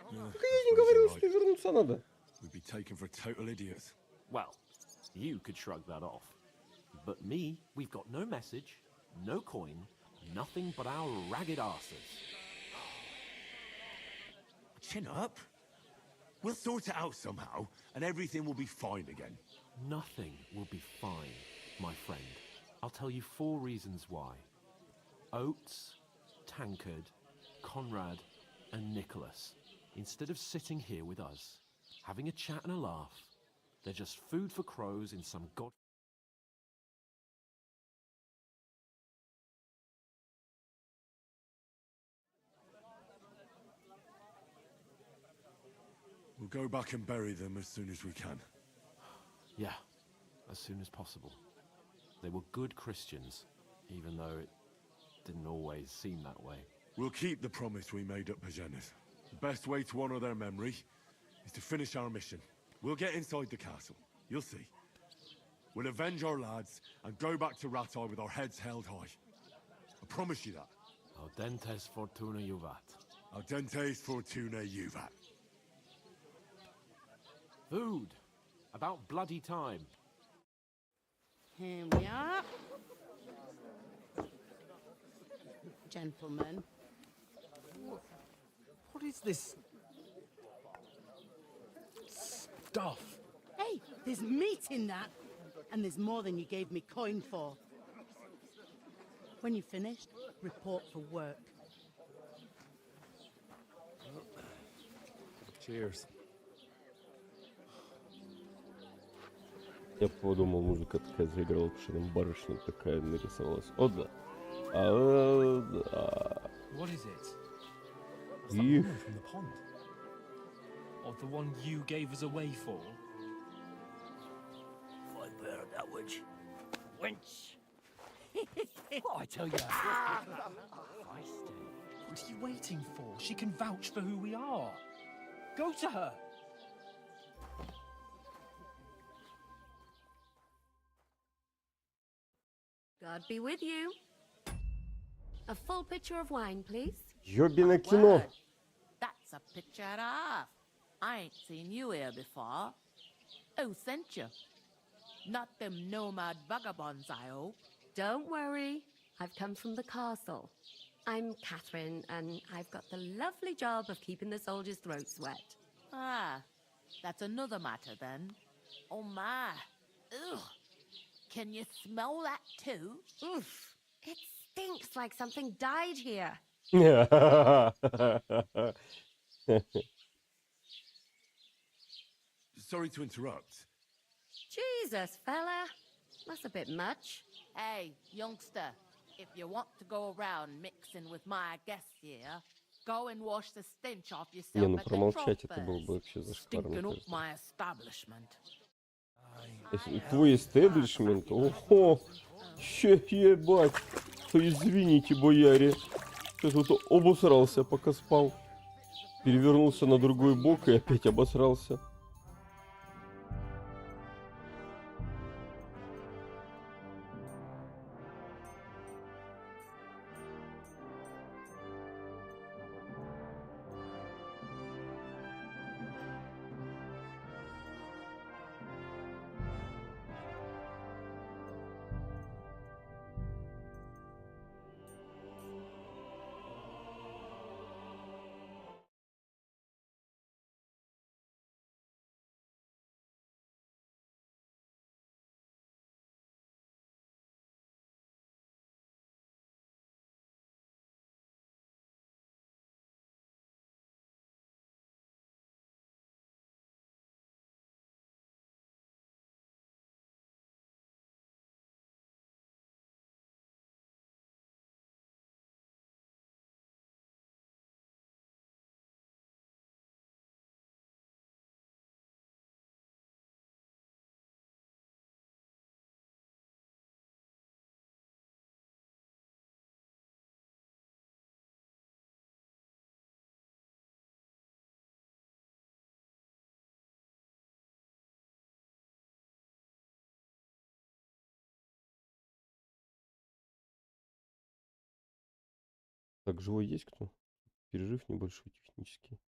Так я не говорил, что вернуться надо. We'd be taken for total idiots. Well, you could shrug that off. But me, we've got no message, no coin, nothing but our ragged arses. Chin up. We'll sort it out somehow, and everything will be fine again. Nothing will be fine, my friend. I'll tell you 4 reasons why. Oates, Tankard, Conrad, and Nicholas, instead of sitting here with us, having a chat and a laugh, they're just food for crows in some god... We'll go back and bury them as soon as we can. Yeah, as soon as possible. They were good Christians, even though it didn't always seem that way. We'll keep the promise we made at Pagenes. The best way to honor their memory is to finish our mission. We'll get inside the castle. You'll see. We'll avenge our lads and go back to Ratai with our heads held high. I promise you that. Audentes fortuna juvat. Audentes fortuna juvat. Food. About bloody time. Here we are. Gentlemen. What is this stuff? Hey, there's meat in that. And there's more than you gave me coin for. When you're finished, report for work. Cheers. Я подумал, музыка такая заиграла, потому что там барышня такая нарисовалась. О, да. Да. What is it? Is that the woman from the pond? Or the one you gave us away for? Fight better, that witch. Wench! What I tell you? What are you waiting for? She can vouch for who we are. Go to her. God be with you. A full pitcher of wine, please. Ёбино кино. That's a picture and a half. I ain't seen you here before. Who sent you? Not them nomad vagabonds, I hope. Don't worry. I've come from the castle. I'm Catherine, and I've got the lovely job of keeping the soldiers' throats wet. Ah, that's another matter then. Oh my. Ugh. Can you smell that too? Oof. It stinks like something died here. Sorry to interrupt. Jesus, fella. That's a bit much. Hey, youngster, if you want to go around mixing with my guests here, go and wash the stench off Не, yourself ну at the промолчать это trough было бы first. вообще зашкварно, Stinking up кажется. my establishment. Твой истеблишмент? Ого! Че, ебать! Извините, бояре. Я тут обосрался, пока спал. Перевернулся на другой бок и опять обосрался. Так, живой есть кто? Перерыв небольшой технический.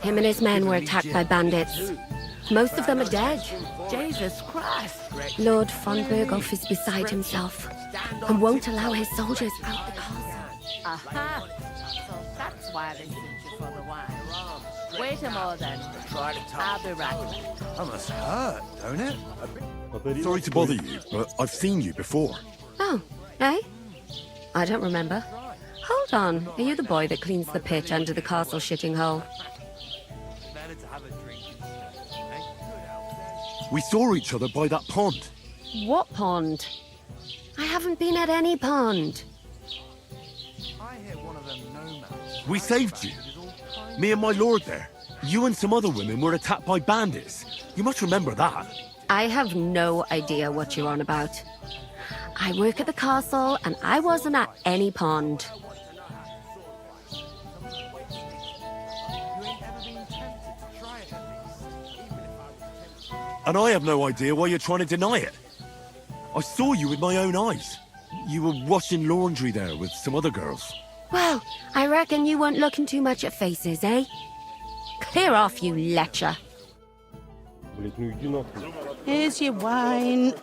Him and his men were attacked by bandits. Most of them are dead. Jesus Christ! Lord von Berghoff is beside himself and won't allow his soldiers out the castle. Aha! So that's why they sent you for the wine. Wait a moment then. I'll be right back. That must hurt, don't it? Sorry to bother you, but I've seen you before. Oh, eh? I don't remember. Hold on, are you the boy that cleans the pitch under the castle shitting hole? We saw each other by that pond. What pond? I haven't been at any pond. We saved you. Me and my lord there. You and some other women were attacked by bandits. You must remember that. I have no idea what you're on about. I work at the castle and I wasn't at any pond. And I have no idea why you're trying to deny it. I saw you with my own eyes. You were washing laundry there with some other girls. Well, I reckon you weren't looking too much at faces, eh? Clear off, you lecher. Here's your wine.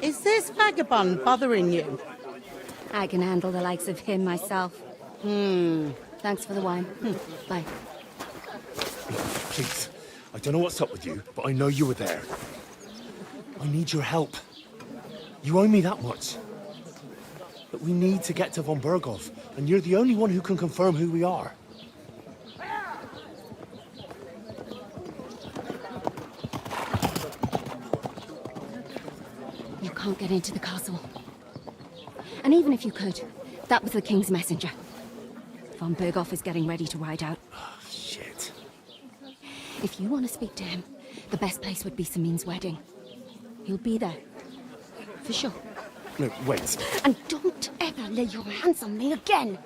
Is this vagabond bothering you? I can handle the likes of him myself. Thanks for the wine. Bye. Please, I don't know what's up with you, but I know you were there. I need your help. You owe me that much. But we need to get to von Berghoff, and you're the only one who can confirm who we are. You can't get into the castle. And even if you could, that was the king's messenger. Von Berghoff is getting ready to ride out. Oh, shit. If you want to speak to him, the best place would be Samin's wedding. He'll be there. For sure. No, wait. And don't ever lay your hands on me again!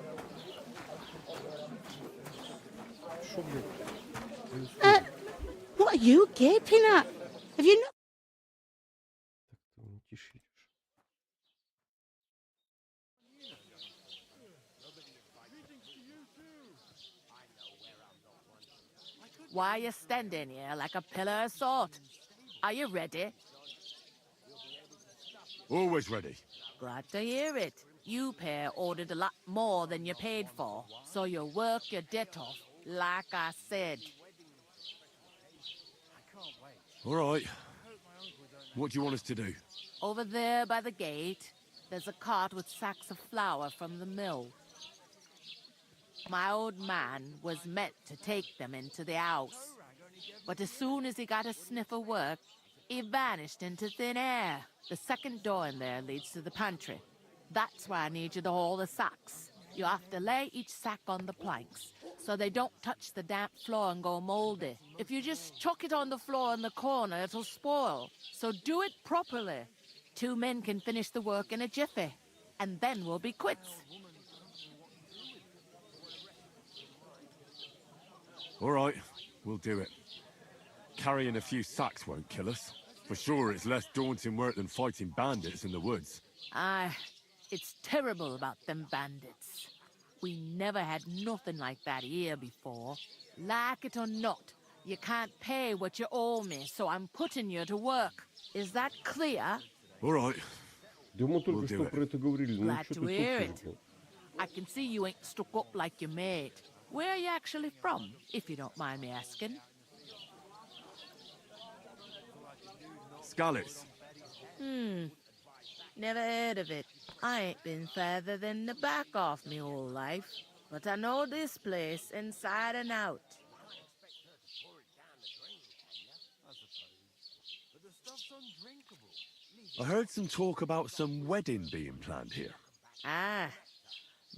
What are you gaping at? Have you not... Why are you standing here like a pillar of salt? Are you ready? Always ready. Glad to hear it. You pair ordered a lot more than you paid for, so you work your debt off, like I said. All right. What do you want us to do? Over there by the gate, there's a cart with sacks of flour from the mill. My old man was meant to take them into the house, but as soon as he got a sniff of work, he vanished into thin air. The second door in there leads to the pantry. That's why I need you to haul the sacks. You have to lay each sack on the planks, so they don't touch the damp floor and go moldy. If you just chuck it on the floor in the corner, it'll spoil. So do it properly. 2 men can finish the work in a jiffy, and then we'll be quits. All right, we'll do it. Carrying a few sacks won't kill us. For sure, it's less daunting work than fighting bandits in the woods. Aye, it's terrible about them bandits. We never had nothing like that here before. Like it or not, you can't pay what you owe me, so I'm putting you to work. Is that clear? All right. Думаю, только что про это говорили, но Glad что-то to hear it. тут... I can see you ain't stuck up like your mate. Where are you actually from, if you don't mind me asking? Scallis. Never heard of it. I ain't been further than the back off me whole life, but I know this place inside and out. I heard some talk about some wedding being planned here. Ah,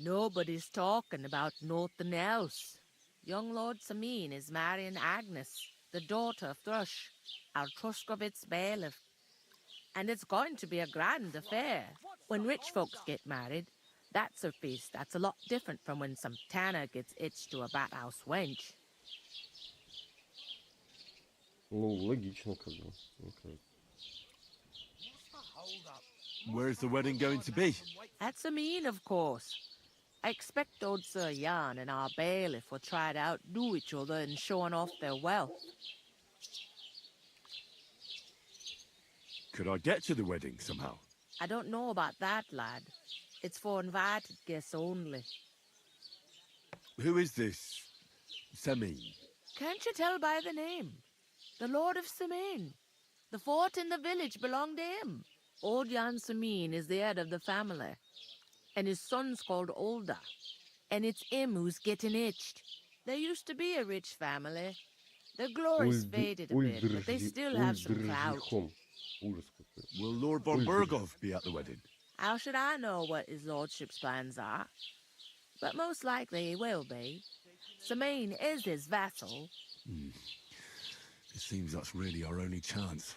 nobody's talking about nothing else. Young Lord Samin is marrying Agnes, the daughter of Thrush, our Truskovitz bailiff. And it's going to be a grand affair. When rich folks get married, that's a feast that's a lot different from when some tanner gets hitched to a bat-house wench. Ну, логично, как бы. Okay. Where's the wedding going to be? At Samin, of course. I expect old Sir Jan and our bailiff will try to outdo each other in showing off their wealth. Could I get to the wedding somehow? I don't know about that, lad. It's for invited guests only. Who is this Semin? Can't you tell by the name? The Lord of Semin. The fort in the village belonged to him. Old Jan Semin is the head of the family, and his son's called Olda, and it's him who's getting itched. There used to be a rich family. Their glory's faded a bit, but they still have some clout. Will Lord von Burgov be at the wedding? How should I know what his lordship's plans are? But most likely he will be. Semin is his vassal. It seems that's really our only chance.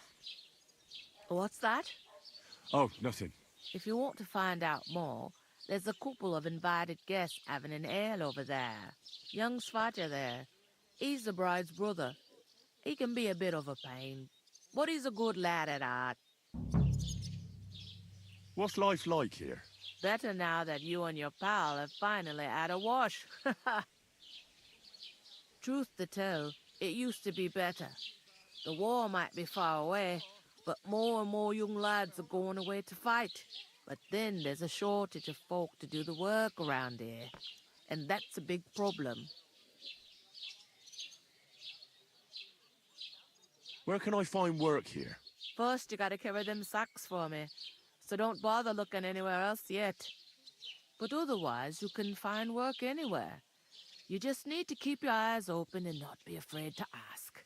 What's that? Oh, nothing. If you want to find out more, there's a couple of invited guests having an ale over there. Young Svaja there. He's the bride's brother. He can be a bit of a pain, but he's a good lad at heart. What's life like here? Better now that you and your pal have finally had a wash. Truth to tell, it used to be better. The war might be far away, but more and more young lads are going away to fight. But then there's a shortage of folk to do the work around here, and that's a big problem. Where can I find work here? First, you gotta carry them sacks for me, so don't bother looking anywhere else yet. But otherwise, you can find work anywhere. You just need to keep your eyes open and not be afraid to ask.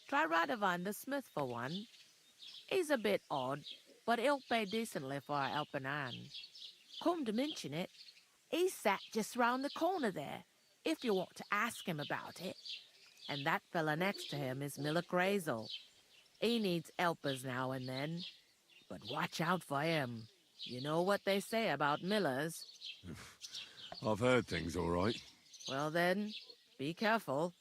Try Radovan the smith for one. He's a bit odd, but he'll pay decently for a helping hand. Come to mention it, he's sat just round the corner there, if you want to ask him about it. And that fella next to him is Miller Crazel. He needs helpers now and then, but watch out for him. You know what they say about Millers. I've heard things all right. Well then, be careful.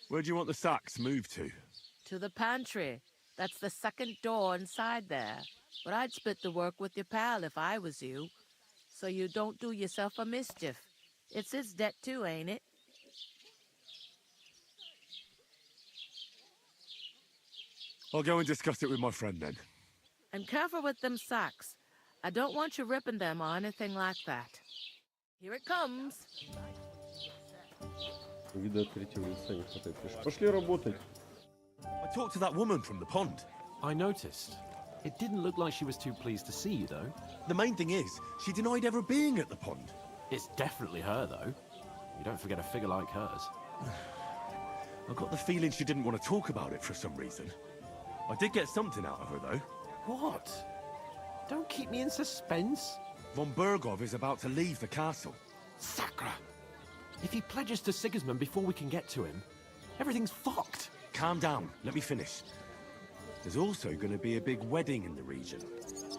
Where do you want the sacks moved to? To the pantry. That's the second door inside there. But I'd split the work with your pal if I was you, so you don't do yourself a mischief. It's his debt too, ain't it? I'll go and discuss it with my friend then. And careful with them sacks. I don't want you ripping them or anything like that. Here it comes. Пошли работать. I talked to that woman from the pond. I noticed. It didn't look like she was too pleased to see you, though. The main thing is, she denied ever being at the pond. It's definitely her, though. You don't forget a figure like hers. I got the feeling she didn't want to talk about it for some reason. I did get something out of her, though. What? Don't keep me in suspense. Von Burgov is about to leave the castle. Sacra! If he pledges to Sigismund before we can get to him, everything's fucked. Calm down. Let me finish. There's also going to be a big wedding in the region.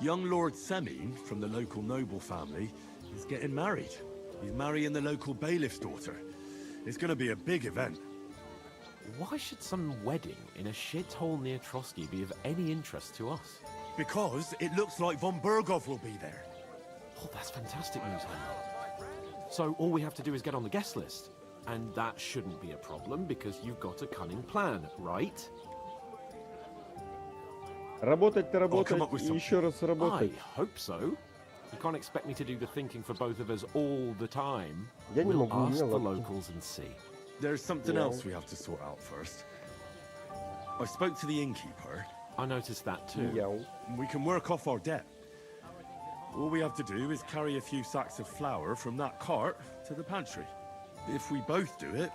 Young Lord Semin, from the local noble family, is getting married. He's marrying the local bailiff's daughter. It's going to be a big event. Why should some wedding in a shithole near Trotsky be of any interest to us? Because it looks like von Burgov will be there. Oh, that's fantastic news, Henry. So all we have to do is get on the guest list. And that shouldn't be a problem because you've got a cunning plan, right? Работать, и еще раз работать. I hope so. You can't expect me to do the thinking for both of us all the time. Я не We'll могу, ask мне the ладно. locals and see. There's something else we have to sort out first. I spoke to the innkeeper. I noticed that too. We can work off our debt. All we have to do is carry a few sacks of flour from that cart to the pantry. If we both do it,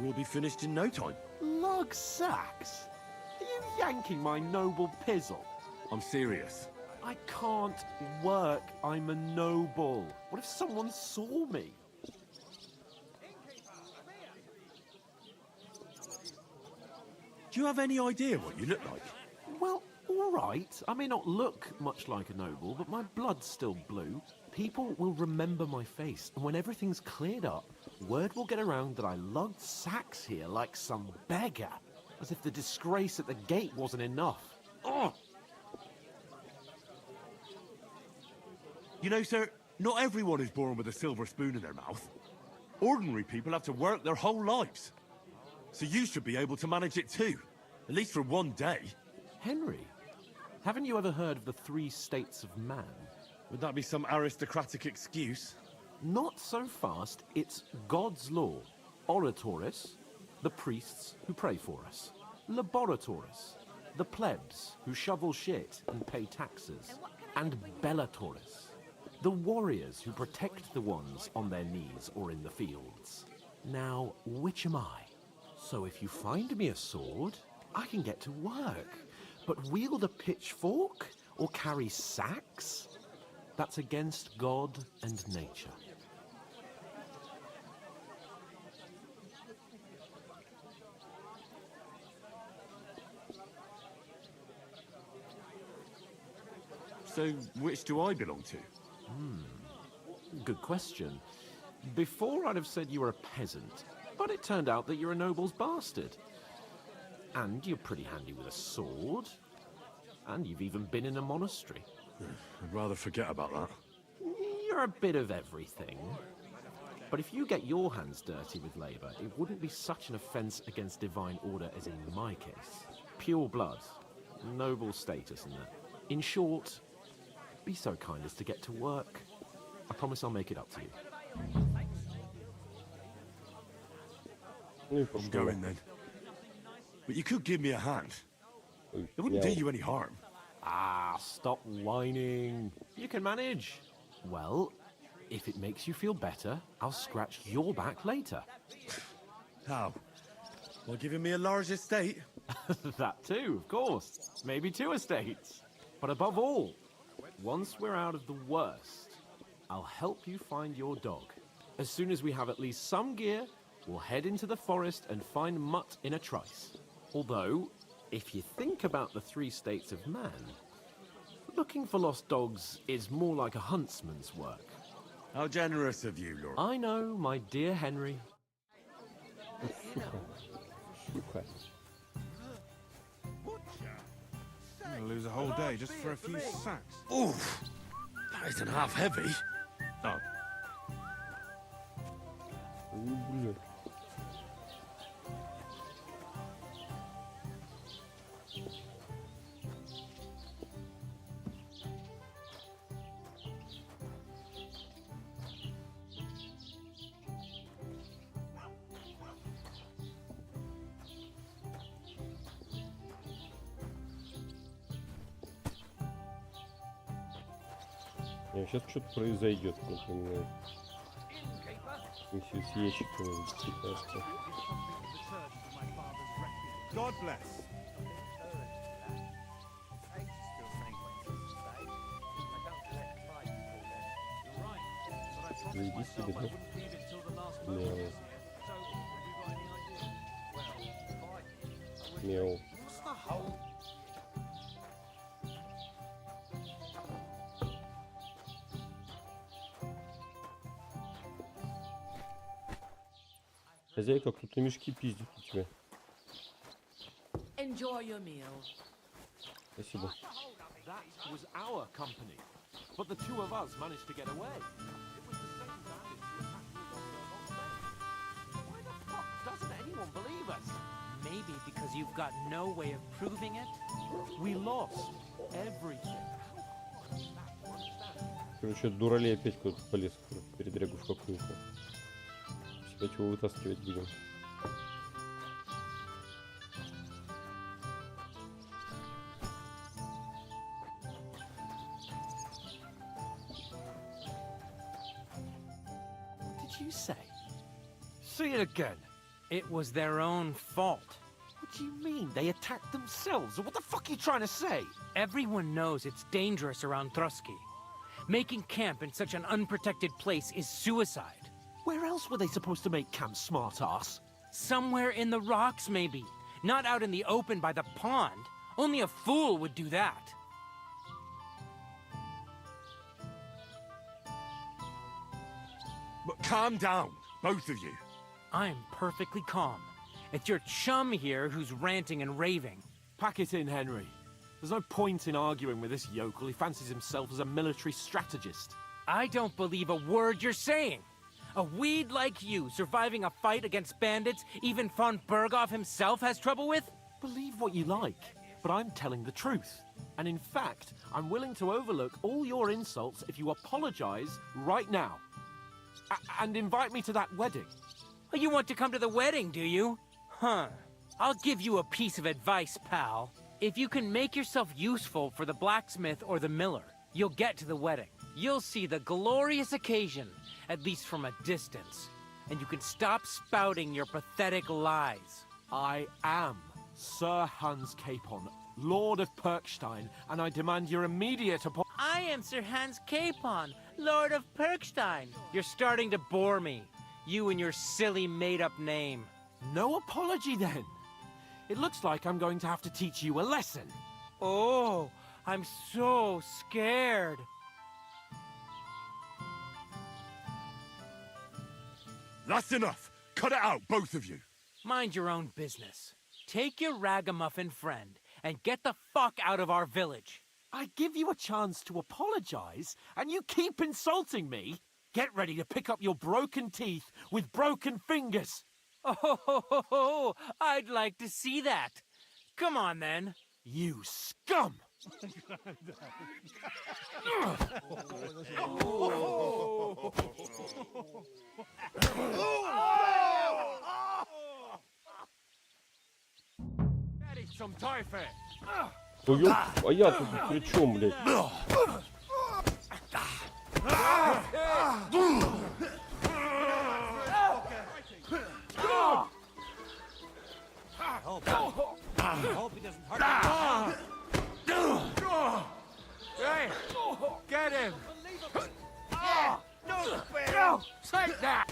we'll be finished in no time. Lug sacks? Are you yanking my noble pizzle? I'm serious. I can't work. I'm a noble. What if someone saw me? Do you have any idea what you look like? Well, all right. I may not look much like a noble, but my blood's still blue. People will remember my face, and when everything's cleared up, word will get around that I lugged sacks here like some beggar, as if the disgrace at the gate wasn't enough. Oh! You know, sir, not everyone is born with a silver spoon in their mouth. Ordinary people have to work their whole lives. So you should be able to manage it too. At least for one day. Henry, haven't you ever heard of the 3 states of man? Would that be some aristocratic excuse? Not so fast. It's God's law. Oratoris, the priests who pray for us. Laboratoris, the plebs who shovel shit and pay taxes. And Bellatoris, the warriors who protect the ones on their knees or in the fields. Now, which am I? So if you find me a sword, I can get to work. But wield a pitchfork or carry sacks? That's against God and nature. So, which do I belong to? Good question. Before I'd have said you were a peasant, but it turned out that you're a noble's bastard. And you're pretty handy with a sword. And you've even been in a monastery. I'd rather forget about that. You're a bit of everything. But if you get your hands dirty with labour, it wouldn't be such an offence against divine order as in my case. Pure blood. Noble status and that. In short, be so kind as to get to work. I promise I'll make it up to you. I'm going then. But you could give me a hand. It wouldn't do you any harm. Ah, stop whining. You can manage. Well, if it makes you feel better, I'll scratch your back later. How? While giving me a large estate? That too, of course. Maybe 2 estates. But above all, once we're out of the worst, I'll help you find your dog. As soon as we have at least some gear, we'll head into the forest and find Mutt in a trice. Although, if you think about the 3 states of man, looking for lost dogs is more like a huntsman's work. How generous of you, Lord. I know, my dear Henry. I'm gonna lose a whole day just for a few sacks. Oof! That isn't half heavy. Oh. Сейчас что-то произойдет, например. Миссию с ящиками, кажется. God bless. Иди себе, да? Мяу. Мяу. Хозяйка, кто-то мешки пиздит у тебя. Enjoy your meal. Спасибо. That was our company, but the 2 of us managed to get away. It was the same bandits who attacked me on the Why the fuck doesn't anyone believe us? Maybe because you've got no way of proving it? We lost everything. Короче, дуралей опять куда-то полез в передрягу в какую-то. Себя чего вытаскивать будем? What did you say? Say it again. It was their own fault. What do you mean? They attacked themselves? What the fuck are you trying to say? Everyone knows it's dangerous around Trotsky. Making camp in such an unprotected place is suicide. Where else were they supposed to make camp, smart-ass? Somewhere in the rocks, maybe. Not out in the open by the pond. Only a fool would do that. But calm down, both of you. I'm perfectly calm. It's your chum here who's ranting and raving. Pack it in, Henry. There's no point in arguing with this yokel. He fancies himself as a military strategist. I don't believe a word you're saying. A weed like you, surviving a fight against bandits, even von Berghoff himself has trouble with? Believe what you like, but I'm telling the truth. And in fact, I'm willing to overlook all your insults if you apologize right now. And invite me to that wedding. Oh, you want to come to the wedding, do you? Huh. I'll give you a piece of advice, pal. If you can make yourself useful for the blacksmith or the miller, you'll get to the wedding. You'll see the glorious occasion, at least from a distance. And you can stop spouting your pathetic lies. I am Sir Hans Capon, Lord of Perkstein, and I demand your immediate apology. I am Sir Hans Capon, Lord of Perkstein. You're starting to bore me. You and your silly made-up name. No apology, then. It looks like I'm going to have to teach you a lesson. Oh, I'm so scared. That's enough. Cut it out, both of you. Mind your own business. Take your ragamuffin friend and get the fuck out of our village. I give you a chance to apologize, and you keep insulting me. Get ready to pick up your broken teeth with broken fingers. Oh, I'd like to see that. Come on, then. You scum! Some Teufel. А я тут при чем, блядь? Hope he doesn't hurt Hey, get him! No, take that!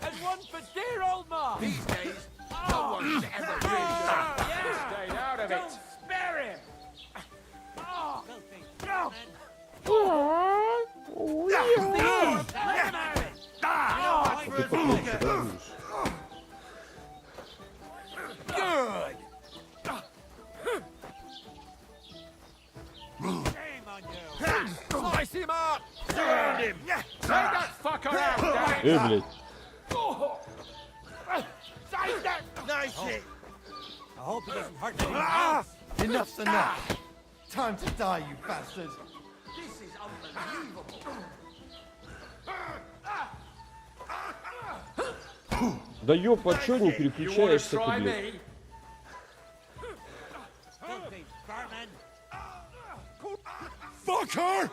And one for dear old Ma! These days, no one's ever really Stay out of it! Don't spare him! Good! Shame on you! Slice him up! Send him! Take that fucker out, damn it! Блядь. Save that! Nice hit. I hope he doesn't hurt anyone else. Enough's enough. Time to die, you bastard. This is unbelievable. Да ёпа, чё не переключаешься ты, блядь? Fucker!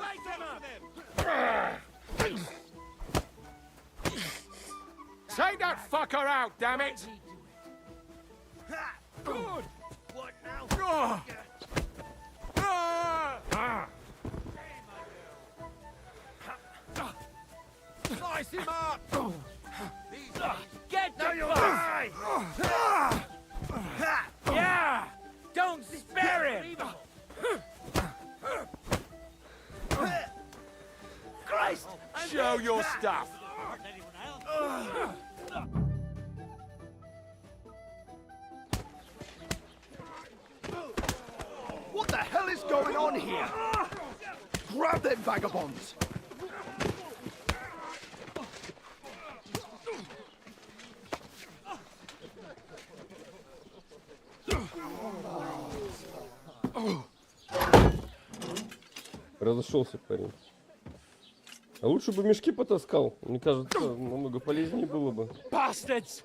Take that fucker out, damn it! Good! What now? Slice him up! Get Now the you're fuck! Yeah! Don't spare him! Christ! Show your stuff! What the hell is going on here? Grab them vagabonds! Разошелся парень. А лучше бы мешки потаскал. Мне кажется, намного полезнее было бы. Bastards!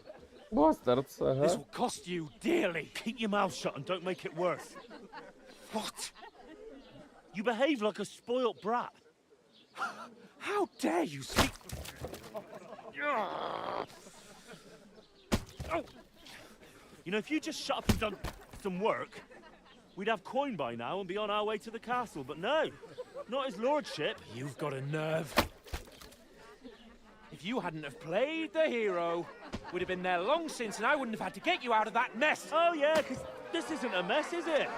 Постараться, This ага. will cost you dearly. Keep your mouth shut and don't make it worse. What? You behave like a spoilt brat. How dare you speak? Oh. You know, if you just shut up and done some work, we'd have coin by now and be on our way to the castle. But no, not his lordship. You've got a nerve. If you hadn't have played the hero, we'd have been there long since and I wouldn't have had to get you out of that mess. Oh yeah, because this isn't a mess, is it?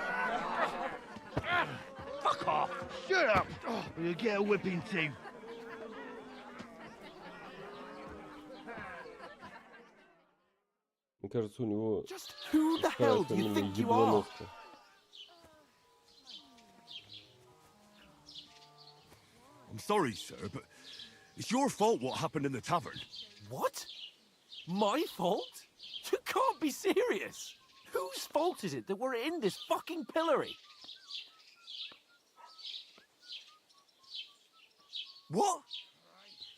Fuck off. Shut up! Or you'll get a whipping too. Мне кажется, у него Who the hell такая do you фамилия think you are? Еблоновка. I'm sorry, sir, but it's your fault what happened in the tavern. What? My fault? You can't be serious. Whose fault is it that we're in this fucking pillory? What?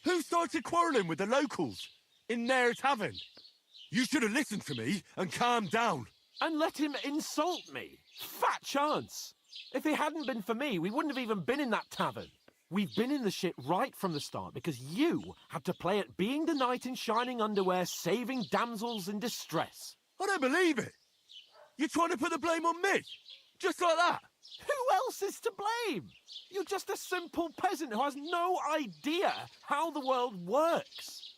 Who started quarrelling with the locals in their tavern? You should have listened to me and calmed down. And let him insult me? Fat chance. If it hadn't been for me, we wouldn't have even been in that tavern. We've been in the shit right from the start because you had to play at being the knight in shining underwear, saving damsels in distress. I don't believe it. You're trying to put the blame on me? Just like that? Who else is to blame? You're just a simple peasant who has no idea how the world works.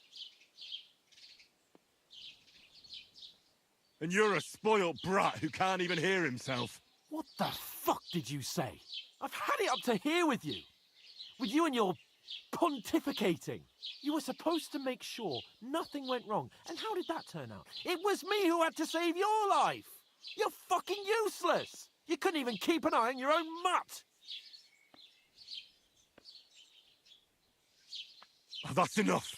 And you're a spoilt brat who can't even hear himself. What the fuck did you say? I've had it up to here with you. With you and your pontificating. You were supposed to make sure nothing went wrong. And how did that turn out? It was me who had to save your life. You're fucking useless. You couldn't even keep an eye on your own mutt. Oh, that's enough.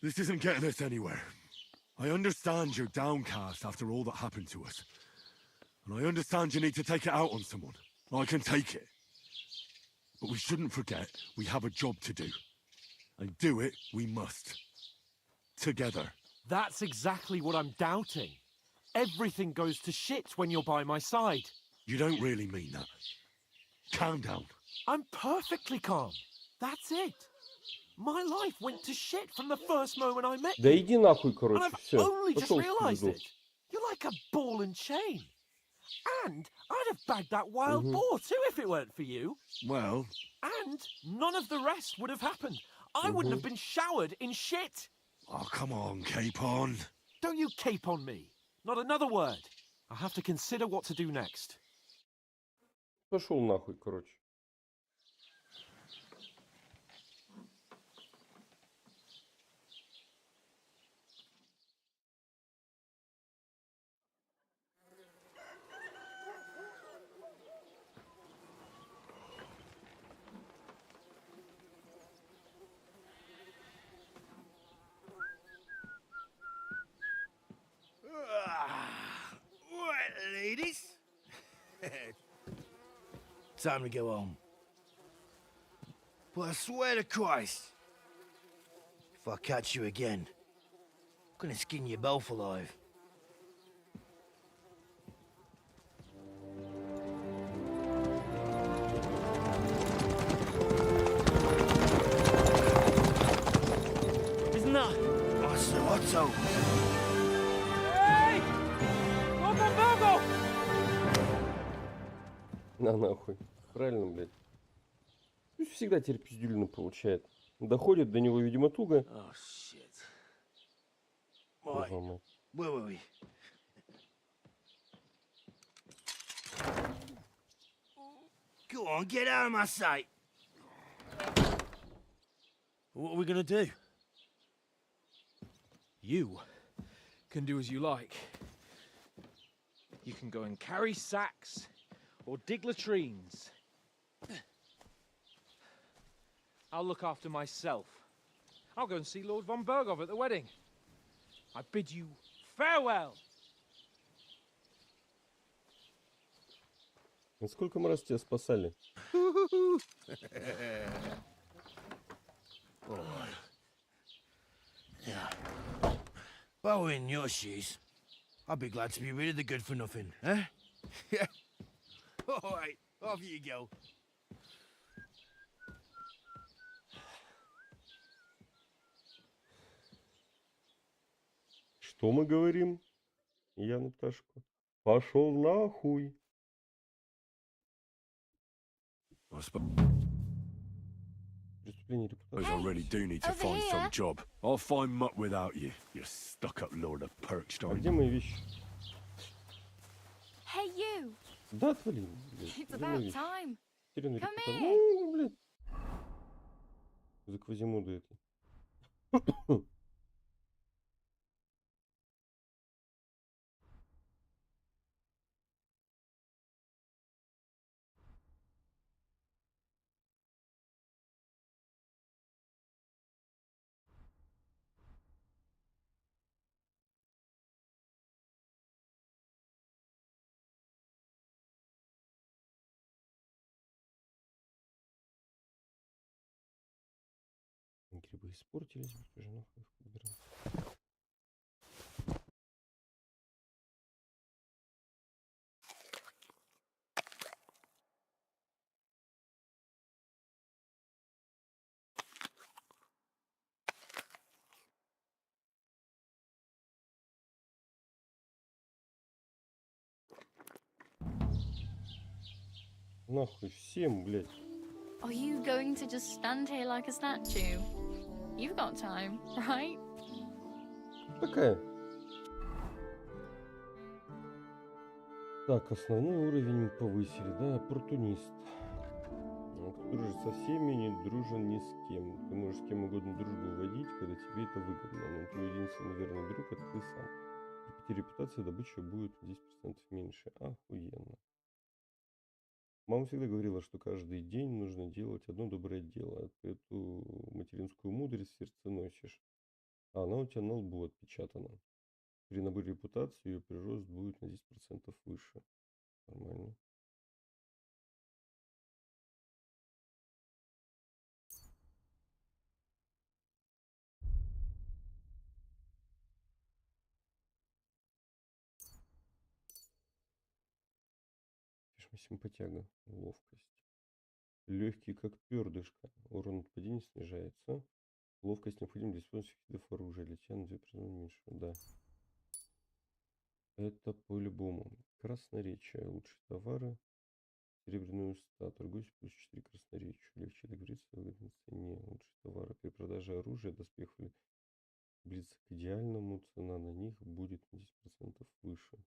This isn't getting us anywhere. I understand you're downcast after all that happened to us. And I understand you need to take it out on someone. I can take it. But we shouldn't forget we have a job to do. And do it we must. Together. That's exactly what I'm doubting. Everything goes to shit when you're by my side. You don't really mean that. Calm down. I'm perfectly calm. That's it. My life went to shit from the first moment I met you. Да иди нахуй, короче, And I've все. only just Пошел в realised пизду. it. You're like a ball and chain. And I'd have bagged that wild boar too if it weren't for you. Well... And none of the rest would have happened. I wouldn't have been showered in shit. Oh, come on, Capon. Don't you cape on me. Not another word. I have to consider what to do next. Пошел нахуй, короче. Right, ladies. Time to go home. But I swear to Christ, if I catch you again, I'm gonna skin you both alive. Isn't that? Oh, Sir Otto. Hey! Go! На нахуй. Правильно, блядь. Пусть всегда теперь пиздюльно получает. Доходит до него, видимо, туго. Oh, shit. Боже мой. Where were we? Go on, get out of my sight. What are we gonna do? You can do as you like. You can go and carry sacks or dig latrines. I'll look after myself. I'll go and see Lord von Berghoff at the wedding. I bid you farewell. Сколько мы раз тебя спасали? Yeah. If I were in your shoes, I'd be glad to be rid of the good for nothing, eh? Yeah. All right, off you go. Что мы говорим? Я на пташку. Пошел нахуй. Преступление репутации. I really do need to find some job. I'll find mutt without you, you stuck-up lord of Perkstein. Где мои вещи? Hey, you! Да, отвали. It's about time. Come here. Ну, блядь. За Квазимоду это. бы испортились, жена выбирала. Нахуй всем, блядь. Are you going to just stand here like a statue? You've got time, right? Такая. Так, основной уровень повысили, да, оппортунист. Кто дружит со всеми, не дружен ни с кем. Ты можешь с кем угодно дружбу вводить, когда тебе это выгодно. Но твой единственный верный друг — это ты сам. При потере репутации добыча будет 10% меньше. Охуенно. Мама всегда говорила, что каждый день нужно делать одно доброе дело. Ты эту материнскую мудрость в сердце носишь. А она у тебя на лбу отпечатана. При наборе репутации ее прирост будет на 10% выше. Нормально. Симпатяга. Ловкость. Легкий, как пердышко. Урон от падения снижается. Ловкость необходима для использования всех видов оружия. Для тебя на 2% меньше. Да. Это по-любому. Красноречие. Лучшие товары. Серебряные уста. Торгуйся плюс 4 красноречию. Легче договориться о выгодной цене. Лучшие товары. При продаже оружия, доспехов близко к идеальному. Цена на них будет на 10% выше.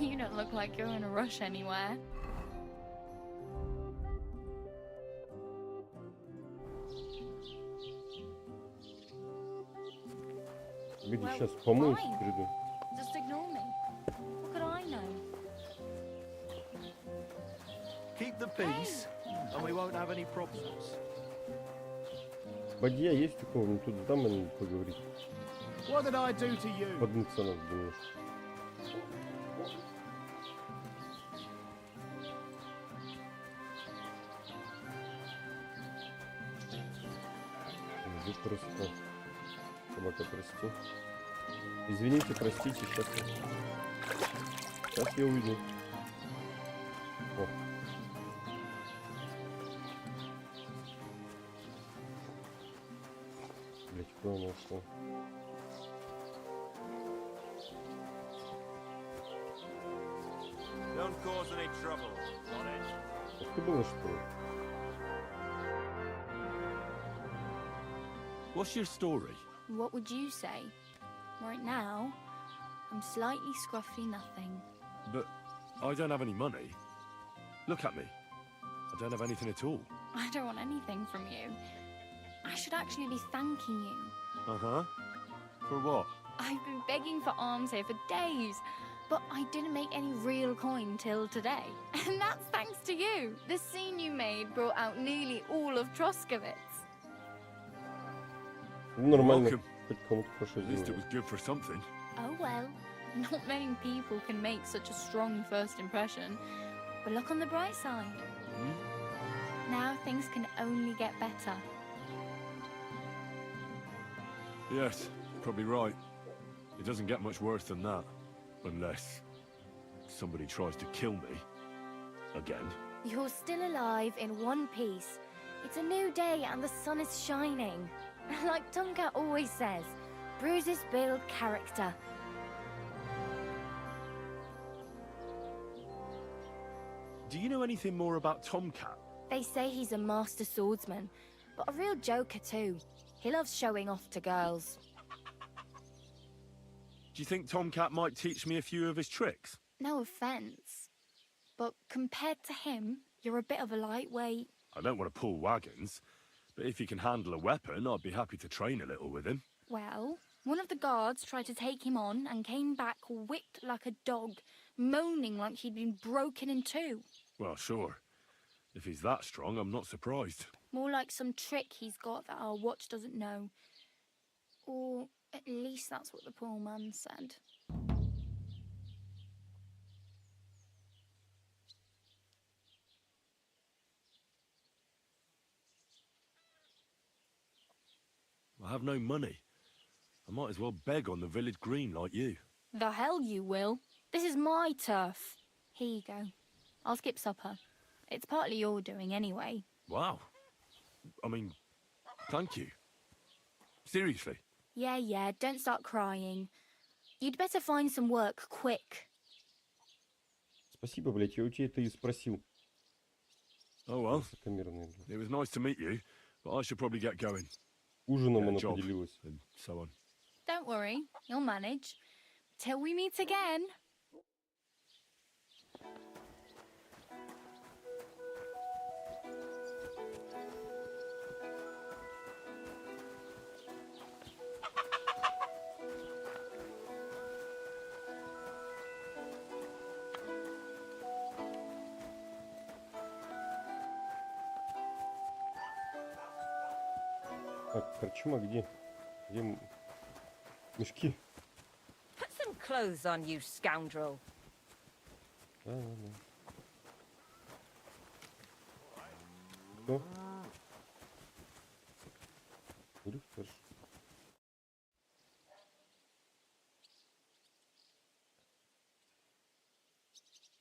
You don't look like you're in a rush anywhere. Люди сейчас помоются, fine. приду. Just ignore me. What could I know? Keep the peace, and we won't have any problems. Бадья есть у кого-нибудь тут? Там надо поговорить. What did I do to you? Подмыться надо немножко. Иди просто. Собака, прости. Извините, простите, сейчас я уйду. О. Блять, кто он нашел? Don't cause any trouble. Got it? Это было что ли? What's your story? What would you say? Right now, I'm slightly scruffy nothing. But I don't have any money. Look at me. I don't have anything at all. I don't want anything from you. I should actually be thanking you. Uh-huh. For what? I've been begging for alms here for days, but I didn't make any real coin till today. And that's thanks to you. The scene you made brought out nearly all of Troskovitz. Нормально. At least it was good for something. Oh well, not many people can make such a strong first impression. But look on the bright side. Now things can only get better. Yes, probably right. It doesn't get much worse than that. Unless somebody tries to kill me. Again. You're still alive in one piece. It's a new day and the sun is shining. Like Tomcat always says, bruises build character. Do you know anything more about Tomcat? They say he's a master swordsman, but a real joker too. He loves showing off to girls. Do you think Tomcat might teach me a few of his tricks? No offense, but compared to him, you're a bit of a lightweight. I don't want to pull wagons, but if he can handle a weapon, I'd be happy to train a little with him. Well, one of the guards tried to take him on and came back whipped like a dog, moaning like he'd been broken in two. Well, sure. If he's that strong, I'm not surprised. More like some trick he's got that our watch doesn't know. Or at least that's what the poor man said. I have no money. I might as well beg on the village green like you. The hell you will. This is my turf. Here you go. I'll skip supper. It's partly your doing anyway. Wow. I mean, thank you. Seriously. Yeah, don't start crying. You'd better find some work quick. Спасибо, блядь, я у тебя это и спросил. Oh well. It was nice to meet you, but I should probably get going. Ужином она поделилась. And so on. Don't worry, you'll manage. Till we meet again. Так, корчма где? Где мешки? Put some clothes on, you scoundrel. Да. Что? Говорю, хорошо.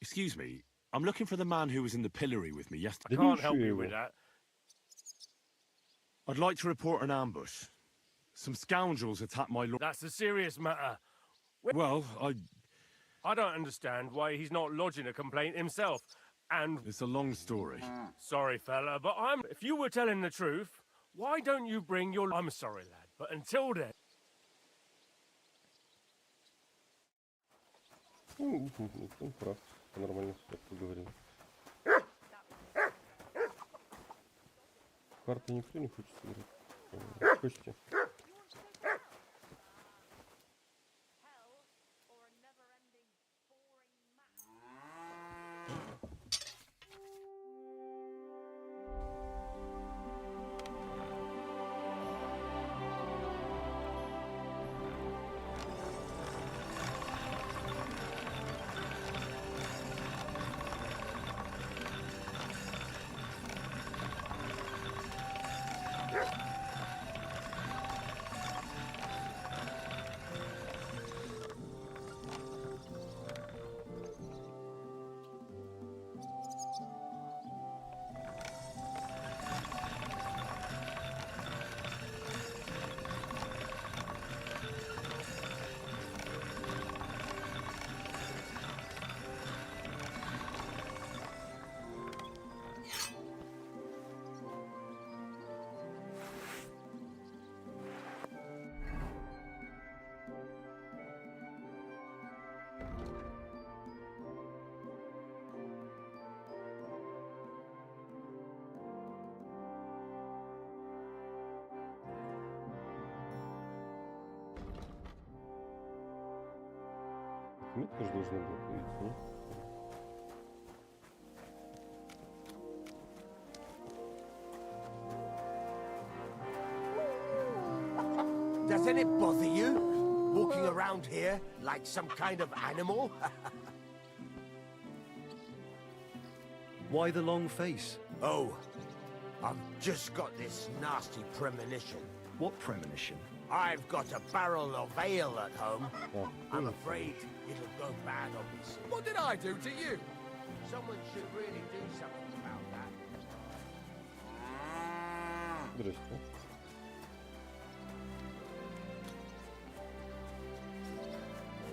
Excuse me, I'm looking for the man who was in the pillory with me yesterday. I can't help you with that. I'd like to report an ambush. Some scoundrels attacked my lord. That's a serious matter. Well, I don't understand why he's not lodging a complaint himself. And it's a long story. Sorry, fella, but if you were telling the truth, why don't you bring your... I'm sorry, lad, but until then... Он прав. Нормально все поговорил. Карты никто не хочет сыграть. Хочете? Метка же должна была появиться, не? Doesn't it bother you? Walking around here like some kind of animal? Why the long face? Oh, I've just got this nasty premonition. What premonition? I've got a barrel of ale at home. I'm afraid it'll go bad on me soon. What did I do to you? Someone should really do something about that. Здрасте.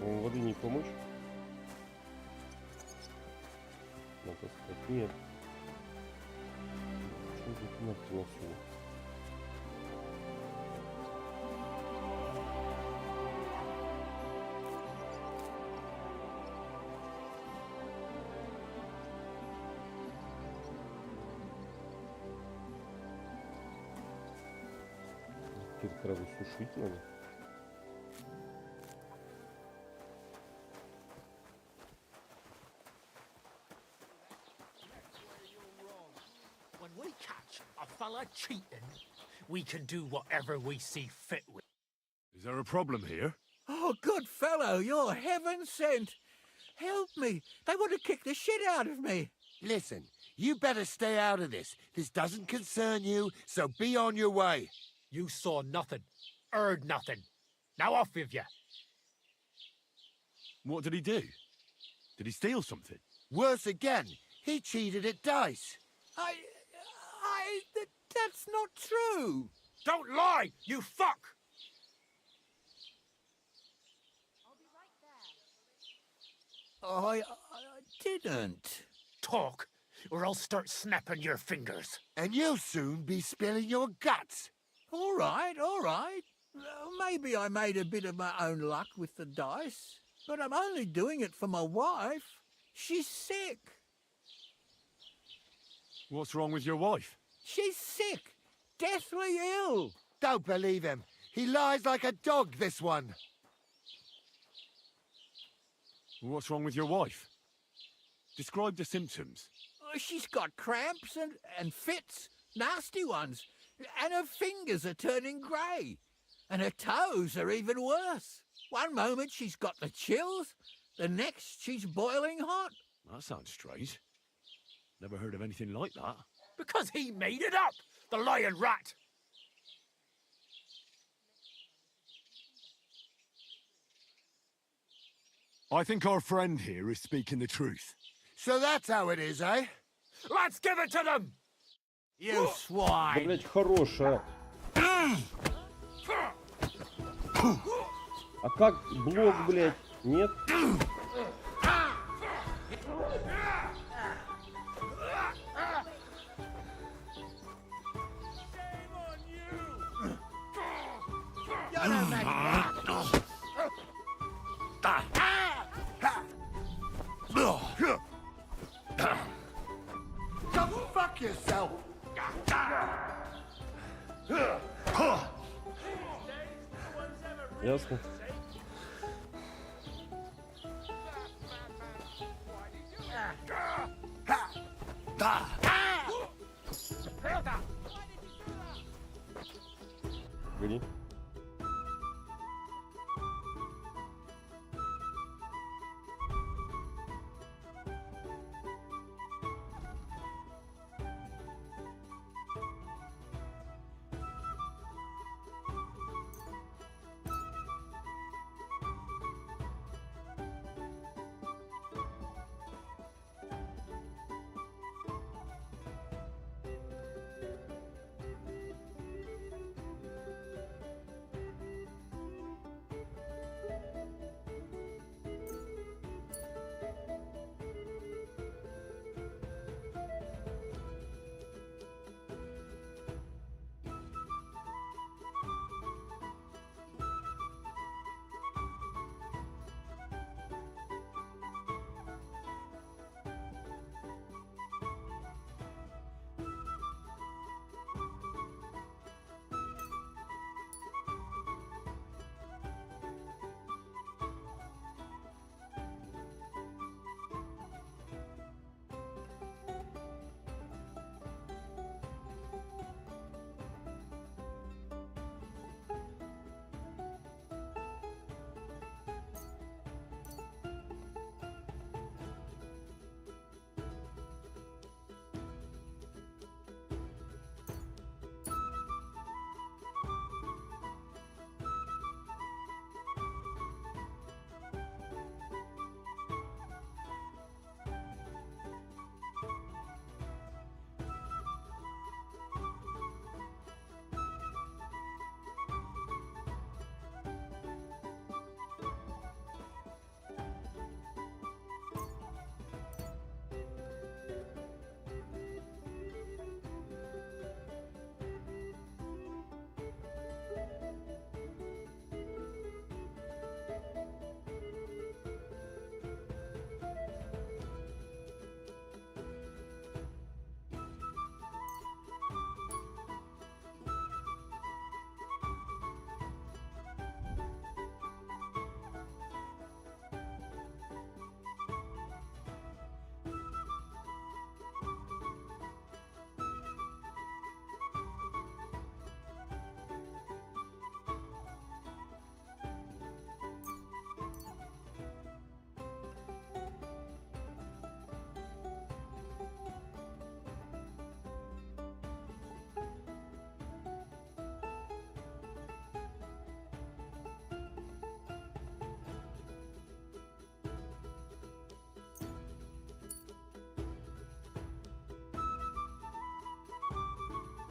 Воды не помочь? Надо сказать, нет. Почему тут нахрен отсюда? Теперь траву сушить надо. fella cheating, we can do whatever we see fit with. Is there a problem here? Oh, good fellow, you're heaven sent. Help me. They want to kick the shit out of me. Listen, you better stay out of this. This doesn't concern you, so be on your way. You saw nothing, heard nothing. Now off with you. What did he do? Did he steal something? Worse again, he cheated at dice. That's not true. Don't lie, you fuck! I didn't. Talk, or I'll start snapping your fingers. And you'll soon be spilling your guts. All right, all right. Maybe I made a bit of my own luck with the dice, but I'm only doing it for my wife. She's sick. What's wrong with your wife? She's sick. Deathly ill. Don't believe him. He lies like a dog, this one. What's wrong with your wife? Describe the symptoms. She's got cramps and fits, nasty ones, and her fingers are turning grey, and her toes are even worse. One moment she's got the chills, the next she's boiling hot. That sounds strange. Never heard of anything like that. Because he made it up, the lying rat. I think our friend here is speaking the truth. So that's how it is, eh? Let's give it to them! You swine! Да, блядь, хорошая. А как блок, блядь? Нет? Go fuck yourself! Ясно. Гони.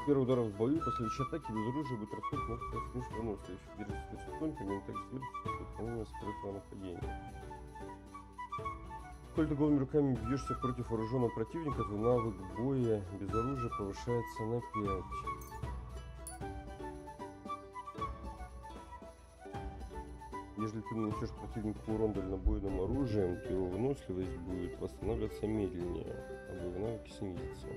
Первый удар в бою, последующей атаки без оружия будет расходить может снизить выносливость. Держится тонкими, так сверху, выполнение скрытого нападения. Коль ты голыми руками бьешься против вооруженного противника, то навык боя без оружия повышается на 5. Если ты нанесешь противнику урон дальнобойным оружием, то его выносливость будет восстанавливаться медленнее, а боевые навыки снизятся.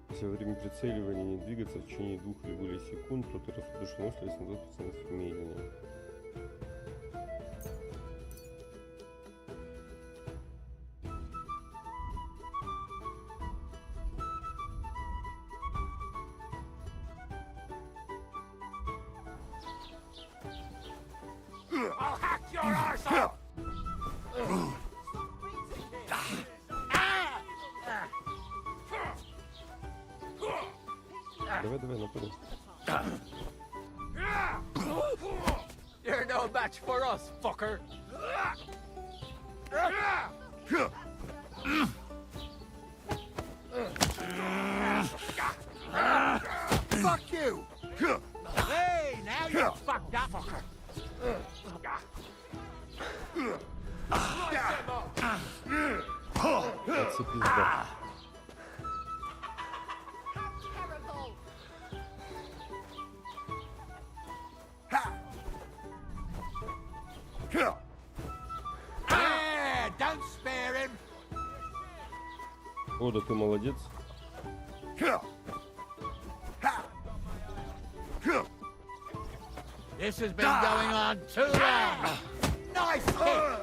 Если во время прицеливания не двигаться в течение 2 или более секунд, то ты расходишь выносливость на 20% медленнее. I'll hack your arse off! Давай, нападай. You're no match for us, fucker! Fuck you! Hey, now you fucked up, fucker! Это пизда. Don't spare him! О, да ты молодец. This has been going on too long. Nice hit!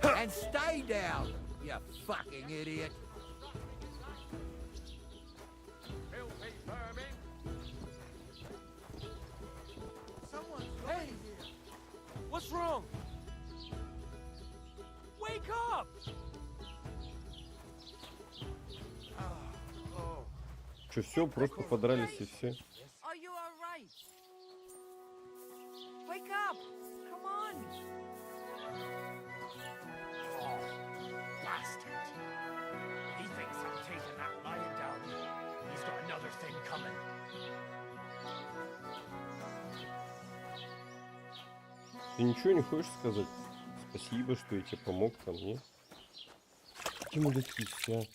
And stay down, you fucking idiot. Hey! What's wrong? Wake up! Че, все, просто подрались и все. Are you alright? Wake up! Come on! Oh, bastard. He thinks I'm taking that lion down. He's got another thing coming. Ты ничего не хочешь сказать? Спасибо, что я тебе помог там, нет? Какие мудаки все.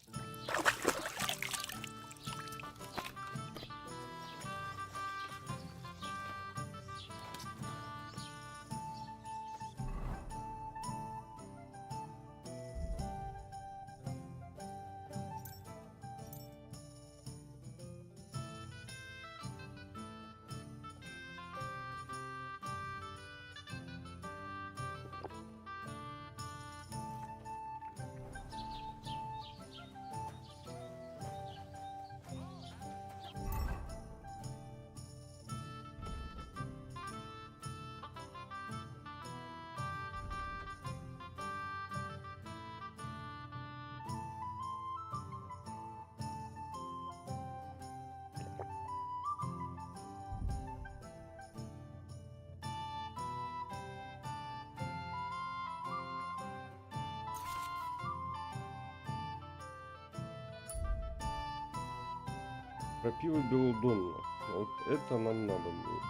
Крапива белодонна. Вот это нам надо будет.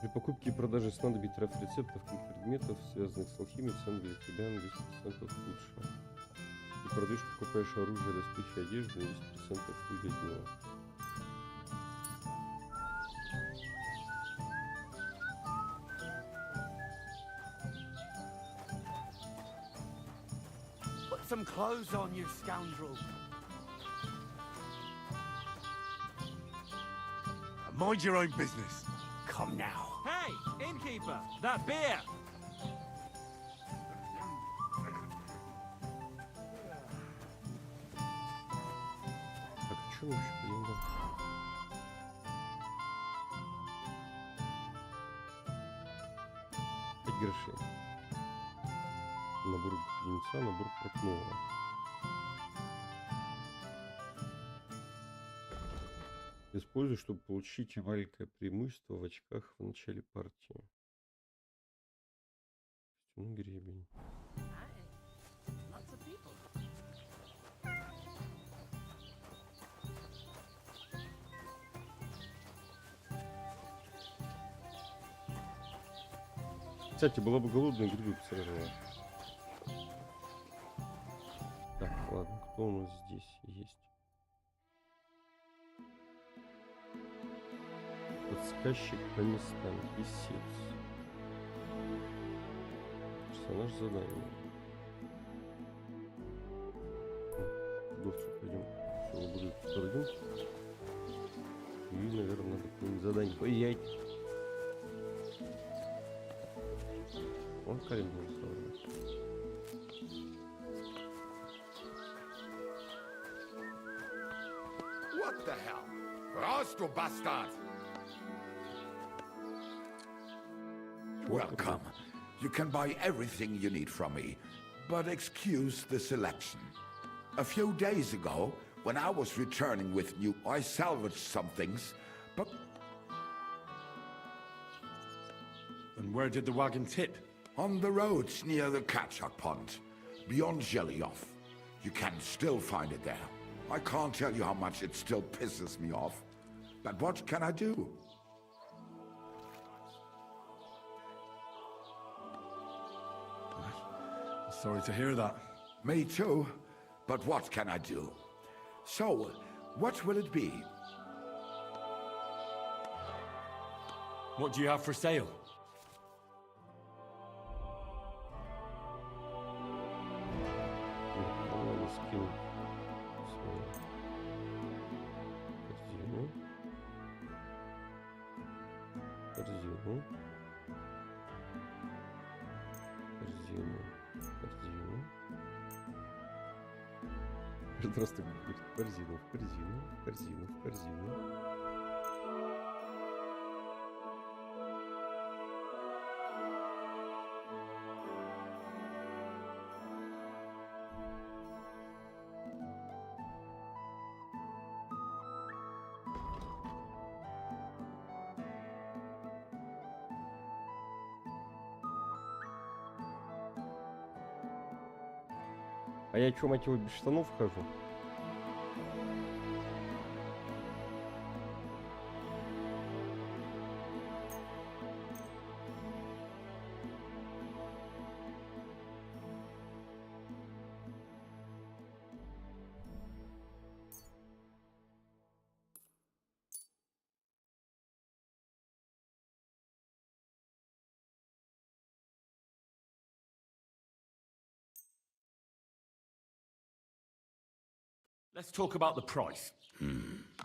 При покупке и продаже снадобий, трав, рецептов и предметов, связанных с алхимией, цены для тебя на 10% лучше. Ты продаешь, покупаешь оружие, доспехи, одежду на 10% выгоднее. Put some clothes on, you scoundrel. Mind your own business. Come now. Hey, innkeeper, that beer! Так, что мы вообще поедем? 5 грошей. Набор кузнеца, набор портного. Используй, чтобы получить маленькое преимущество в очках в начале партии. Гребень. Кстати, была бы голодная, грибы бы сожрала. Так, ладно, кто у нас здесь есть? Подсказчик по местам, писец. Персонаж задания. Торговцу пойдем. Все, буду вторым. И, наверное, надо какое-нибудь задание поезжать. Он калибр сразу. What the hell? Raus, du Bastard! Welcome. You can buy everything you need from me, but excuse the selection. A few days ago, when I was returning with you, I salvaged some things, but... And where did the wagon tip? On the roads near the Catchup Pond, beyond Jelly-Off. You can still find it there. I can't tell you how much it still pisses me off. But what can I do? Sorry to hear that. Me too. But what can I do? So, what will it be? What do you have for sale? Просто говорит, в корзину, в корзину, в корзину, в корзину. А я чё, мать его, без штанов хожу? Let's talk about the price.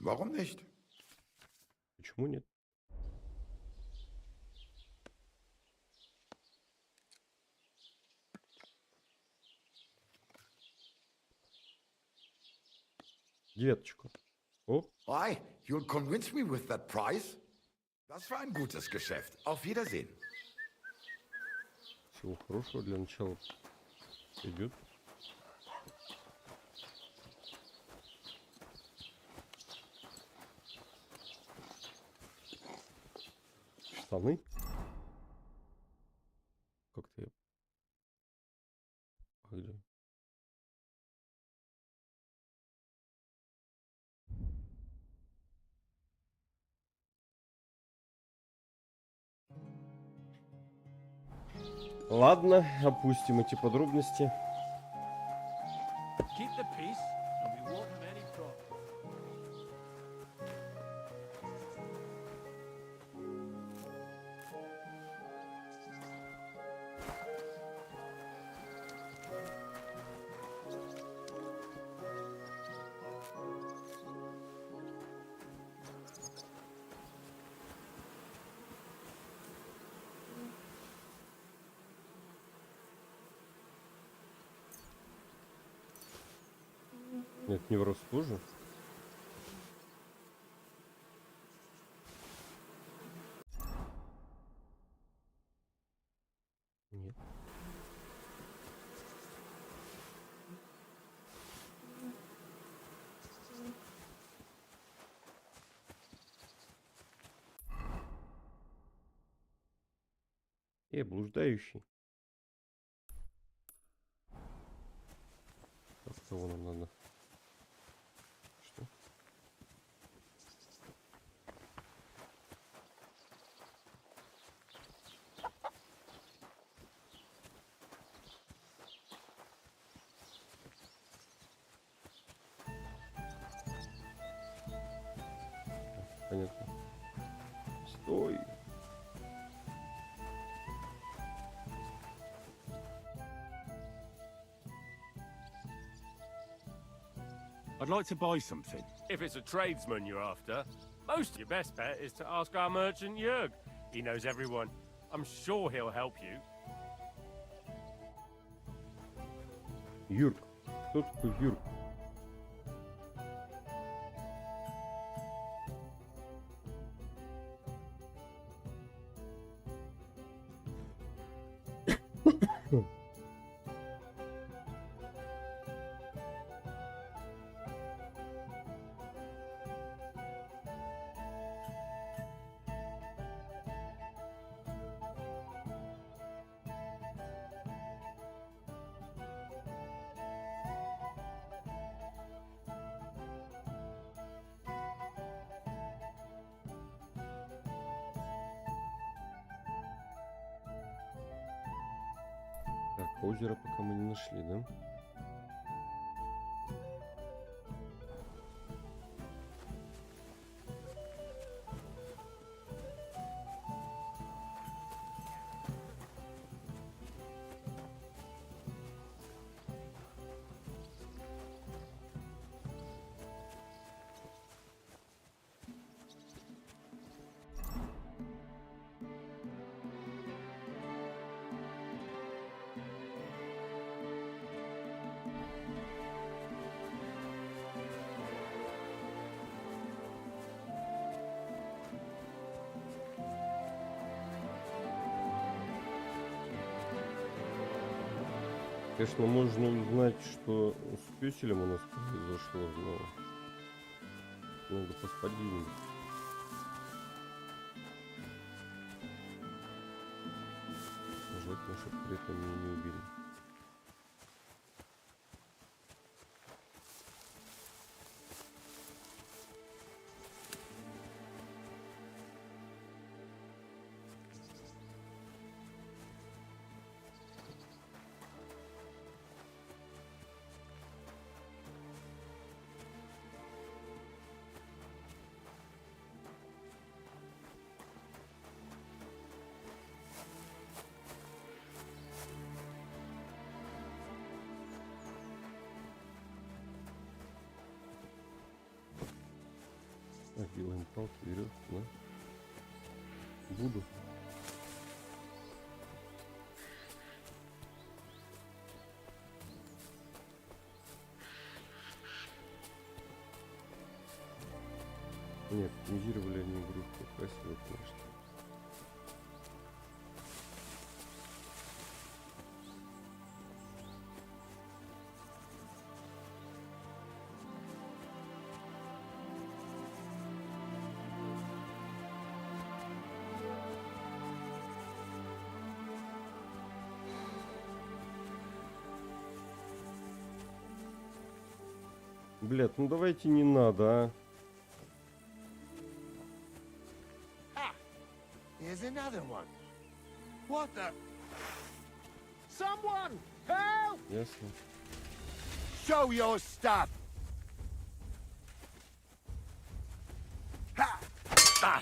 Warum nicht? Почему нет? Девяточку. О. Why? You'll convince me with that price? Das war ein gutes Geschäft. Auf Wiedersehen. Всего хорошего для начала. Идет. Штаны. Как-то я... А где? Ладно, опустим эти подробности. Keep the peace, and we won't have any problem. Нет, не в Ростуже. Нет. Блуждающий. Так, кого нам надо? Что? Понятно. Стой! I'd like to buy something. If it's a tradesman you're after, your best bet is to ask our merchant Jörg. He knows everyone. I'm sure he'll help you. Юрк. Кто такой Юрк? Так, озеро пока мы не нашли, да? Конечно, можно узнать, что с пёселем у нас произошло, но надо поспать где-нибудь. Желательно, чтобы при этом меня не убили. Так, делаем палки, веревки, да? Буду. Нет, оптимизировали они игрушку, красиво, конечно. Блядь, ну давайте не надо, а. Here's another one. What the? Someone! Help! Ясно. Show your stuff! Ha! Ah!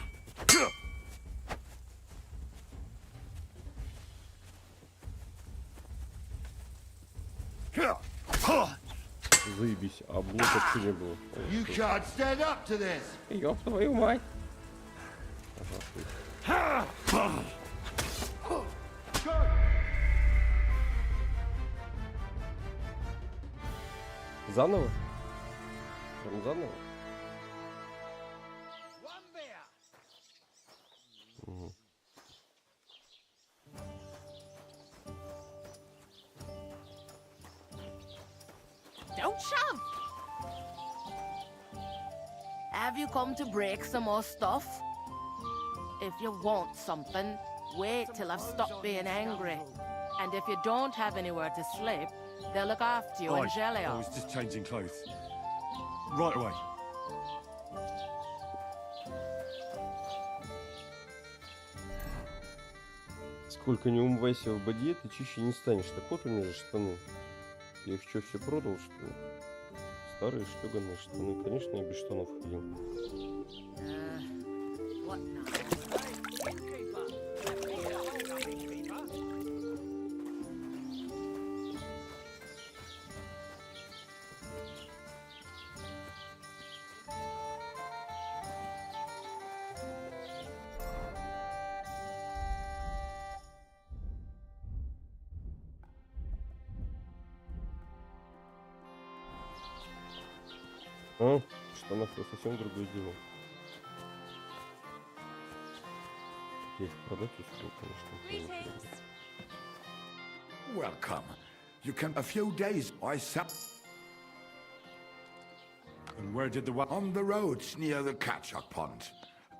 Заебись, а блок вообще не было. You can't stand up to this. Ёб твою мать. Заново? Прям заново? Угу. Don't shove! Have you come to break some more stuff? If you want something, Wait till I've stopped being angry. And if you don't have anywhere to sleep, they'll look after you in I Gelio. was just changing clothes. Right away. Сколько не умывайся в бадье, ты чище не станешь. Так вот у меня же штаны. Я их что, все продал, что ли? Старые шлёганые штаны. Конечно, я без штанов ходил. А, в штанах это совсем другое дело. Я их продать успел, конечно. Welcome. You can a few days I sat. And where did the on the roads near the catch-up pond.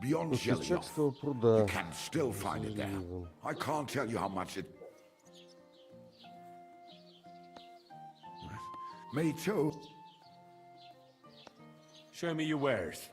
Beyond Gelio. пруда. You can still find it there. I can't tell you how much it. Me too. Show me your wares.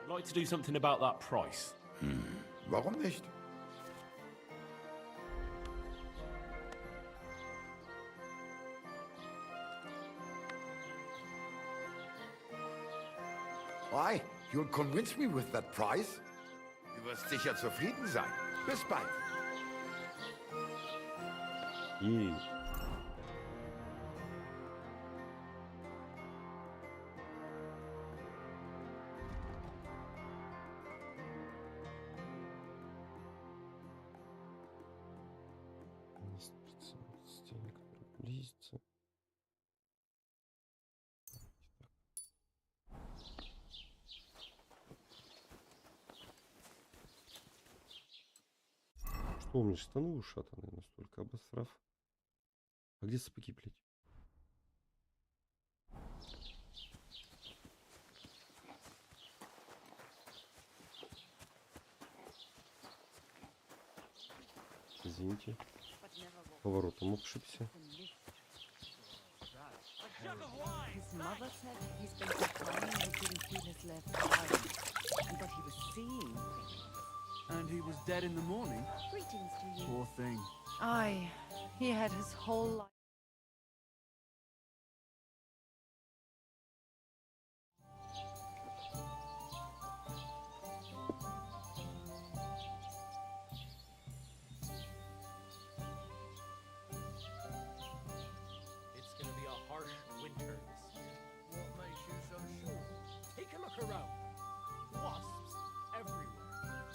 I'd like to do something about that price. Warum nicht? Why? You'll convince me with that price? Du wirst sicher zufrieden sein. Bis bald. Близится. Что у меня штаны ушатанные настолько, обосрав. А где сапоги, блядь? Извините. Поворотом обшибся. His mother said he's been declining and didn't feel his left eye, and that he was seeing things. And he was dead in the morning? Greetings to you. Poor thing. Aye, he had his whole life. It's gonna be a harsh winter this year. What makes you so sure? Take a look around. Wasps everywhere.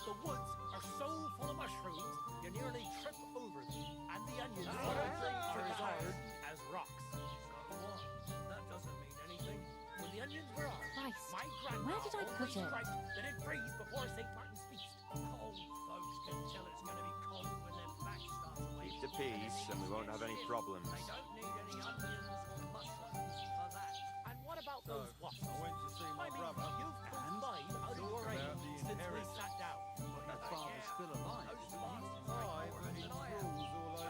The woods are so full of mushrooms, you nearly trip over them. And the onions are as hard as rocks. So what? That doesn't mean anything. When the onions were ours, Christ, my grandma where did I put always it? griped that it'd freeze before St. Martin's feast. Cold folks can tell it's gonna be cold when their back starts away. Keep the peace and we won't have any problems. They don't need any onions or mushrooms for that. And what about those wasps? I went to see my brother. You've put 5 out of your 8 since we sat down. Your father's still alive, isn't he? Aye, but he drools all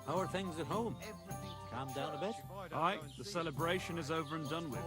How are things at home? Calm down a bit? Aye, the celebration is over and done with.